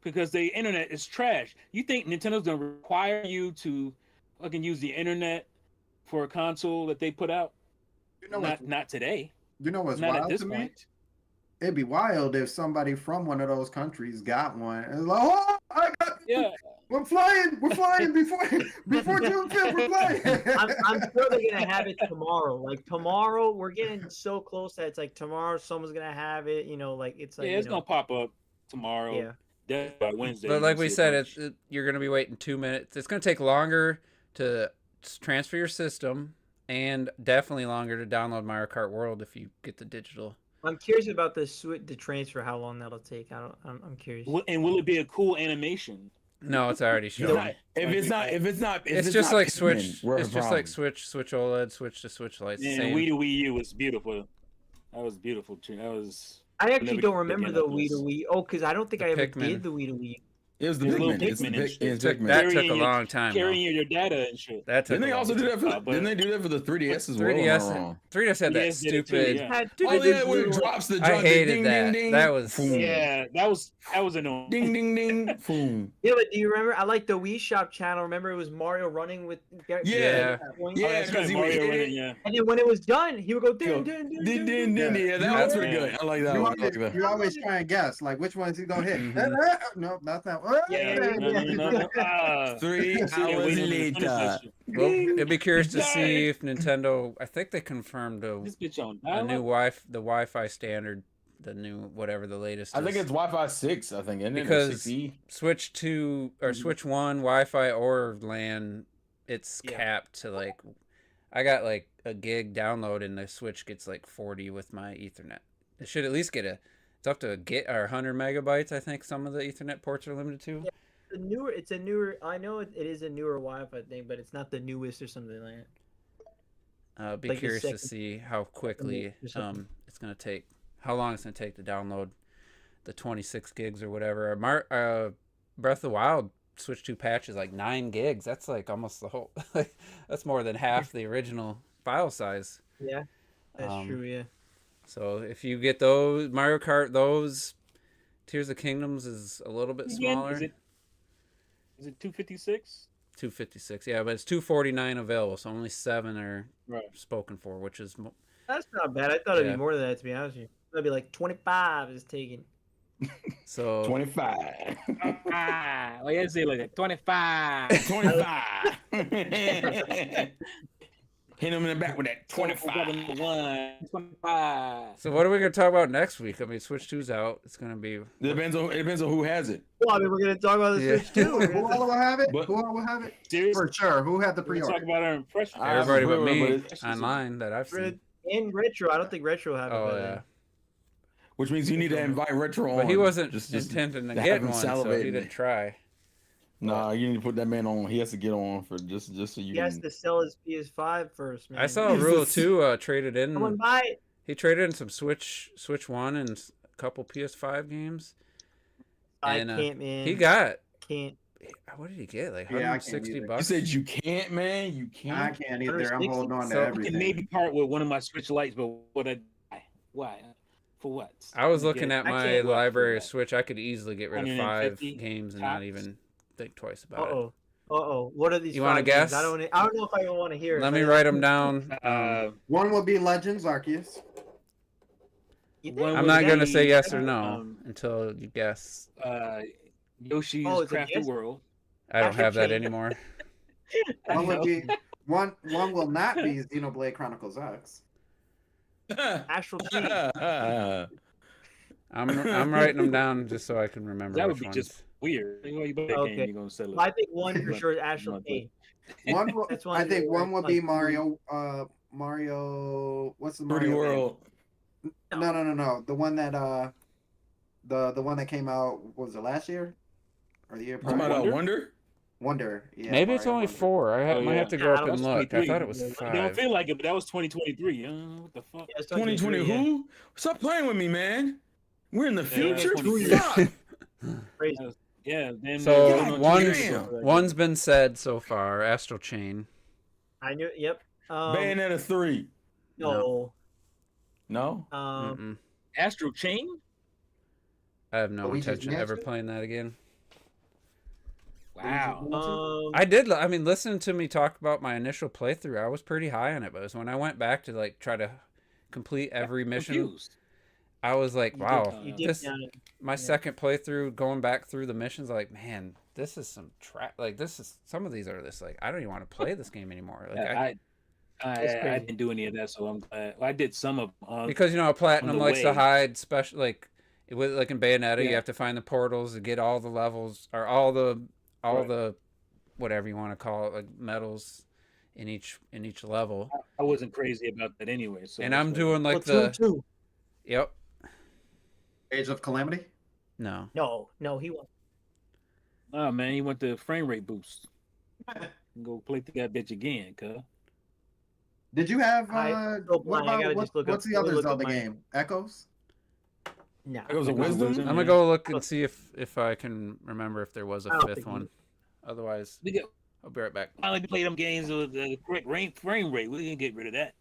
because the internet is trash. You think Nintendo's gonna require you to fucking use the internet for a console that they put out? You know what's, Not today. you know what's Not at wild this to me? point. It'd be wild if somebody from one of those countries got one. And it's like, oh, I got. Yeah. We're flying before June 5th. We're flying. I'm sure they're gonna have it tomorrow. Like tomorrow, we're getting so close that it's like tomorrow someone's gonna have it. Like it's like Yeah, it's gonna pop up tomorrow. yeah. Definitely by Wednesday. But you'll like see we a said, bunch. you're going to be waiting 2 minutes. It's going to take longer to transfer your system, and definitely longer to download Mario Kart World if you get the digital. I'm curious about the transfer. How long that'll take? I'm curious. And will it be a cool animation? No, it's already It's shown. not- If it's not, It's just not like Pikmin, Switch. we're It's a just like problem. Switch OLED, Switch to Switch Lite. And Same. Wii to Wii U was beautiful. That was beautiful too. That was. I actually never don't get remember again the after Wii to this. Wii. Oh, because I don't think The I ever Pikmin. did the Wii to Wii. It was the There's little Pikmin. It's the Pikmin and Pik- shit. it's Took, Pikmin. that took Carrying a your- long time. though. Carrying your data and shit. That took Didn't they a also long do that for? but- Didn't they do that for the 3DS as well? or am I 3DS? wrong? 3DS had that 3DS did it too, stupid. yeah. Had Oh yeah, where it little- drops the I drop. the hated ding, that. Ding, ding. That was- Boom. Yeah, that was annoying. Ding ding ding. Boom. Yeah, but do you remember? I like the Wii Shop channel. Remember, it was Mario running with. Yeah. Yeah. Oh, Yeah, that's because right, he would Mario hit running, it. yeah. And then when it was done, he would go Yo, din din din Din din. din din. Yeah. Yeah, that was pretty Yeah. good. I like that You, one. I always, like that. you always try and guess like which ones he gonna hit. Mhm. No, not that one. Yeah, No. 3 Yeah, hours waiting to finish later. that shit. Well, it'd be curious to Dang. see if Nintendo. I think they confirmed This bitch on a new dial-up? the Wi-Fi standard, the new whatever the latest. I think is. it's Wi-Fi 6. I think, isn't it? Or Because 6E? Switch 2 or Switch 1 Wi-Fi or LAN. It's Yeah. capped to like. I got like a gig download and the Switch gets like 40 with my Ethernet. It should at least get a. It's up to a gig or 100 megabytes. I think some of the Ethernet ports are limited to. It's a newer. I know it is a newer Wi-Fi thing, but it's not the newest or something like that. Be Like the curious to second- see how quickly or something. it's gonna take, how long it's gonna take to download the 26 gigs or whatever. Breath of the Wild Switch 2 patch is like 9 gigs. That's like almost the whole. That's more than half the original file size. Yeah, that's true. Yeah. So if you get those Mario Kart, those Tears of Kingdoms is a little bit Again, smaller. Is it 256? 256, yeah, but it's 249 available, so only 7 are Right. spoken for, which is That's not bad. I thought it'd Yeah. be more than that, to be honest with you. It'd be like 25 is taken. so. 25. Well, you say like that. 25. 25. Hit him in the back with that 25. 25. So what are we gonna talk about next week? I mean, Switch 2's out. It's gonna be. It depends on who has it. Well, I mean, we're gonna talk about the Yeah. Switch too. We're Who gonna- all will have it? But- Who all will have it? Seriously? For sure. Who had the We're gonna talk pre-order? about our impression. I have Everybody a but pre-order, me but it's- online that I've seen. And retro. I don't think retro have it. Oh by yeah, then. Which means you need to invite Retro on. but he wasn't Just intending to to get have him one, so he salivating. didn't try. Nah, you need to put that man on. He has to get on for just so you He has can. to sell his PS5 first, man. I saw Jesus. Rule 2 traded Someone in. buy it. He traded in some Switch 1 and a couple PS5 games. I And, can't, man. He got. can't. What did he get? Like Yeah, I can't 160 either. You bucks. said you can't, man. You I can't. can't either. I'm holding on to So- I everything. can maybe part with one of my Switch lights, but what I why? For what? I was You looking get- at I my can't work for library of that. Switch. I could easily get rid of 5 150 games and not tops. even think twice Uh about it. oh. What are these? You wanna 5 games? guess? I don't know if I even want to hear. it. Let me write them down. One will be Legends Arceus. You think? One I'm was not gonna the, say yes or no um, until you guess. Yoshi's Oh, it's a Crafted yes? World. I don't Astral have that Chain. anymore. I One will know. be one will not be Xenoblade Chronicles X. Astral Chain. I'm writing them down just so I can remember That which would be ones. just weird. You buy that Okay. game, you're gonna sell it. I think one for But- sure is Astral no, but- Chain. One will, That's one I of think the one will be like, Mario. What's the 3D Mario game? World. No. The one that the one that came out, what was it, last year or the year Talking prior? about Wonder? Wonder? Wonder. Yeah, Maybe it's Mario only Wonder. 4. I Oh, might yeah. have to go Nah, up that and was look. I 23. thought it was It It don't 5. feel like it, but that was 2023. What the fuck? Yeah, it's 2020 yeah. who? Stop playing with me, man. We're in the Yeah, future. 2023. Fuck. Crazy. Yeah. Then So God one's damn. one's been said so far. Astral Chain. I knew. Yep. Bayonetta 3. No. No? Mm-mm. Astral Chain. I have no Luigi's intention of ever Mansion? playing that again. Wow. I did. I mean, listening to me talk about my initial playthrough, I was pretty high on it. But it was when I went back to like try to complete every mission, Confused. I was like, You wow, did- you did this down it. my second playthrough, going back through the missions, like, man, this is some trap. Like, this is some of these are this like I don't even want to play this game anymore. Like, It's I crazy. didn't do any of that, so I'm glad. Well, I did some of them. because you know Platinum the likes to way. hide special like it was like in Bayonetta, you Yeah. have to find the portals to get all the levels or all the Right. whatever you want to call it, like medals in each level. I wasn't crazy about that anyway. So And that's I'm why- doing like Platoon the 2. yep. Age of Calamity. No. No, he won. Oh man, you want the frame rate boost? Go play through that bitch again, cuz. Did you have I- what blind, I gotta about just look up- what's the let me other look up Zelda my- game? Echoes. No. It was a wisdom? I'm gonna go look and see if I can remember if there was I a don't fifth think one. Otherwise, We get I'll be right back. finally play them games with the correct frame rate. We can get rid of that.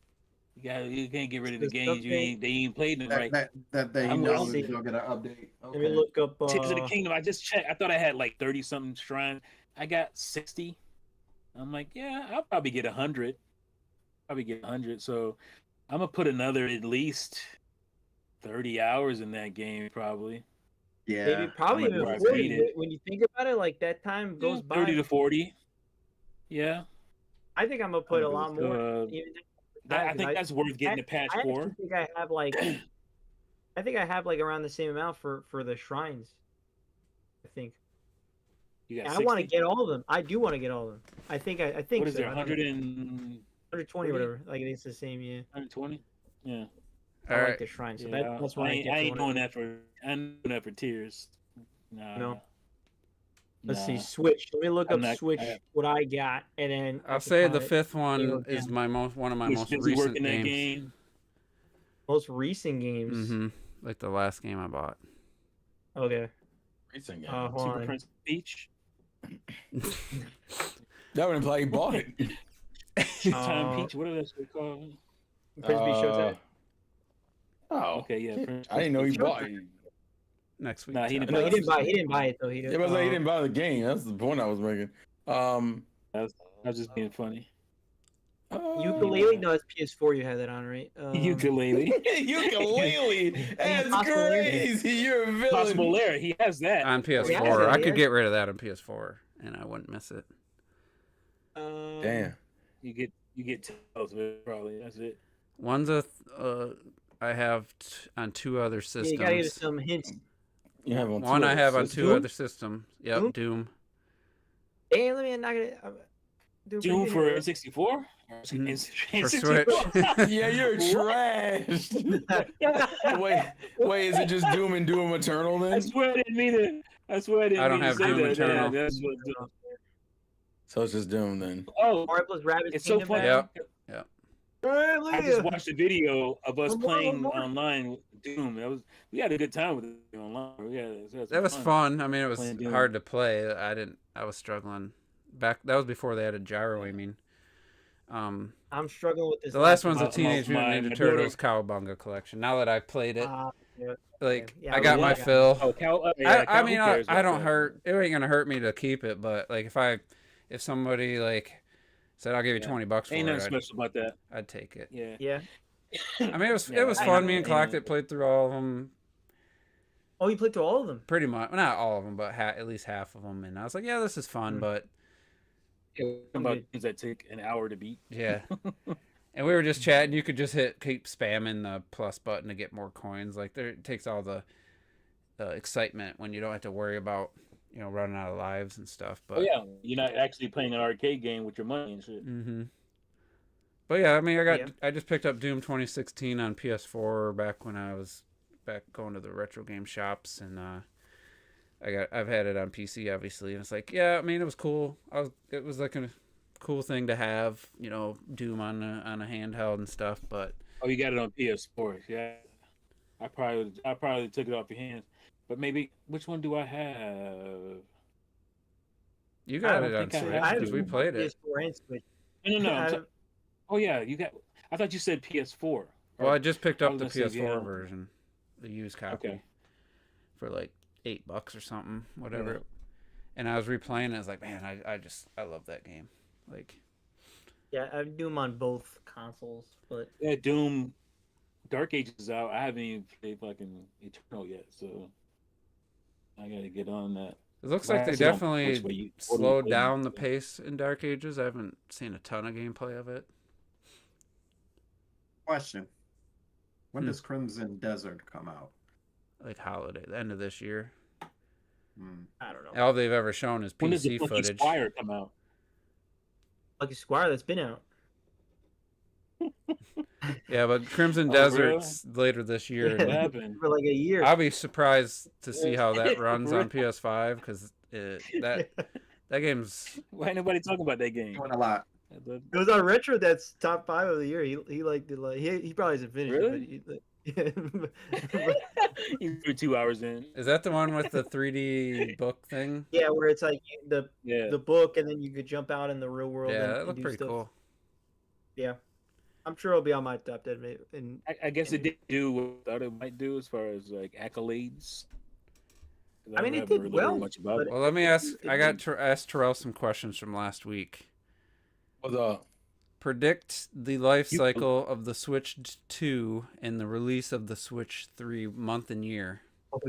You can't get rid of the There's games they ain't played them right. That he I'm knows see. you'll get an update. Let me Okay. look up. Tears of the Kingdom. I just checked. I thought I had like 30 something shrines. I got 60. I'm like, yeah, I'll probably get 100. So I'm gonna put another at least 30 hours in that game probably. Yeah. Maybe probably I'm like, even where I 40. beat it. When you think about it, like that time goes by. 30 to 40. Yeah. I think I'm gonna put a I'm good lot with more. I think that's worth getting a patch I for. actually think I have like, I think I have like around the same amount for the shrines. I think. You got And I want to 60? get all of them. I do want to get all of them. I think What is so. there? I don't know. 120? 120 whatever. Like it's the same. Yeah. 120? Yeah. I All like right. the shrine. So Yeah, that's why I ain't doing 100. that for. I ain't doing that for tears. Nah. No. Let's see. Nah. Switch. Let me look I'm up not- Switch. What I got, and then I'll I can say the kinda- fifth one go is down. one of my Was most busy recent working that games. game. most recent games. Mm-hmm. Like the last game I bought. Okay. Racing game. Hold Super on. Prince Beach. That would imply he bought it. Time Peach. What is that called? Frisbee Showtime. Oh, Okay, yeah. Prince I didn't know he Beach. bought it. Next week. Nah, he Tom. didn't No, buy he didn't buy. He didn't buy it though. He Yeah, didn't. but like, he didn't buy the game. That's the point I was making. I was just being funny. Ukulele? No, it's PS4. You had that on, right? Ukulele. Ukulele. That's Possible Lair. crazy. You're a villain. Possible Lair. He has that. On PS4. Yeah, I yeah. could get rid of that on PS4 and I wouldn't miss it. Damn. You get tails with it, probably. That's it. One's I have on two other Yeah, systems. you gotta give us some hints. You have on One two I have on systems? two other systems. Yep, Doom? Doom. Damn, let me knock it. Doom for N64? For Switch. Yeah, you're trash. Wait, is it just Doom and Doom Eternal I then? swear I didn't mean to. I swear I didn't I don't mean have to say Doom that. Eternal. Yeah, that's what Doom. So it's just Doom then. Oh, Mario plus Rabbids it's so Kingdom funny. Battle. Yep. I just watched a video of us One more, playing one more. online. online with Doom. We had a good time with it online. That That was fun. I mean, it was Playing Doom. hard to play. I was struggling. That was before they added gyroing. I'm struggling with this. The last one's the My- Teenage my- Mutant Ninja my Turtles Cowabunga collection. Now that I've played it, like yeah, I got my yeah. fill. Oh, yeah, I Cal, mean, who cares I about don't that? hurt. It ain't gonna hurt me to keep it, but like if somebody like said I'll give you Yeah. $20 for Ain't nothing it, special about that. I'd take it. Yeah. Yeah. I mean, it was Yeah, I fun. know. Me and Collected played through all of them, Oh, you played through all of them. pretty much. Well, not all of them, but at least half of them. And I was like, yeah, this is fun, Hmm. but About things that take an hour to beat. yeah. And we were just chatting. You could just keep spamming the plus button to get more coins. Like it takes all the excitement when you don't have to worry about running out of lives and stuff. But Oh yeah, you're not actually playing an arcade game with your money and shit. hmm But yeah, I mean, I just picked up Doom 2016 on PS4 back when I was back going to the retro game shops, and I've had it on PC obviously, and it's like, yeah, I mean, it was cool. It was like a cool thing to have, Doom on a handheld and stuff. But Oh, you got it on PS4. Yeah, I probably took it off your hands. But maybe which one do I have? you got don't it on think I Switch have because we Doom. played it. PS4 and Switch. No. I- Oh yeah, you got. I thought you said PS4. Well, I just picked I up was the gonna say, PS4 yeah. version, the used copy, Okay. for like $8 or something, whatever. Yeah. And I was replaying it. I was like, man, I love that game. Like, Yeah, I do them on both consoles, but Yeah, Doom, Dark Ages is out. I haven't even played fucking Eternal yet, so I gotta get on that. it looks Well, like they I see on definitely Twitch where you- slowed down the pace in Dark Ages. I haven't seen a ton of gameplay of it. Question. When Hmm. does Crimson Desert come out? Like holiday, the end of this year. Hmm. I don't know. All they've ever shown is When does the PC Lucky footage. Squire come out? Lucky Squire that's been out. Yeah, but Crimson Oh, Desert's later this year. What and happened? For like a year. I'll be surprised to see Yeah. how that runs on Really? PS5 because that game's Why ain't nobody talking about that game? Doing a lot. It was on Retro that's top 5 of the year. He liked it. Like he probably hasn't finished Really? it, but You threw 2 hours in. Is that the one with the 3D book thing? Yeah, where it's like Yeah. the book, and then you could jump out in the real world. Yeah, and, that and looked do pretty stuff. cool. Yeah, I'm sure it'll be on my top 10. And I guess it didn't do what I thought it might do as far as like accolades. 'Cause I mean, it haven't did really heard well, much about but it. Well, let me ask. it I got did- to ask Terrell some questions from last week. What's up? Predict the life You- cycle of the Switch 2 and the release of the Switch 3 month and year. oh,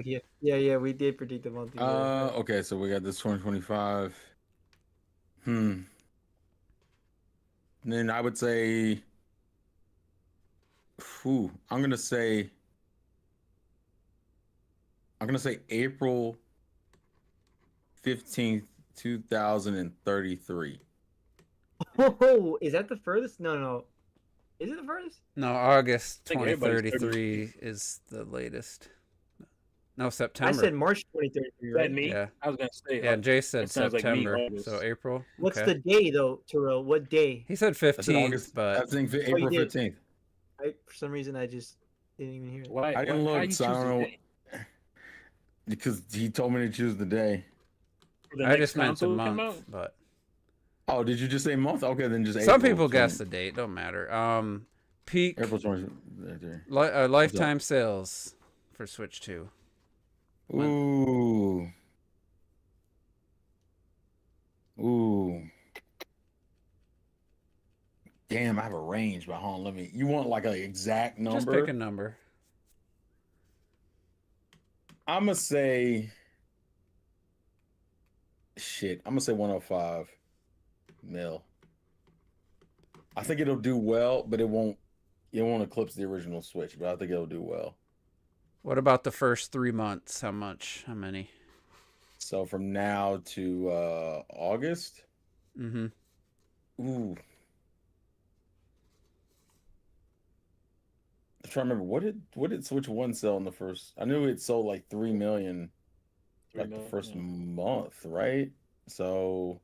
yeah, we did predict the month. Okay, so we got this 2025. And then I would say, I'm gonna say April 15th, 2033. Oh, is that the furthest? No. Is it the furthest? No, August I think everybody's 2033 is the latest. No, I September. said March 2033. Is that Right? me? Yeah. I was gonna say. Yeah, Jay said That sounds like me, September. August. So April. What's Okay. the day though, Terrell? What day? He said I said 15th, August. but I think you April did. 15th. For some reason, I just didn't even hear it. Why? I didn't how look, you so I choose don't the know. day? Because he told me to choose the day. The I next just meant the console come month. out? But Oh, did you just say month? Okay, then just some April people 20 guess the date. Don't matter. Peak April 20. lifetime sales for Switch 2. Ooh. Damn, I have a range, but hold on, you want like an exact number? Just pick a number. I'm gonna say, I'm gonna say 105 mil. I think it'll do well, but it won't eclipse the original Switch, but I think it'll do well. What about the first 3 months? How much? How many? So from now to August, Mm-hmm. ooh. I'm trying to remember what did Switch 1 sell in the first? I knew it sold like 3 million like the first month, right? So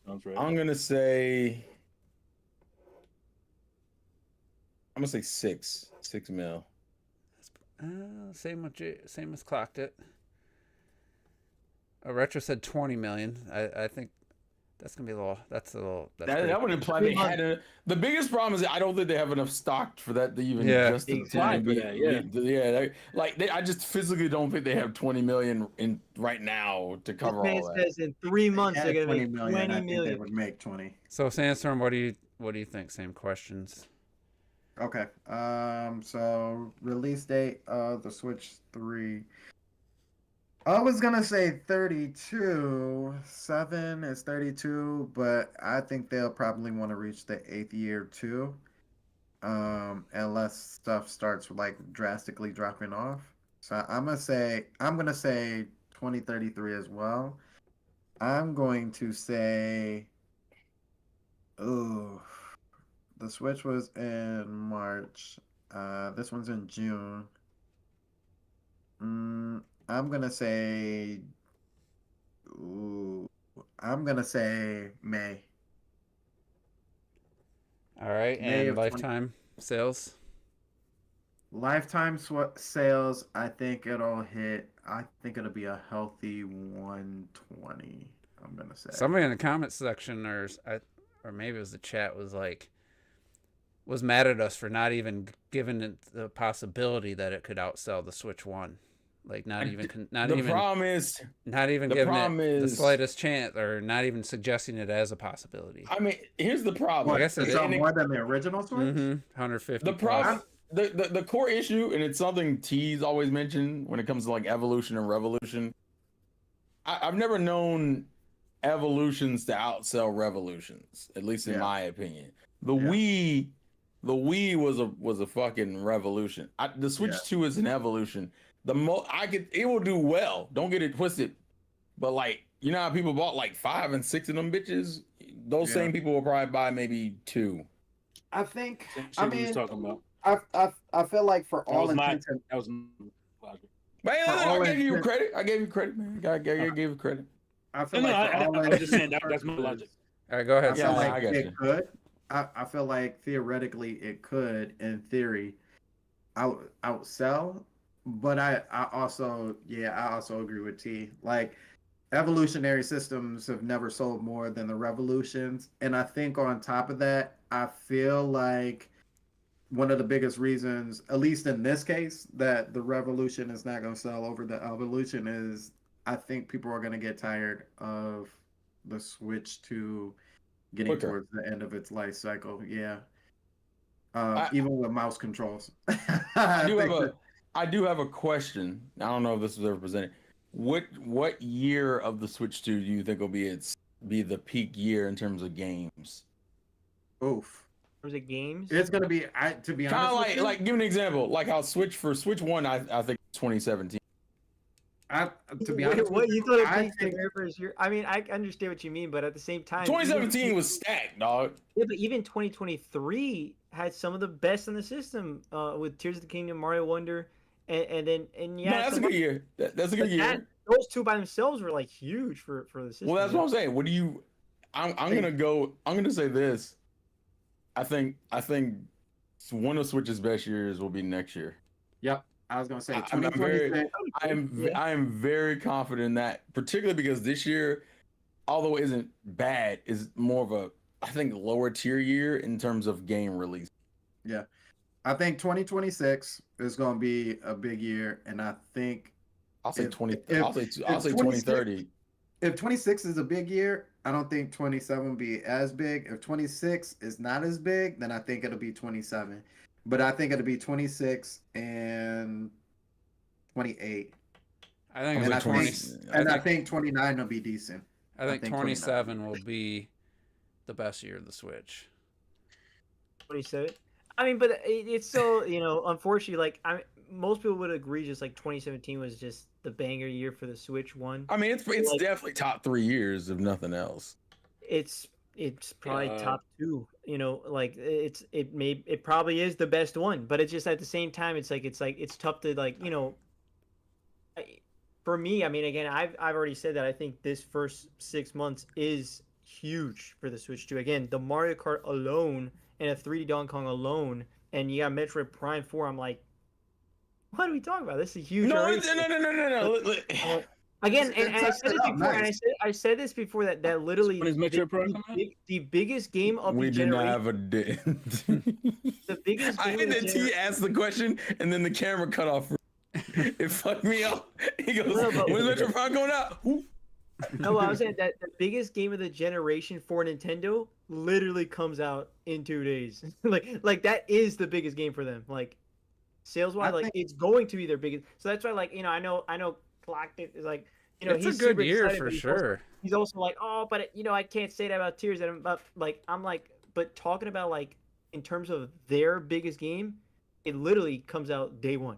Sounds right. I'm gonna say 6 mil. Same as clocked it. Retro said 20 million. I think that's gonna be a little. That's That would imply they had the biggest problem is that I don't think they have enough stock for that to even justify. I just physically don't think they have 20 million in right now to cover This man all that. says in 3 months At they're gonna 20 make million, 20 I think they million. would make 20. So Sandstorm, what do you think? Same questions. Okay. So release date of the Switch 3. I was gonna say 32. 7 is 32, but I think they'll probably want to reach the 8th year too. Unless stuff starts like drastically dropping off. So I'm gonna say 2033 as well. I'm going to say, ooh, the Switch was in March. This one's in June. I'm gonna say May. All right, May and of 20 lifetime sales. Lifetime sales, I think it'll be a healthy 120. I'm gonna say. Somebody in the comment section, or maybe it was the chat, was mad at us for not even giving it the possibility that it could outsell the Switch 1. Like not even giving it the slightest chance, or not even suggesting it as a possibility. I mean, here's the problem. What, I guess it it's is. more than the original Switch? 150. The problem, plus. the core issue, and it's something T's always mentioned when it comes to like evolution and revolution. I've never known evolutions to outsell revolutions, at least in my opinion. The Wii was a fucking revolution. The Switch 2 is an evolution. It will do well. Don't get it twisted. But like, you know how people bought like 5 and 6 of them bitches? Those same people will probably buy maybe 2. I think. I mean, talking about. I feel like for all intents and that was. Man, I gave you credit. I gave you credit, man. I gave you credit. I feel I like was just saying that's my logic. All right, go ahead. I feel like I got it you. could. I feel like theoretically it could, in theory, outsell. But I also, yeah, I also agree with T. Like, evolutionary systems have never sold more than the revolutions. And I think on top of that, I feel like one of the biggest reasons, at least in this case, that the revolution is not going to sell over the evolution is I think people are going to get tired of the switch to getting Quicker. towards the end of its life cycle. Yeah. I, Even with mouse controls. I do have think a I do have a question. I don't know if this was ever presented. What year of the Switch 2 do you think will be the peak year in terms of games? oof. Was it games? It's gonna be to be Kind honest. of with like you, give an example. Like how Switch 1, I think 2017. to be honest what with you thought it I peaked the think very first year? I mean, I understand what you mean, but at the same time, 2017 was stacked, dog. yeah, but even 2023 had some of the best in the system with Tears of the Kingdom, Mario Wonder, and then No, yeah, that's a some good year. That's a good but that, year. those two by themselves were like huge for the system. Well, that's what I'm saying. What do you? I'm gonna go. I'm gonna say this. I think one of Switch's best years will be next year. Yep. I was gonna say I'm very 2026. I am very confident in that, particularly because this year, although it isn't bad, is more of a I think lower tier year in terms of game release. Yeah. I think 2026 is gonna be a big year, and I think I'll say if 20. if, I'll say if 2030. if 26 is a big year, I don't think 27 will be as big. If 26 is not as big, then I think it'll be 27. But I think it'll be 26 and 28. I think And it's I think 20. and I think 29 will be decent. I think 29 27 will be the best year of the Switch. 27. I mean, but it's still, unfortunately, like most people would agree, just like 2017 was just the banger year for the Switch one. I mean, it's Like- definitely top 3 years if nothing else. It's probably top two. Like it probably is the best one, but it's just at the same time, it's tough to for me. I mean, again, I've already said that I think this first 6 months is huge for the Switch 2. Again, the Mario Kart alone and a 3D Donkey Kong alone, and you got Metroid Prime 4. I'm like, what are we talking about? This is huge. No. Again, and I It's said this set up before, nice. and I said this before that literally When is Metroid Prime coming out? the biggest game of We the did not generation. have a day. The biggest I game hate of the that T generation. asked the question and then the camera cut off. It fucked me up. He goes, No, but- "When's Metro Prime going out?" Who? No, I was saying that the biggest game of the generation for Nintendo literally comes out in 2 days. like that is the biggest game for them. Like sales wise, I like think- it's going to be their biggest. So that's why, like, I know Clock is like, It's he's a good super year excited, for but sure. He's also like, oh, but I can't say that about Tears. And I'm like, but talking about like in terms of their biggest game, it literally comes out day one.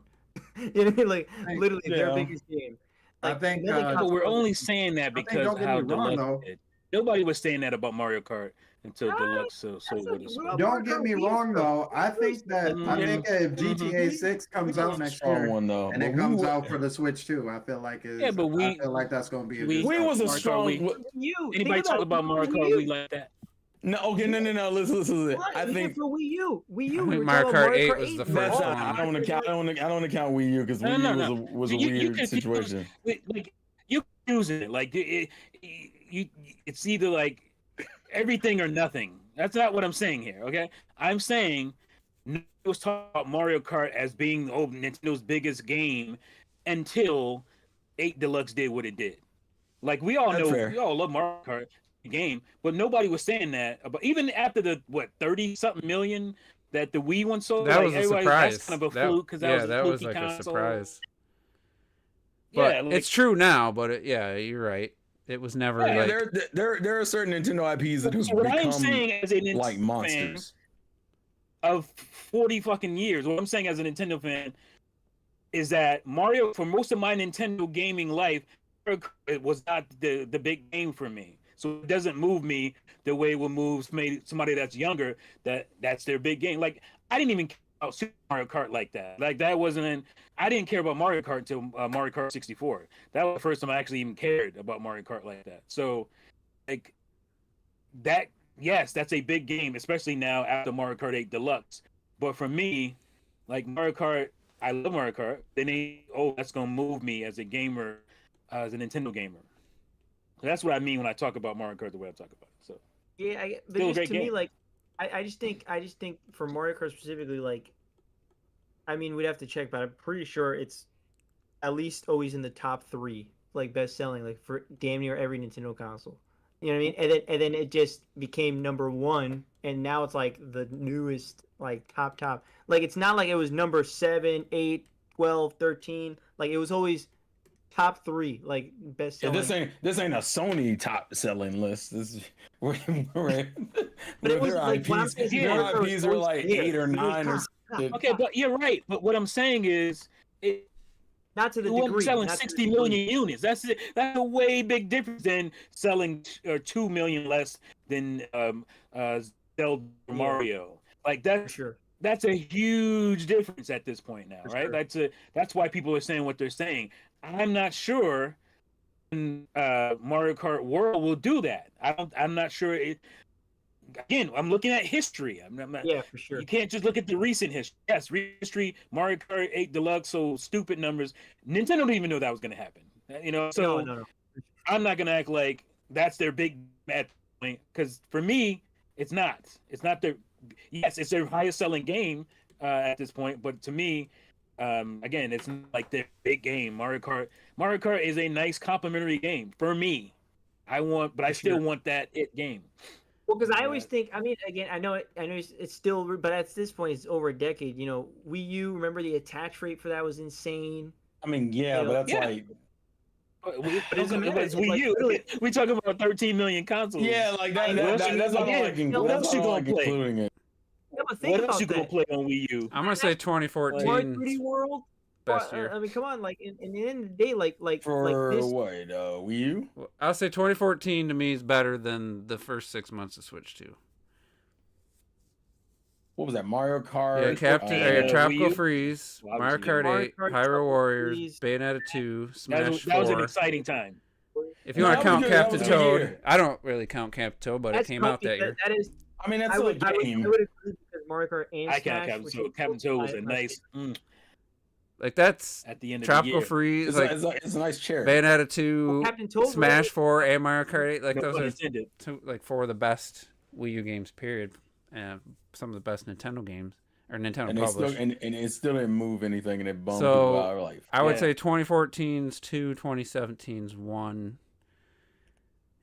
You know what I mean? Like literally their Yeah. biggest game. I Like, think, nothing But comes we're out- only saying that think, because don't get how me wrong, Deluxe though. did. Nobody was saying that about Mario Kart until Ah, Deluxe sold that's with a- us. well, Don't get me Mario Kart wrong Wii though. I Wii think that if GTA 6 comes out next Strong year one though. and But it comes Wii, out for the Switch too, I feel like Yeah, but I feel like that's gonna be a Wii- good Wii was a Mario Kart strong. Wii. Think Anybody talk about Mario Kart Wii Wii like that? No, okay, no. Listen. What? I We think did for Wii U. Wii U. I we think were Mario talking about Kart 8 was the for that's first all not. one. I don't want to count. I don't want to count Wii U because Wii No, U no. was a You weird confuse- situation. Like you using it like it's either like everything or nothing. That's not what I'm saying here. Okay, I'm saying nobody was talking about Mario Kart as being Nintendo's biggest game until 8 Deluxe did what it did. Like we all That's know, fair. we all love Mario Kart game, but nobody was saying that about even after the 30 something million that the Wii one sold. That like, was a everybody, surprise. That's kind of a That- fluke because yeah, that was fluky like a console. surprise. Yeah, But like, it's true now. But yeah, you're right. It was never Yeah, like There are certain Nintendo IPs that have so what I'm become saying as a Nintendo like fan monsters. of 40 fucking years, what I'm saying as a Nintendo fan is that Mario, for most of my Nintendo gaming life, it was not the big game for me. So it doesn't move me the way it would move somebody that's younger, that's their big game. Like, I didn't even care about Super Mario Kart like that. Like, that wasn't I didn't care about Mario Kart until Mario Kart 64. That was the first time I actually even cared about Mario Kart like that. So, like, yes, that's a big game, especially now after Mario Kart 8 Deluxe. But for me, Like Mario Kart, I love Mario Kart. Then that's gonna move me as a gamer, as a Nintendo gamer. So that's what I mean when I talk about Mario Kart the way I talk about it. So Yeah, but Still a just great to me, game. like, I just think for Mario Kart specifically, like, I mean, we'd have to check, but I'm pretty sure it's at least always in the top 3, like best selling, like for damn near every Nintendo console. You know what I mean? And then it just became number 1, and now it's like the newest, like top. Like it's not like it was number 7, 8, 12, 13. Like it was always top 3, like best Yeah, selling. this ain't a Sony top selling list. This is where But it was their like when I'm IPs, saying Yeah. Mario Kart IPs was are always like there. 8 or It was 9 or top. something. okay, but you're right. But what I'm saying is, it Not to the wasn't degree. selling not to the 60 degree. million units. That's it. That's a way big difference than selling 2 million less than Zelda or Mario. Like For sure. that's a huge difference at this point now, For right? sure. That's why people are saying what they're saying. I'm not sure Mario Kart World will do that. I'm not sure it. Again, I'm looking at history. I'm not. Yeah, for sure. You can't just look at the recent history. Yes, history. Mario Kart 8 Deluxe. So stupid numbers. Nintendo didn't even know that was going to happen. You know. So No. I'm not going to act like that's their big bad point, because for me, it's not. It's not their. Yes, it's their highest selling game at this point, but to me, again, it's not like their big game. Mario Kart is a nice complimentary game for me. But I still want that game. Well, because I always think, I mean, again, I know it's still, but at this point, it's over a decade. You know, Wii U. Remember the attach rate for that was insane. I mean, yeah, but that's Yeah. like It doesn't matter. was It's Wii like U. literally- We talking about 13 million consoles. yeah, like that. What else That's you- all again, like what else you gonna play? including it. Yeah, but think What about else you gonna that. play on Wii U? I'm gonna say Mario 2014 3D World. best Well, year. I mean, come on, like in the end of the day, like For this. what? Wii U? Well, I'll say 2014 to me is better than the first 6 months of Switch 2. What was that? Mario Kart. Yeah, Captain, Wii Tropical U? Freeze, Well, Mario obviously, Kart Mario 8, Kart, Pyro Tropical Warriors, Freeze. Bayonetta 2, That Smash was 4. an exciting time. If you No, want to that was count good. That Captain was a good Toad, year. I don't really count Captain Toad, but it That's came out healthy, that year. That is. I mean, that's I still a would agree game. because Mario Kart and I Smash. count Captain which Toad. is Captain Toad was a my nice Like that's at the end of Tropical the year. Freeze, It's, like it's a nice cherry. Bayonetta 2, Captain Toad, Smash really? 4, and Mario Kart 8. Like No those pun are intended. like 4 of the best Wii U games. Period. Some of the best Nintendo games or Nintendo And it still published. and it still didn't move anything, and it bummed So, people out. Like, I would Yeah. say 2014's 2, 2017's 1,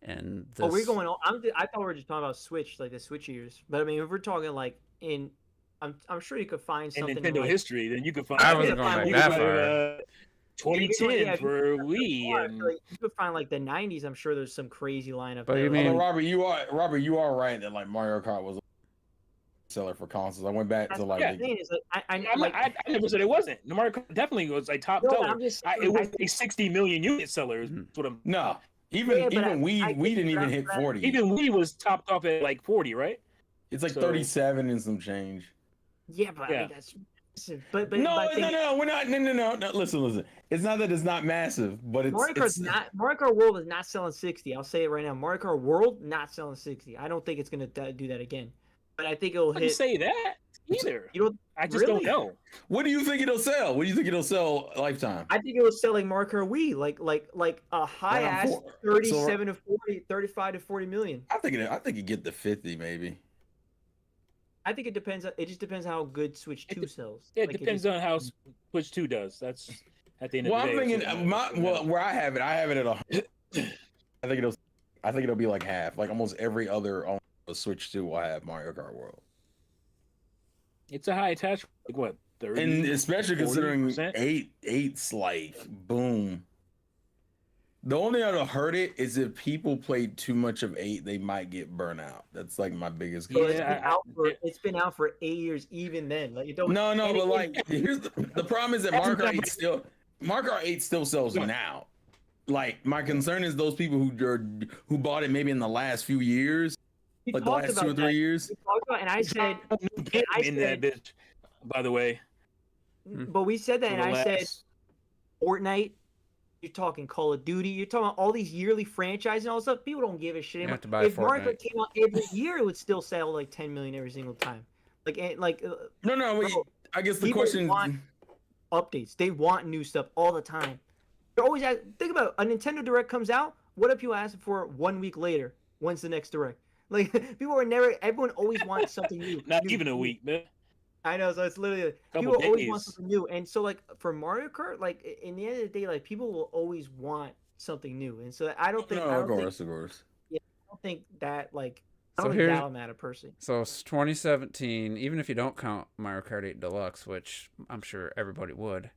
and this. Oh, we're going on. I thought we were just talking about Switch, like the Switch years. But I mean, if we're talking like I'm sure you could find In something Nintendo like, history, then you could find. I wasn't going back you that could far. find, 2010 for Wii, and like, you could find like the '90s. I'm sure there's some crazy lineup. But there. you Like, mean- Robert, you are right that like Mario Kart was a seller for consoles. I went back that's to what like I'm saying, is like I I, like. I never said it wasn't. The Mario Kart definitely was a top No, seller. I'm just It saying, was a 60 million unit seller. Is Mhm. what I'm. no, even Yeah, but even I we think didn't even that's hit right. 40. Even Wii was topped off at like 40, right? It's like so- 37 and some change. Yeah, but I Yeah. mean, that's. But No, I think we're not. No. Listen. It's not that it's not massive, but it's Mario Kart's not. Mario Kart World is not selling 60. I'll say it right now. Mario Kart World not selling 60. I don't think it's gonna do that again. But I think it'll I wouldn't hit. say that either. You know, I just don't really? know. What do you think it'll sell? What do you think it'll sell lifetime? I think it was selling Mario Kart Wii like a high ass Around 37 to 40, 35 to 40 million. I think it get to 50 maybe. I think it depends. It just depends how good Switch 2 sells. It Like, depends on how Switch 2 does. That's at the end Well, of the I'm day. thinking where I have it at 100. I think it'll be like half. Like almost every other on the Switch 2 will have Mario Kart World. It's a high attach. Like what? 30, And especially considering 40%? eight's like boom. The only thing that'll hurt it is if people played too much of 8, they might get burnt out. That's like my biggest Bro, concern. it's been out for 8 years. Even then, like it don't. No, and but it- like here's the problem is that Mario Kart 8 still sells now. Like my concern is those people who bought it maybe in the last few years, we like the talked last 2 about or 3 that. years. We talked about, and I said, in that bitch. By the way, but we said that, for and the I said last- Fortnite. You're talking Call of Duty. You're talking about all these yearly franchises and all this stuff. People don't give a shit You anymore. have to buy If Mario Fortnite. Kart came out every year, it would still sell like 10 million every single time. No, No, bro, I guess the people question. want updates. They want new stuff all the time. They're always think about it, a Nintendo Direct comes out. What if you ask for 1 week later? When's the next Direct? Like people are never. Everyone always wants something new. Not new, even a new. week, man. I know, so it's literally Couple people always want days. something new, and so like for Mario Kart, like in the end of the day, like people will always want something new, and so I don't think No, I of don't course, of course. think that like I So don't think here's- that'll matter personally. So it's 2017, even if you don't count Mario Kart 8 Deluxe, which I'm sure everybody would.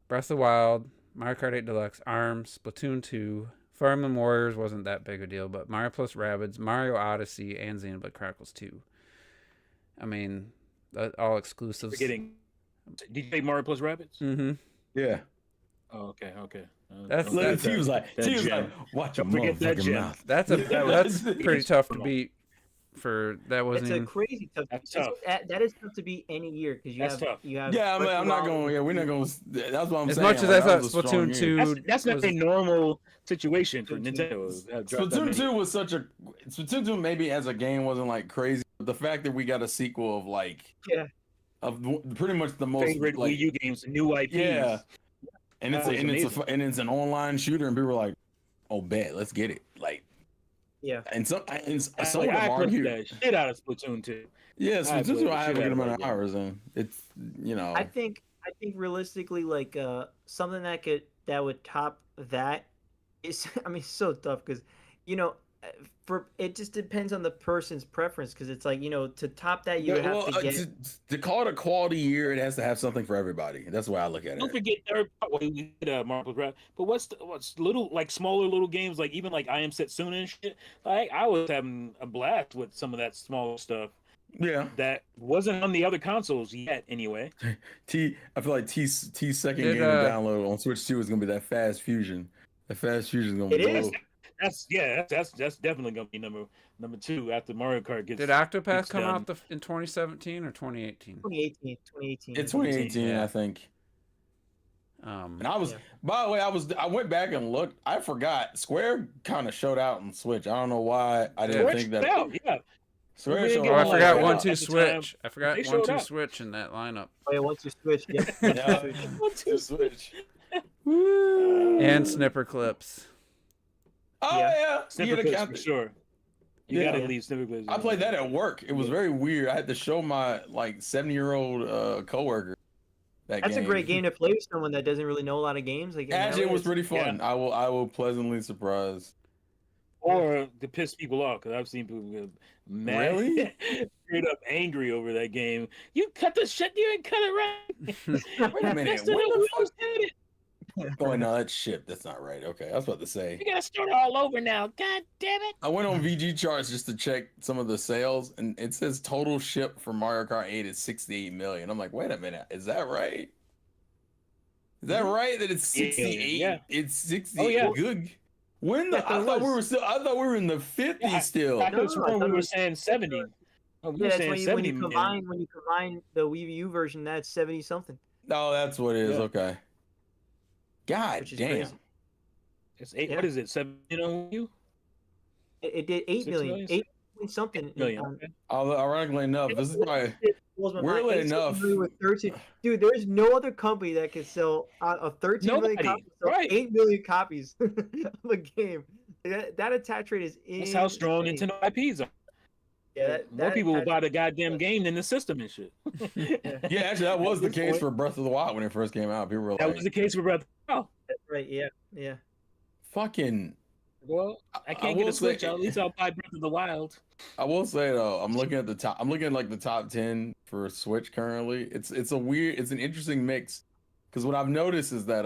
Breath of the Wild, Mario Kart 8 Deluxe, ARMS, Splatoon 2, Fire Emblem Warriors wasn't that big a deal, but Mario plus Rabbids, Mario Odyssey, and Xenoblade Chronicles 2. I mean, all exclusives. Forgetting. Did you say Mario plus Rabbids? Mm-hmm. Yeah. Oh, okay, okay. That's- Look, that's T was like, that T was gem. like, watch your Don't forget that motherfucking gem. mouth. That's a That was- that's it's pretty tough to phenomenal. beat. For that wasn't It's a even, crazy tough. That's it's- tough. That is tough to beat any year because you That's have tough. you have. Yeah, Breath of I'm the not Wild, going. Yeah, we're not going. That's what I'm as saying. much as like, I that thought was a strong Splatoon year. 2 That's not was, a normal situation for Splatoon Nintendo. to have dropped that Splatoon many. 2 was such a Splatoon 2 maybe as a game wasn't like crazy, but the fact that we got a sequel of like Yeah. of pretty much the most favorite like Wii U games, new IPs. yeah, and it's That was amazing. and it's an online shooter, and people were like, "Oh, bet, let's get it." Like, Yeah. and some So would I have played argued, the shit out of Splatoon 2. yeah, I Splatoon played 2 the I have a shit good out of amount that of game. hours in. It's I think realistically, like something that would top that is I mean, it's so tough because for it just depends on the person's preference because it's like to top that you would have to get. to call it a quality year, it has to have something for everybody. That's the way I look at Don't it. forget third party. We did Marvel Rap, but what's little like smaller little games like even like I Am Setsuna and shit. Like I was having a blast with some of that small stuff Yeah, that wasn't on the other consoles yet. Anyway, I feel like T's second Did, game to download on Switch 2 is gonna be that Fast Fusion. The Fast Fusion is gonna be It is. that's definitely gonna be number 2 after Mario Kart gets. did Octopath it's come done. out in 2017 or 2018? 2018. It's 2018, Yeah. I think. Um, And I was, Yeah. by the way, I went back and looked. I forgot Square kind of showed out on Switch. I don't know why I didn't think that. Yeah, Square We showed didn't oh, get I out. forgot Yeah. 1-2 At the time, Switch. I forgot they 1-2 showed up. Switch in that lineup. Oh yeah, once you switch, yeah. Yeah. Two Switch. And snipper clips. Oh Yeah. yeah, Snipper You gotta clips count for the- sure. You Yeah. gotta leave snipper clips. I played that at work. It was very weird. I had to show my like 70-year-old coworker that That's a great game to play with someone that doesn't really know a lot of games. Like in that Actually, it way, was it's- pretty fun. I will pleasantly surprise. Or to piss people off, because I've seen people get mad, Really? straight up angry over that game. You cut the shit, you didn't cut it right. Wait a minute. Fixed it What up, the we fuck? almost did it. Oh no, that's shit. That's not right. Okay, I was about to say. You gotta start all over now. God damn it. I went on VG charts just to check some of the sales, and it says total ship for Mario Kart 8 is 68 million. I'm like, wait a minute, is that right? Is that right that it's Yeah, 68? yeah. It's 68. Oh, yeah. Good. When the Yeah, I it thought we was. were I thought we were in the 50s Yeah, still. I No, could have no, I sworn thought we it were was- saying 70. Oh, we Yeah, were that's saying when 70 you million. combine the Wii U version, that's 70 something. No, that's what it is. Yeah. Okay. God Which is damn. crazy. It's 8. Yeah. What is it? 7 on you? It did 8 6 million, million? 8 point something. Million. on- Okay. Ironically enough, this is probably It blows my mind. Weirdly 8 enough- million with 13. Dude, there's no other company that can sell a 13 million Nobody, copies, sell right. 8 million copies of a game. That attach rate is insane. That's how strong Nintendo IPs are. Yeah, More people will attach buy the rate- goddamn game than the system and shit. yeah, actually that was the This case point- for Breath of the Wild when it first came out. People were That like, was the case for Breath. Oh, That's right. Yeah. fucking well, I can't will get a Switch. say- At least I'll buy Breath of the Wild. I will say though, I'm looking at like the top 10 for Switch currently. It's an interesting mix because what I've noticed is that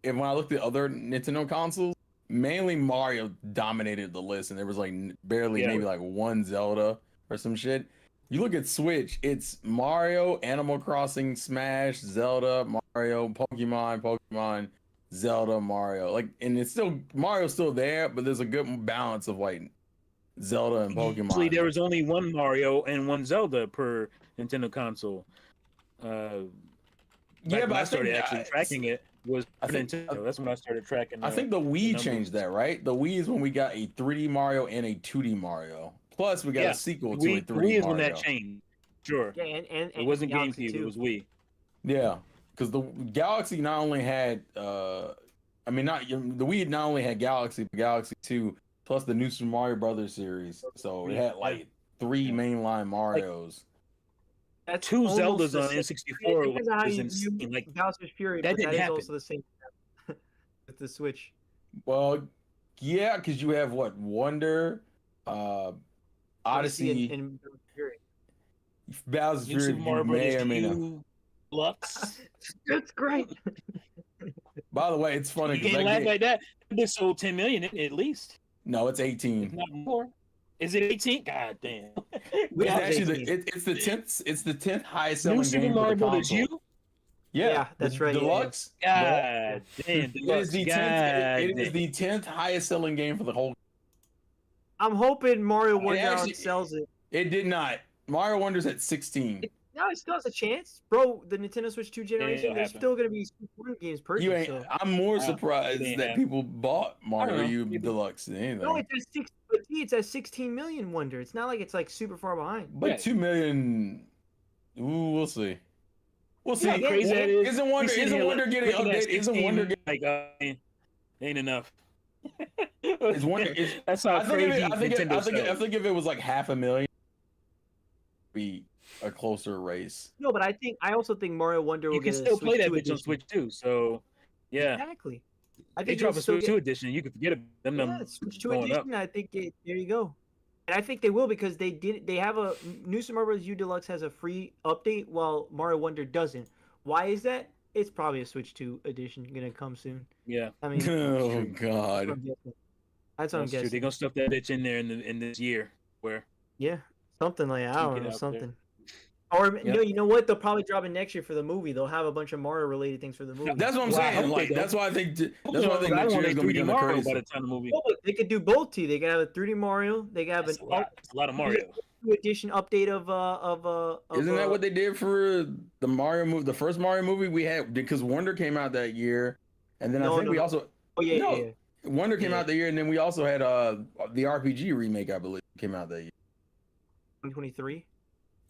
when I looked at other Nintendo consoles, mainly Mario dominated the list, and there was like barely Yeah. maybe like one Zelda or some shit. You look at Switch, it's Mario, Animal Crossing, Smash, Zelda, Mario, Pokemon, Zelda, Mario. Like, and it's still Mario's still there, but there's a good balance of like Zelda and Pokemon. Usually there was only one Mario and one Zelda per Nintendo console. Yeah, When but I started think, actually tracking it was I for think- Nintendo. That's when I started tracking. I think the Wii numbers. changed that, right? The Wii is when we got a 3D Mario and a 2D Mario. Plus, we got Yeah, a sequel to a Wii 3D is when Mario. that changed. Sure. Yeah, and It wasn't Galaxy GameCube. too. It was Wii. Yeah, because the Galaxy not only had, I mean, not the Wii not only had Galaxy, but Galaxy 2 plus the new Super Mario Brothers series. So it had like 3 mainline Marios. That's Two almost Zeldas the on same- N64 It depends on how was you insane. view Like Bowser's Fury, that but didn't that is happen. also the same with the Switch. Well, yeah, because you have what Wonder, Odyssey, and Bowser's Fury. Bowser's New Super Fury. Mario You may Brothers or may not. U Deluxe. That's great. By the way, it's funny You because can't laugh like that. They sold 10 million at least, no, it's if 18. not more. Is it 18? God damn. It's Yeah, actually 18. it's the 10th. It's the 10th highest New selling Super game for Mario the Brothers console. U. Yeah, that's right, yeah, yeah. Deluxe. God damn. It is Deluxe. the 10th. God It is damn. the 10th highest selling game for the whole. I'm hoping Mario Wonder actually- outsells it. It did not. Mario Wonder's at 16. No, it still has a chance, bro. The Nintendo Switch 2 generation, it'll there's happen. still gonna be Super Mario games purchased. You ain't. So. I'm more It surprised ain't that happening. people bought Mario know. U People- Deluxe than anything. No, it's at it's at 16 million Wonder. It's not like it's like super far behind. But Yeah. 2 million. Ooh, we'll see. We'll see. Yeah, How crazy that is. Isn't Wonder? We sitting Isn't here Wonder getting looking at updated? Isn't 16, Wonder getting? like ain't enough. Is Wonder? Is, That's how I think. crazy I think. Nintendo I think. I sells. think if it was like 500,000, be a closer race. No, but I also think Mario Wonder will You can get a still play Switch that 2 bitch on edition. Switch too. So yeah, Exactly. I they think drop you'll a still Switch get 2 edition. You can forget it. Them yeah, Switch 2 going up. edition. I think there you go. And I think they will because they have a New Super Mario Bros. U Deluxe has a free update while Mario Wonder doesn't. Why is that? It's probably a Switch 2 edition gonna come soon. Yeah, I mean, Oh that's what God. I'm guessing. That's what I'm that's true. guessing. They're gonna stuff that bitch in there in this year. Where Yeah, something like that. I Keep don't it know, out there. something. Or Yep. no, you know what? They'll probably drop it next year for the movie. They'll have a bunch of Mario related things for the movie. That's what I'm Well, I saying. hope Like they that's don't. why I think. That's You why I know, think I next want year a is gonna be 3D kind of Mario crazy. by the time the movie. Oh, but they could do both too. They could have a 3D Mario. They could have That's an that's a lot of Mario. 2 edition update of Isn't that what they did for the Mario movie? The first Mario movie we had because Wonder came out that year, and then I No, think no, we no. also Oh yeah, no. yeah, yeah. Wonder came Yeah. out the year, and then we also had the RPG remake, I believe, came out that year. 2023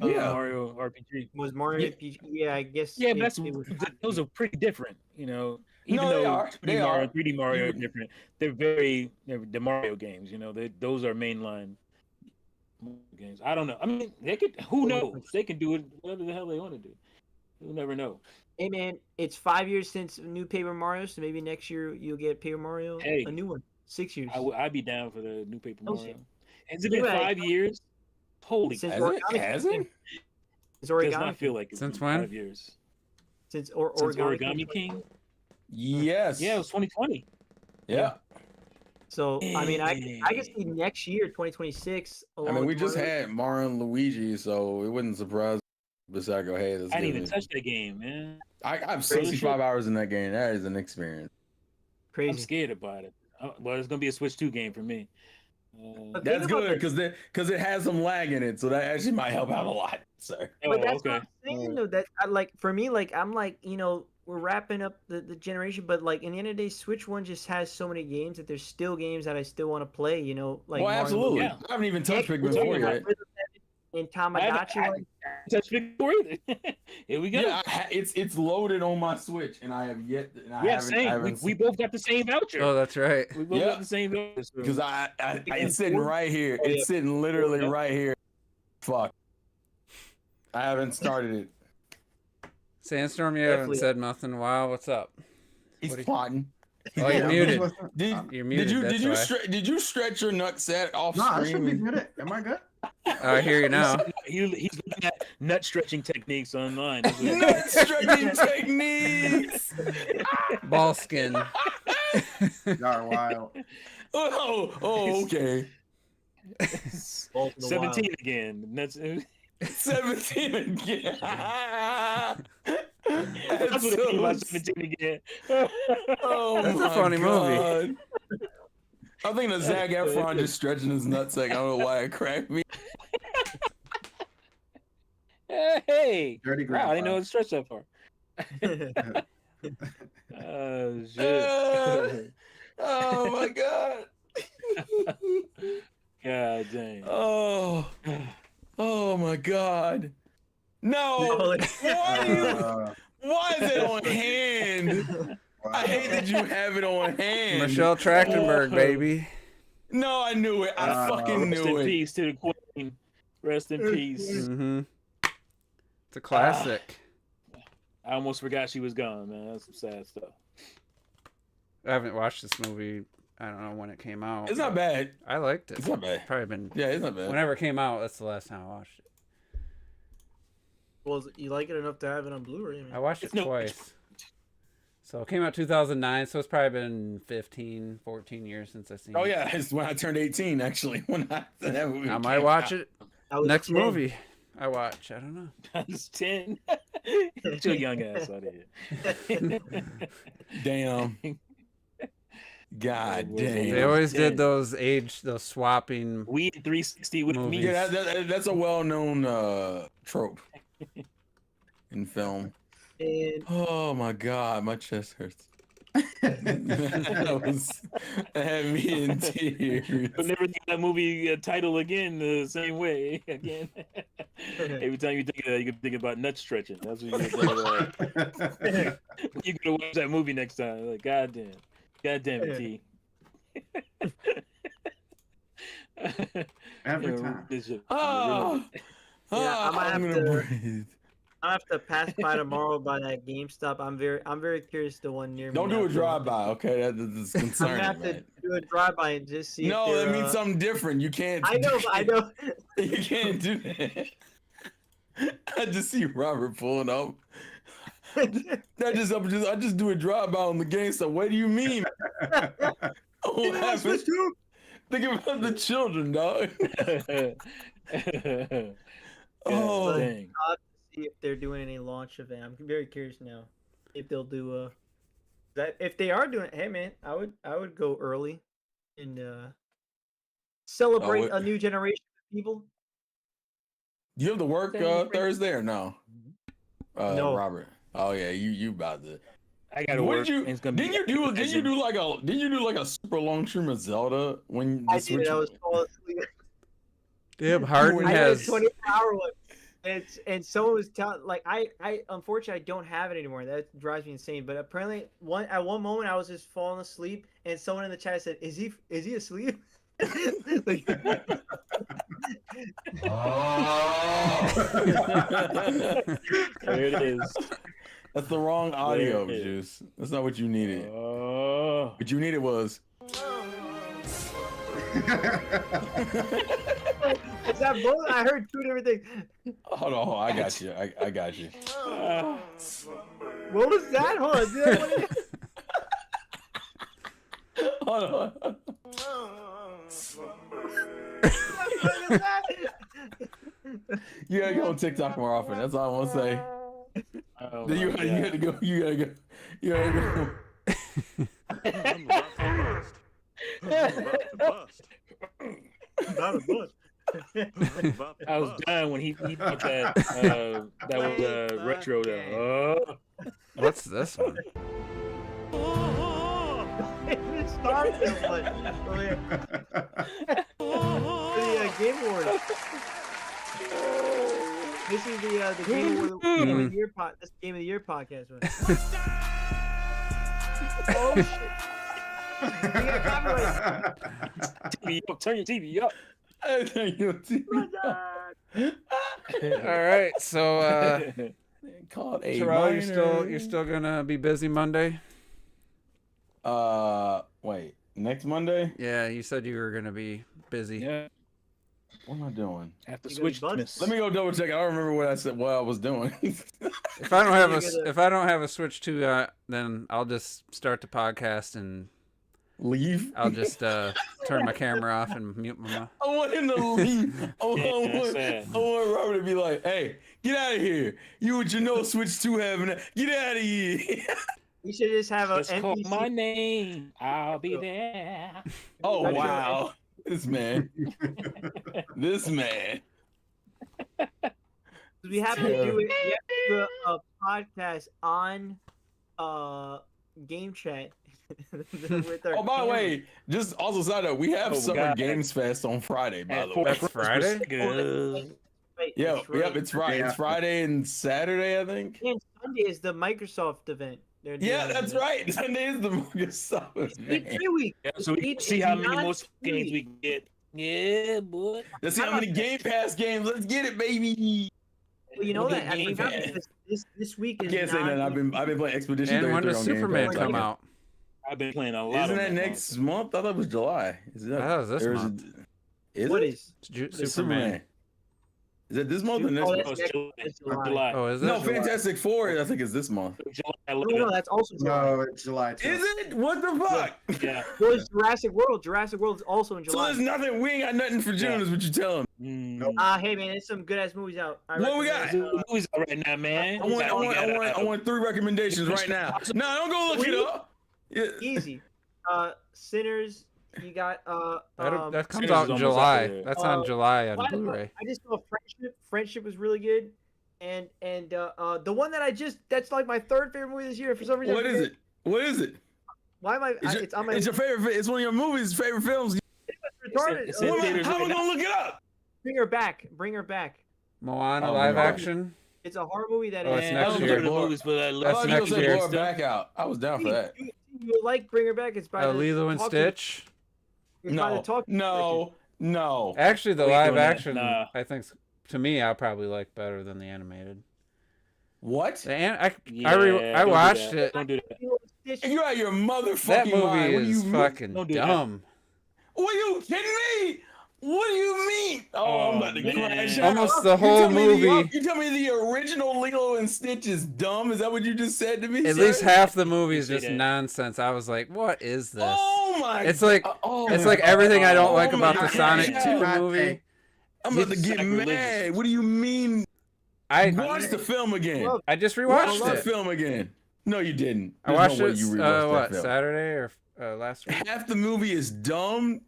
Yeah. Mario RPG. was Mario Yeah. RPG. Yeah, I guess. Yeah, it- but that's it was- those are pretty different. You know, even No, they though are. 2D They Mario are. and 3D Mario are You- different, they're the Mario games. You know, those are mainline games. I don't know. I mean, they could. Who knows? They can do it whatever the hell they want to do. You'll never know. Hey man, it's 5 years since new Paper Mario, so maybe next year you'll get Paper Mario, Hey. a new one. 6 years. I'd be down for the new Paper Oh, Mario. shit. Has it been Right. 5 years? Holy, Since it Has it? Origami Has it? King. It's does Origami not King. feel like it's Since been when? 5 years. Since Since Origami King. King? Yes. Yeah, it was 2020. Yeah. So I mean, I can Hey. see next year, 2026. I along mean, we with just Mario. had Mario and Luigi, so it wouldn't surprise. Besides, go, hey, let's I do didn't even this. touch that game, man. I have Crazy 65 hours in that game. That is an experience. I'm Crazy. scared about it. Well, it's gonna be a Switch 2 game for me. But That's think about good the- because it has some lag in it, so that actually might help out a lot. So But Oh, that's okay. what I'm saying though. That like for me, like I'm like, you know, we're wrapping up the generation, but like in the end of the day, Switch One just has so many games that there's still games that I still want to play. You know, like well, Mario absolutely. Yeah. I haven't even touched Heck, Pikmin we're 4 talking about yet. Rhythm Heaven and Tamagotchi. I like, touch Big 4 either. Here we go. Yeah, it's loaded on my Switch, and I have yet. And I Yeah, haven't, same. I haven't We both got the same voucher. Oh, that's right. We both Yeah. got the same voucher. so- because it's sitting right here. Oh, yeah. It's sitting literally Yeah. right here. Fuck. I haven't started it. Sandstorm, you haven't Definitely. said nothing in a while. What's up? He's What do you- plotting. Oh, you're muted. Did, You're did muted. you that's why. did you stretch your nutsack off No, I should screen? be good. Am I good? I hear you now. He's looking at nut stretching techniques online. That's what- Nut stretching techniques. Ball skin. Y'all are wild. Oh, okay. Balls of the 17 again. Nuts. 17 again. That's what it means by 17 again. Oh, That's a my funny movie. God. I'm thinking of Zac Efron just stretching his nutsack. I don't know why it cracked me. Hey. Dirty Wow, I didn't know grandpa. it stretched that far. wild. Oh, shit. Oh my God. God dang. Oh my God. No. No. Why, do you, Uh, why is it on hand? I hate that you have it on hand. Michelle Trachtenberg, baby. No, I knew it. I fucking Rest in knew it. peace to the queen. Rest in peace. Mm-hmm. It's a classic. I almost forgot she was gone, man. That's some sad stuff. I haven't watched this movie. I don't know when it came out. It's not but bad. I liked it. It's not bad. Probably been Yeah, it's not bad. whenever it came out. That's the last time I watched it. Well, you like it enough to have it on Blu-ray? I mean, I watched it It's no- twice. So it came out 2009, so it's probably been 15, 14 years since I've seen Oh it. yeah, it's when I turned 18 actually. When that movie I might came watch out. it. I was Next 10. movie I watch. I don't know. I was 10. Too young ass out here. Damn. God damn. They always did 10. those swapping. We 360 with Movies. me. Yeah, that's a well-known trope in film. And Oh my god, my chest hurts. that had me in tears. But never think of that movie title again the same way again. Every time you think of that, you can think about nut stretching. That's what you think about. You're gonna watch that movie next time. Like, God damn it, T. Every time. Ah, Yeah, I might I'm have gonna to- breathe. I have to pass by tomorrow by that GameStop. I'm very curious the one near me. Don't now, do a so drive-by, okay? That's I'm gonna concerning, have to man. do a drive-by and just see. No, if that they're, means something different. You can't. I know, I know. You can't do that. I just see Robert pulling up. I just do a drive-by on the game. So what do you mean? What happened? Think about the children, dog. Oh, dang. I'll have to see if they're doing any launch event. I'm very curious now if they'll do that. If they are doing, hey man, I would go early and celebrate Oh, a new generation of people. you have to work Celebrate. Thursday or no? No. Robert. Oh yeah, you about to. I gotta What work. did you? and it's gonna Didn't be you do? Did you amazing. do like a super long stream of Zelda when I the did. I was falling asleep. Damn, Harden I did a has. 24-hour one. And someone was telling, like, I unfortunately I don't have it anymore. That drives me insane. But apparently, at one moment I was just falling asleep, and someone in the chat said, "Is he asleep?" Like, There it is. That's the wrong audio, There it is. Juice. That's not what you needed. Oh. What you needed was. is that both? I heard two different things. Hold on, I got you. I got you. What was that? Hold on. Do that one again. Hold on. What was that? You gotta go on TikTok more often. That's all I want to say. Oh Then you my gotta go. You gotta go. You gotta go. I'm about to bust. Not a bunch. I'm about to I was bust. dying when he thought that that was retro though. Oh. What's this one? It started so much. Oh, yeah. The Game Awards. This is the Game of the Year this Game of the Year podcast. One. Oh shit! We got copyright. TV up, turn your TV up. All right, so Called a Terrell, minor. you're still gonna be busy Monday? Wait, next Monday? Yeah, you said you were gonna be busy. Yeah, What am I doing? have to You switch. gonna be Miss. Let me go double check. I don't remember what I said. What I was doing. If I don't have You're gonna- if I don't have a Switch 2, then I'll just start the podcast and Leave. I'll just turn my camera off and mute my mouth. I want him to leave. Yeah, sad. I want Robert to be like, "Hey, get out of here! You with your no Switch 2 having it? Get out of here!" You should just have a Just call NPC. my name. I'll be there. Oh That's your- wow, this man, this man. We have to do it. We have to do a podcast on game chat. With our Oh, by the camera. way, just also side note, we have Oh, Summer God. Games Fest on Friday. By At the four way, That's Friday? Good. Right, Yeah, that's right. yep, it's Friday. Yeah. It's Friday and Saturday, I think. And Sunday is the Microsoft event. They're Yeah, doing that's it. right. Sunday is the Microsoft It's event. E3 week. Yeah, so we can It's see how many not more E3. games we can get. Yeah, boy. Let's see how many Game Pass games. Let's get it, baby. Well, you know We'll that. get I Game forgot Pass. because this week I is can't say not that. I've been playing Expedition And when 33 does on Game Superman Pass. come out? I've been playing a lot. Isn't of that them, next month? I thought it was July. Is that? I thought it was this or month. Is What it? is? Superman. Superman. Is it this month or next Oh, month? that's Oh, it's next- July. that's July. July. Oh, is it? No, Fantastic Four. I think is this month. July No, 11th. that's also July. No, it's July 2nd. Is it? What the fuck? Yeah. Well, it's Jurassic World. Jurassic World is also in So July. there's nothing. We ain't got nothing for June. Yeah. Is what you telling? Mm. Hey man, there's some good ass movies out. What we got? There's movies out right now, man. I want 3 recommendations right now. No, don't go look it up. Yeah. Easy. Sinners. You got That comes Sinners out is in almost July. out there. That's on July on Why the fuck- Blu-ray. I just saw Friendship. Friendship was really good. And the one that that's like my third favorite movie this year for some reason. What is it? What is it? Why am I? It's on my. It's your favorite. It's one of your movies, favorite films. retarded. it's in How am theaters I right gonna now. look it up? Bring her back. Bring her back. Moana Oh, live Moana. action. It's a horror movie that Oh, is. it's Man, next I don't year. go to the movies, but I I love That's thought you next said year. blow it back out. I was down for that. You like Bring Her Back? It's by the Lilo and talking- Stitch. it's by the No, talking no. Actually, the We live doing that? action, Nah. I think, to me, I probably like better than the animated. What? The Yeah, I don't do watched that. it. Don't do that. Lilo and Stitch. You out of your motherfucking That mind. movie What do you is mean? fucking Don't do that. dumb. What are you kidding me? What do you mean? Oh, I'm about to man. crash out. Almost the You whole tell me movie. You tell me the original Lilo and Stitch is dumb? Is that what you just said to me? At sir? least half the movie is Say just that. nonsense. I was like, what is this? Oh my! It's like- oh It's my like everything I don't God. like Oh about my the Sonic God. 2 God. movie. I'm about to It's get sacrilegious. mad. What do you mean? I Watch the film again. Love- I just Watch rewatched the it. film again. No, you didn't. I There's watched no way it. you rewatched What, that film. Saturday or last week? Half the movie is dumb.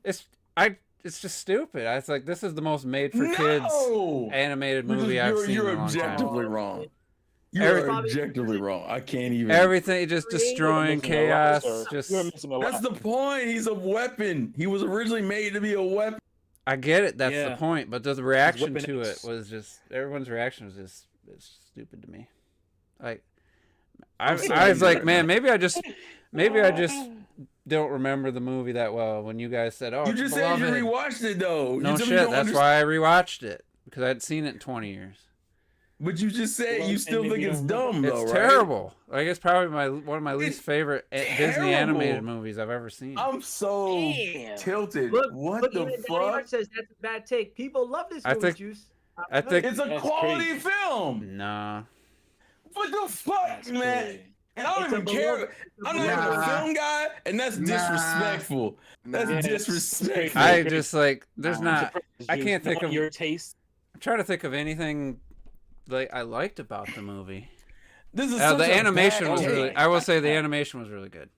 It's just stupid. It's like this is the most made for kids No! animated You're movie just- I've seen You're in a long time. objectively wrong. You Every- are objectively wrong. I can't even. Everything just Creative destroying You're missing a lot, chaos. sir. Just You're missing a lot. That's the point. He's a weapon. He was originally made to be a weapon. I get it. That's the Yeah. point. But the reaction Weapon to it X. was just everyone's reaction was just it's stupid to me. Like I'm sorry I was to like, hear man, that. maybe I just don't remember the movie that well. When you guys said, "Oh, You it's just said you beloved." rewatched it though. No you tell me shit. you don't That's why I rewatched it because I'd seen it in 20 years. But you just said Well, you and still maybe think you it's don't dumb It's though, right? terrible. Like it's probably one of my least It's favorite Disney terrible. animated movies I've ever seen. I'm so Damn. tilted. Look, what look, the even Danny fuck? Hart says that's a bad take. People love this I movie, think- Juice. I think- It's a That's quality crazy. film. Nah. What the fuck, That's man? crazy. And I don't It's a even care. beloved- I'm not even a Nah. film guy, and that's Nah. disrespectful. That's Yeah, disrespectful. I just like there's I'm not. surprised I you can't think know of- your taste. I'm trying to think of anything like I liked about the movie. This is such The a animation bad was take. really. I will say the animation was really good.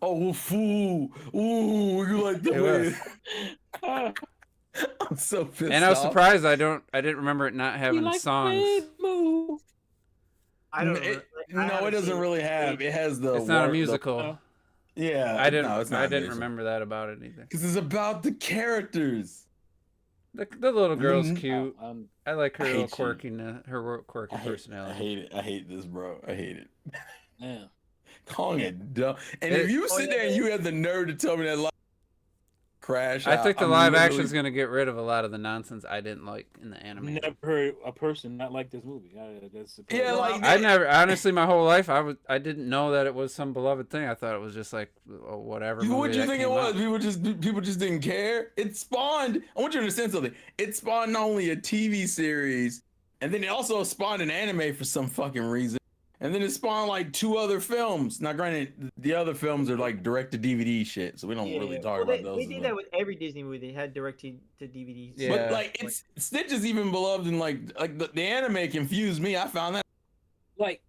Oh, fool. Ooh, you like the It way. Ah, I'm so pissed And I was off. surprised I didn't remember it not having songs. I don't It- know. I no, it haven't doesn't seen really have. It has the. It's not a work- the- musical. Yeah, I didn't. No, it's not I a didn't musical. remember that about it either. Because it's about the characters. The little girl's Mhm. cute. I like her I little hate you. quirkiness, her quirky I personality. hate it. I hate this, bro. I hate it. yeah. Calling it dumb. And It- if you Oh, sit yeah. there and you have the nerve to tell me that crash, I think the I'm live literally- action is going to get rid of a lot of the nonsense I didn't like in the anime. Never heard a person not like this movie. That's Yeah, like I never, honestly, my whole life, I didn't know that it was some beloved thing. I thought it was just like whatever. What movie you that think it came was? out. People just didn't care. It spawned. I want you to understand something. It spawned not only a TV series, and then it also spawned an anime for some fucking reason. And then it spawned like 2 other films. Now, granted, the other films are like direct to DVD shit, so we don't really talk Well, about they, those. They as did much. that with every Disney movie. They had direct to DVDs. Yeah. But like, it's Stitch is even beloved, and like the anime confused me. I found that. Like,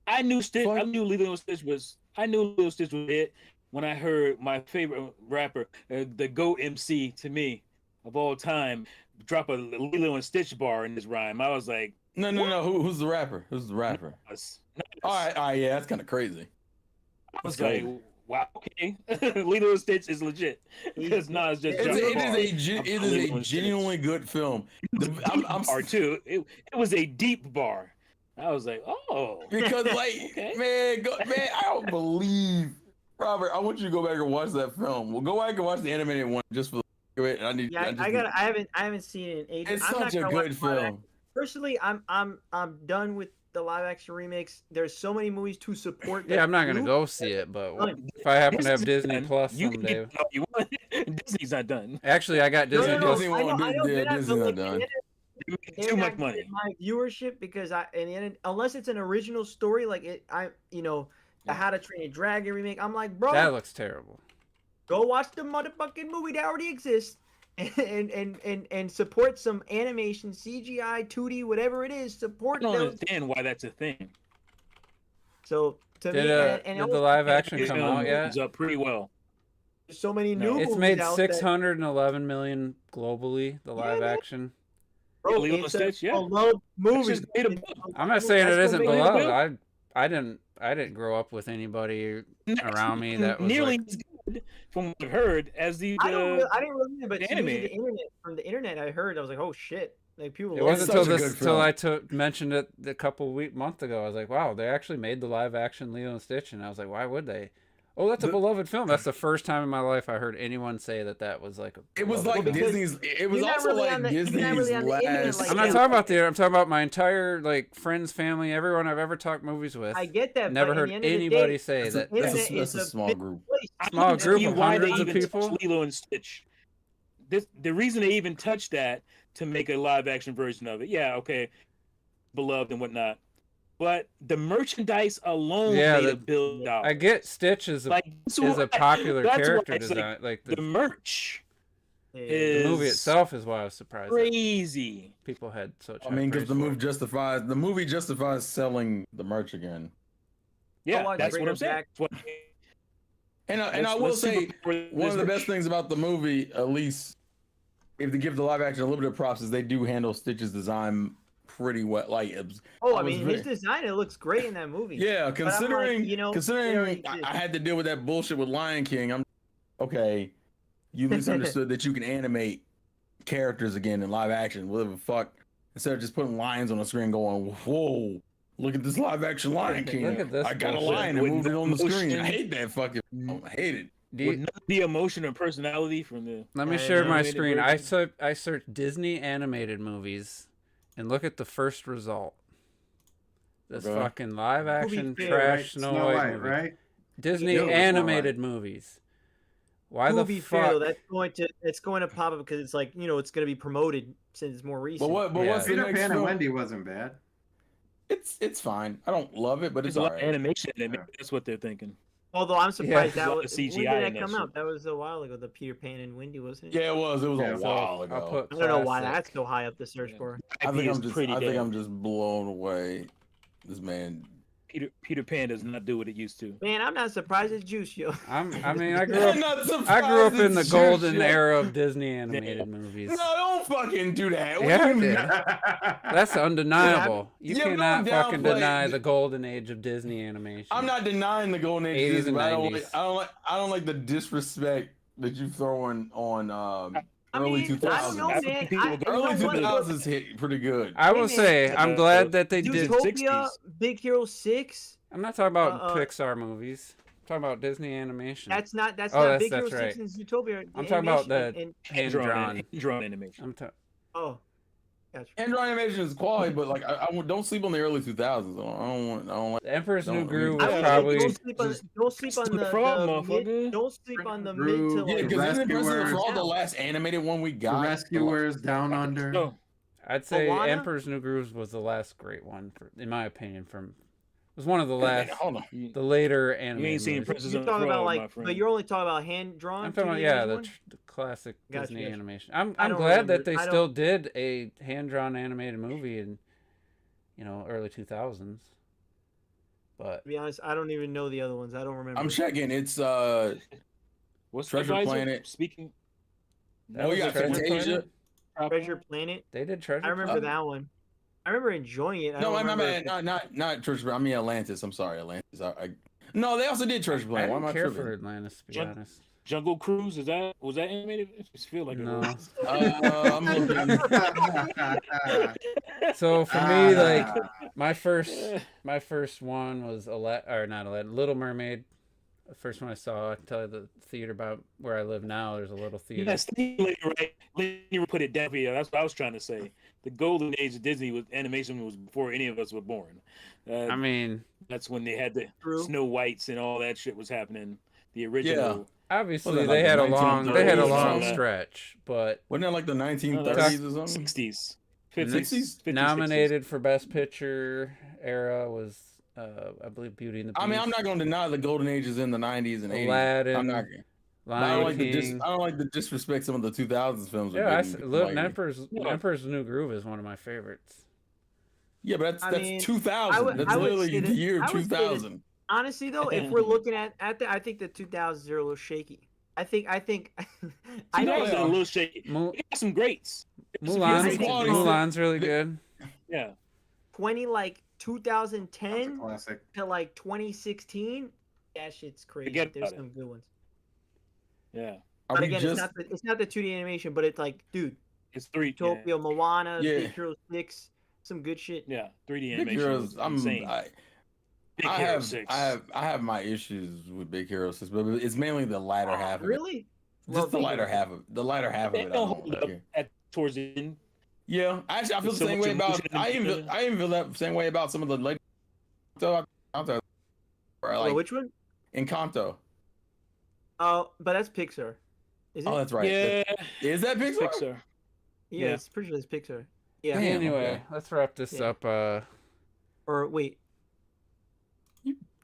I knew Fuck. I knew Lilo and Stitch was it when I heard my favorite rapper, the GOAT MC to me of all time, drop a Lilo and Stitch bar in his rhyme. I was like, No. Who's the rapper? Who's the rapper? us. All right, yeah, that's kind of crazy. I was That's like, crazy. wow, okay, Lilo and Stitch is legit because Nas just It dropped is a bar. it is Lilo a and genuinely good film. I'm bar too. It was a deep bar. I was like, oh, because like Okay. man, I don't believe Robert. I want you to go back and watch that film. Well, go back and watch the animated one just for the heck of it. And I need. Yeah, just I got. I haven't seen it in ages. It's I'm not such a gonna watch good the live film. Personally, I'm done with the live action remakes. There's so many movies to support. Yeah, that I'm not gonna do. go see it, but Done. if I happen to have Disney's Disney done. Plus You can someday, get all you want. Disney's not done. actually, I got No, Disney no, no. Plus. Disney I know, won't I know do- they're yeah, not, Disney's but not like, done. they're Too not much money. getting my viewership because in the end, unless it's an original story, like the How to Train a Dragon remake. I'm like, bro, That looks terrible. go watch the motherfucking movie that already exists, and support some animation, CGI, 2D, whatever it is. I Support don't those. understand why that's a thing. So to Did me, did the live action come out yet? It's up pretty well. there's so many No. new It's movies made out that- 611 million globally. The live man. action. Bro, Lilo and it's a Stitch, yeah. beloved movie. just made a It's book. I'm not saying it That's isn't what made it beloved. good. I didn't grow up with anybody around me that was nearly like, as good from what I've heard as the. I didn't really, but the using anime. the internet from the internet, I heard. I was like, oh shit! Like people. it love wasn't such until a good till I film. mentioned it a couple months ago. I was like, wow, they actually made the live action Lilo and Stitch, and I was like, why would they? Oh, that's a beloved film. That's the first time in my life I heard anyone say that was like a. It was beloved like film. Disney's. It was you're not also really like on the- you're not Disney's really on the internet last. like I'm not Yeah. talking about the. I'm talking about my entire like friends, family, everyone I've ever talked movies with. I get that. Never but heard at the end of the anybody day, say That's that. a, that's internet a, that's is a a small big group. place. I Small don't group see of why they hundreds of even people? touched Lilo and Stitch. The reason they even touched that to make a live action version of it, yeah, okay, beloved and whatnot, but the merchandise alone Yeah, made the- a build out. I get Stitch is a like that's is a why- popular that's why character it's like design. Like the the merch Yeah. is the movie itself is why I was surprised that crazy. people had such. I mean, because the high praise movie justifies selling the merch again. Yeah, watch that's Bring what I'm It saying. Back. That's what- And I let's- will let's see say what one of the this best things about the movie, at least if they give the live action a little bit of props, is they do handle Stitch's design pretty well. Like, Oh, I I was mean, his very- design, it looks great in that movie. yeah, I'm like, considering you know, considering it already I exists. had to deal with that bullshit with Lion King. I'm okay. You at least understood that you can animate characters again in live action, whatever the fuck, instead of just putting lions on the screen going, whoa. Look at this live action Lion King. Look at this I got a bullshit. lion and With moved it on the screen. I motion. hate that fucking. I hate it. Do with you, none of the emotion and personality from the. let me I share my animated screen. version. I searched Disney animated movies, and look at the first result. This Okay. fucking live action Fair, trash Right? Snow, Snow White White, movie. right? Disney Yeah, it was Snow animated movies. Why To the be fuck? fair, though, that's going to pop up because it's like it's going to be promoted since it's more recent. But Yeah. what's the Peter next Pan and film? Wendy wasn't bad. It's fine. I don't love it, but There's it's a lot of alright. animation in it. Maybe that's what they're thinking. Although I'm surprised There's a that lot was of when CGI did in that that come shit. out? That was a while ago. The Peter Pan and Wendy, wasn't it? Yeah, it was. It was Yeah, a so while I'll ago. put I don't know why classic. that's so high up the search Yeah. bar. I think it's I'm just. pretty I think damn- I'm just blown away. This man. Peter Pan does not do what it used to. Man, I'm not surprised it's Juice, yo. I mean, I grew I'm up. not surprised I grew up in it's the juice, golden yo. era of Disney animated movies. No, don't fucking do that. What Yeah, do I you did. mean? That's undeniable. You Yeah, cannot don't fucking downplay deny the- the golden age of Disney animation. I'm not denying the golden age. 80s of Disney, and but I don't 90s. like. I don't like the disrespect that you throwing on I early mean, 2000s. I don't know, That's man. what people go- Early you know what? 2000s hit pretty good. I will Hey, say, man. I'm glad that they did. Zootopia, 60s. Big Hero 6. I'm not talking about uh, Pixar movies. I'm talking about Disney animation. That's not Oh, not that's- Big Hero that's 6 and Zootopia. I'm talking about animation, the and- hand drawn. Hand-drawn animation. I'm ta- oh, gotcha. Android animation is quality, but like I don't sleep on the early 2000s. I don't like. The Emperor's New Don't- Groove I was would- probably. Don't sleep on the the frog, mid, motherfucker. don't sleep on the mid Groove, to Yeah, like because isn't Princess of the Rescuers. Frog the last animated one we The got? Rescuers, Down Under. No, I'd say Moana? Emperor's New Groove was the last great one, in my opinion. It was one of the last, Hold on. the later you animated ain't seen movies. Princess you're of the talking Frog, about my like, friend. but you're only talking about hand drawn. I'm talking about 2D the one? classic Gotcha, Disney gotcha. animation. I I'm don't glad remember- that they I still don't- did a hand drawn animated movie in, early 2000s. But To be honest, I don't even know the other ones. I don't remember. I'm checking. It's What's Treasure Advisor? Planet. Speaking. that Oh, was you got Treasure Fantasia. Planet? Treasure Planet. They did Treasure. I remember Planet? that one. I remember enjoying it. I No, don't my remember bad. Not Treasure. I mean Atlantis. I'm sorry, Atlantis. No, they also did Treasure I Planet. Why am didn't I care tripping? for Atlantis, to be Jun- honest. Jungle Cruise was that animated? I just feel like No. it was. I'm looking. So for me, like Ah. my first one was Little Mermaid. The first one I saw. I can tell you the theater about where I live now. There's a little theater. Yes, Lady, right? Lady put it down here. That's what I was trying to say. The golden age of Disney was animation was before any of us were born. I mean, That's when they had the True. Snow Whites and all that shit was happening. The original. obviously Was that they like had the a long 1930s? stretch, but Wasn't that like the No, 1930s that's or something? 60s, 60s? 50s, nominated for Best Picture era was I believe Beauty and the Beast. I mean, I'm not going to deny the golden ages in the 90s and 80s. Aladdin, I'm not. I Lion don't like King. I don't like to disrespect some of the 2000s films. Yeah, like, Emperor's New Groove is one of my favorites. yeah, but I that's mean, 2000. That's I would literally say the that- year I would say that- 2000. Honestly, though, if we're looking at I think the 2000s are a little shaky. I think I I know. know a little shaky. Mu- It got some greats. Mulan's, quality. Mulan's really good. Yeah. 2010 Classic. to like 2016, that shit's crazy. Forget There's about some good ones. Yeah. Are But we again, just? it's not the 2D animation, but it's like, dude, It's 3D. Tokyo, Moana, Yeah. Big Hero 6, some good shit. Yeah. 3D Big animation. Heroes. was insane. Big I Hero have 6. I have my issues with Big Hero 6, but it's mainly the latter half of it. Really? Just Love the Big later Hero. half of the latter half of They it. I don't don't hold like up it. towards the end. Yeah, actually, I feel the So same much way about. emotion in I even feel that same way about some of the late. Encanto, or Oh, like which one? Encanto. Oh, but that's Pixar. Is it? Oh, that's right. Yeah. Is that Pixar? Pixar. yeah, yeah. It's pretty sure it's Pixar. Yeah. Damn. Anyway, okay. let's wrap this Yeah. up. Or wait.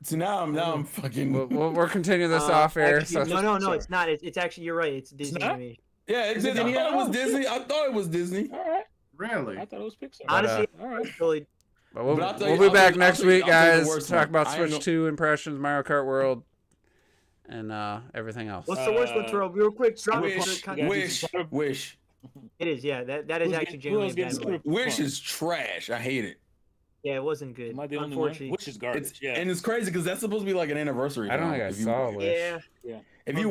So now I'm fucking. We're continuing this off air. Actually, So no, Sorry. it's not. It's actually you're right. It's Disney not? animation. Yeah, Is it I thought it was Disney? Disney. I thought it was Disney. All right. Really? I thought it was Pixar. Honestly, all right. really. but we'll, But I'll tell we'll you- be back I'll next tell you- week, I'll tell you the guys. worst Talk one. about I Switch know- 2 impressions, Mario Kart World, and everything else. What's the worst one, Terrell? Real quick. Drop it. Wish. It is, yeah. That is Who's actually getting- who else genuinely a bad getting movie. Wish is trash. I hate it. Yeah, it wasn't good. Am I the only one? Unfortunately. Which is garbage. It's yeah. and it's crazy because that's supposed to be like an anniversary. I don't film. think I If you- saw Wish. Yeah. If you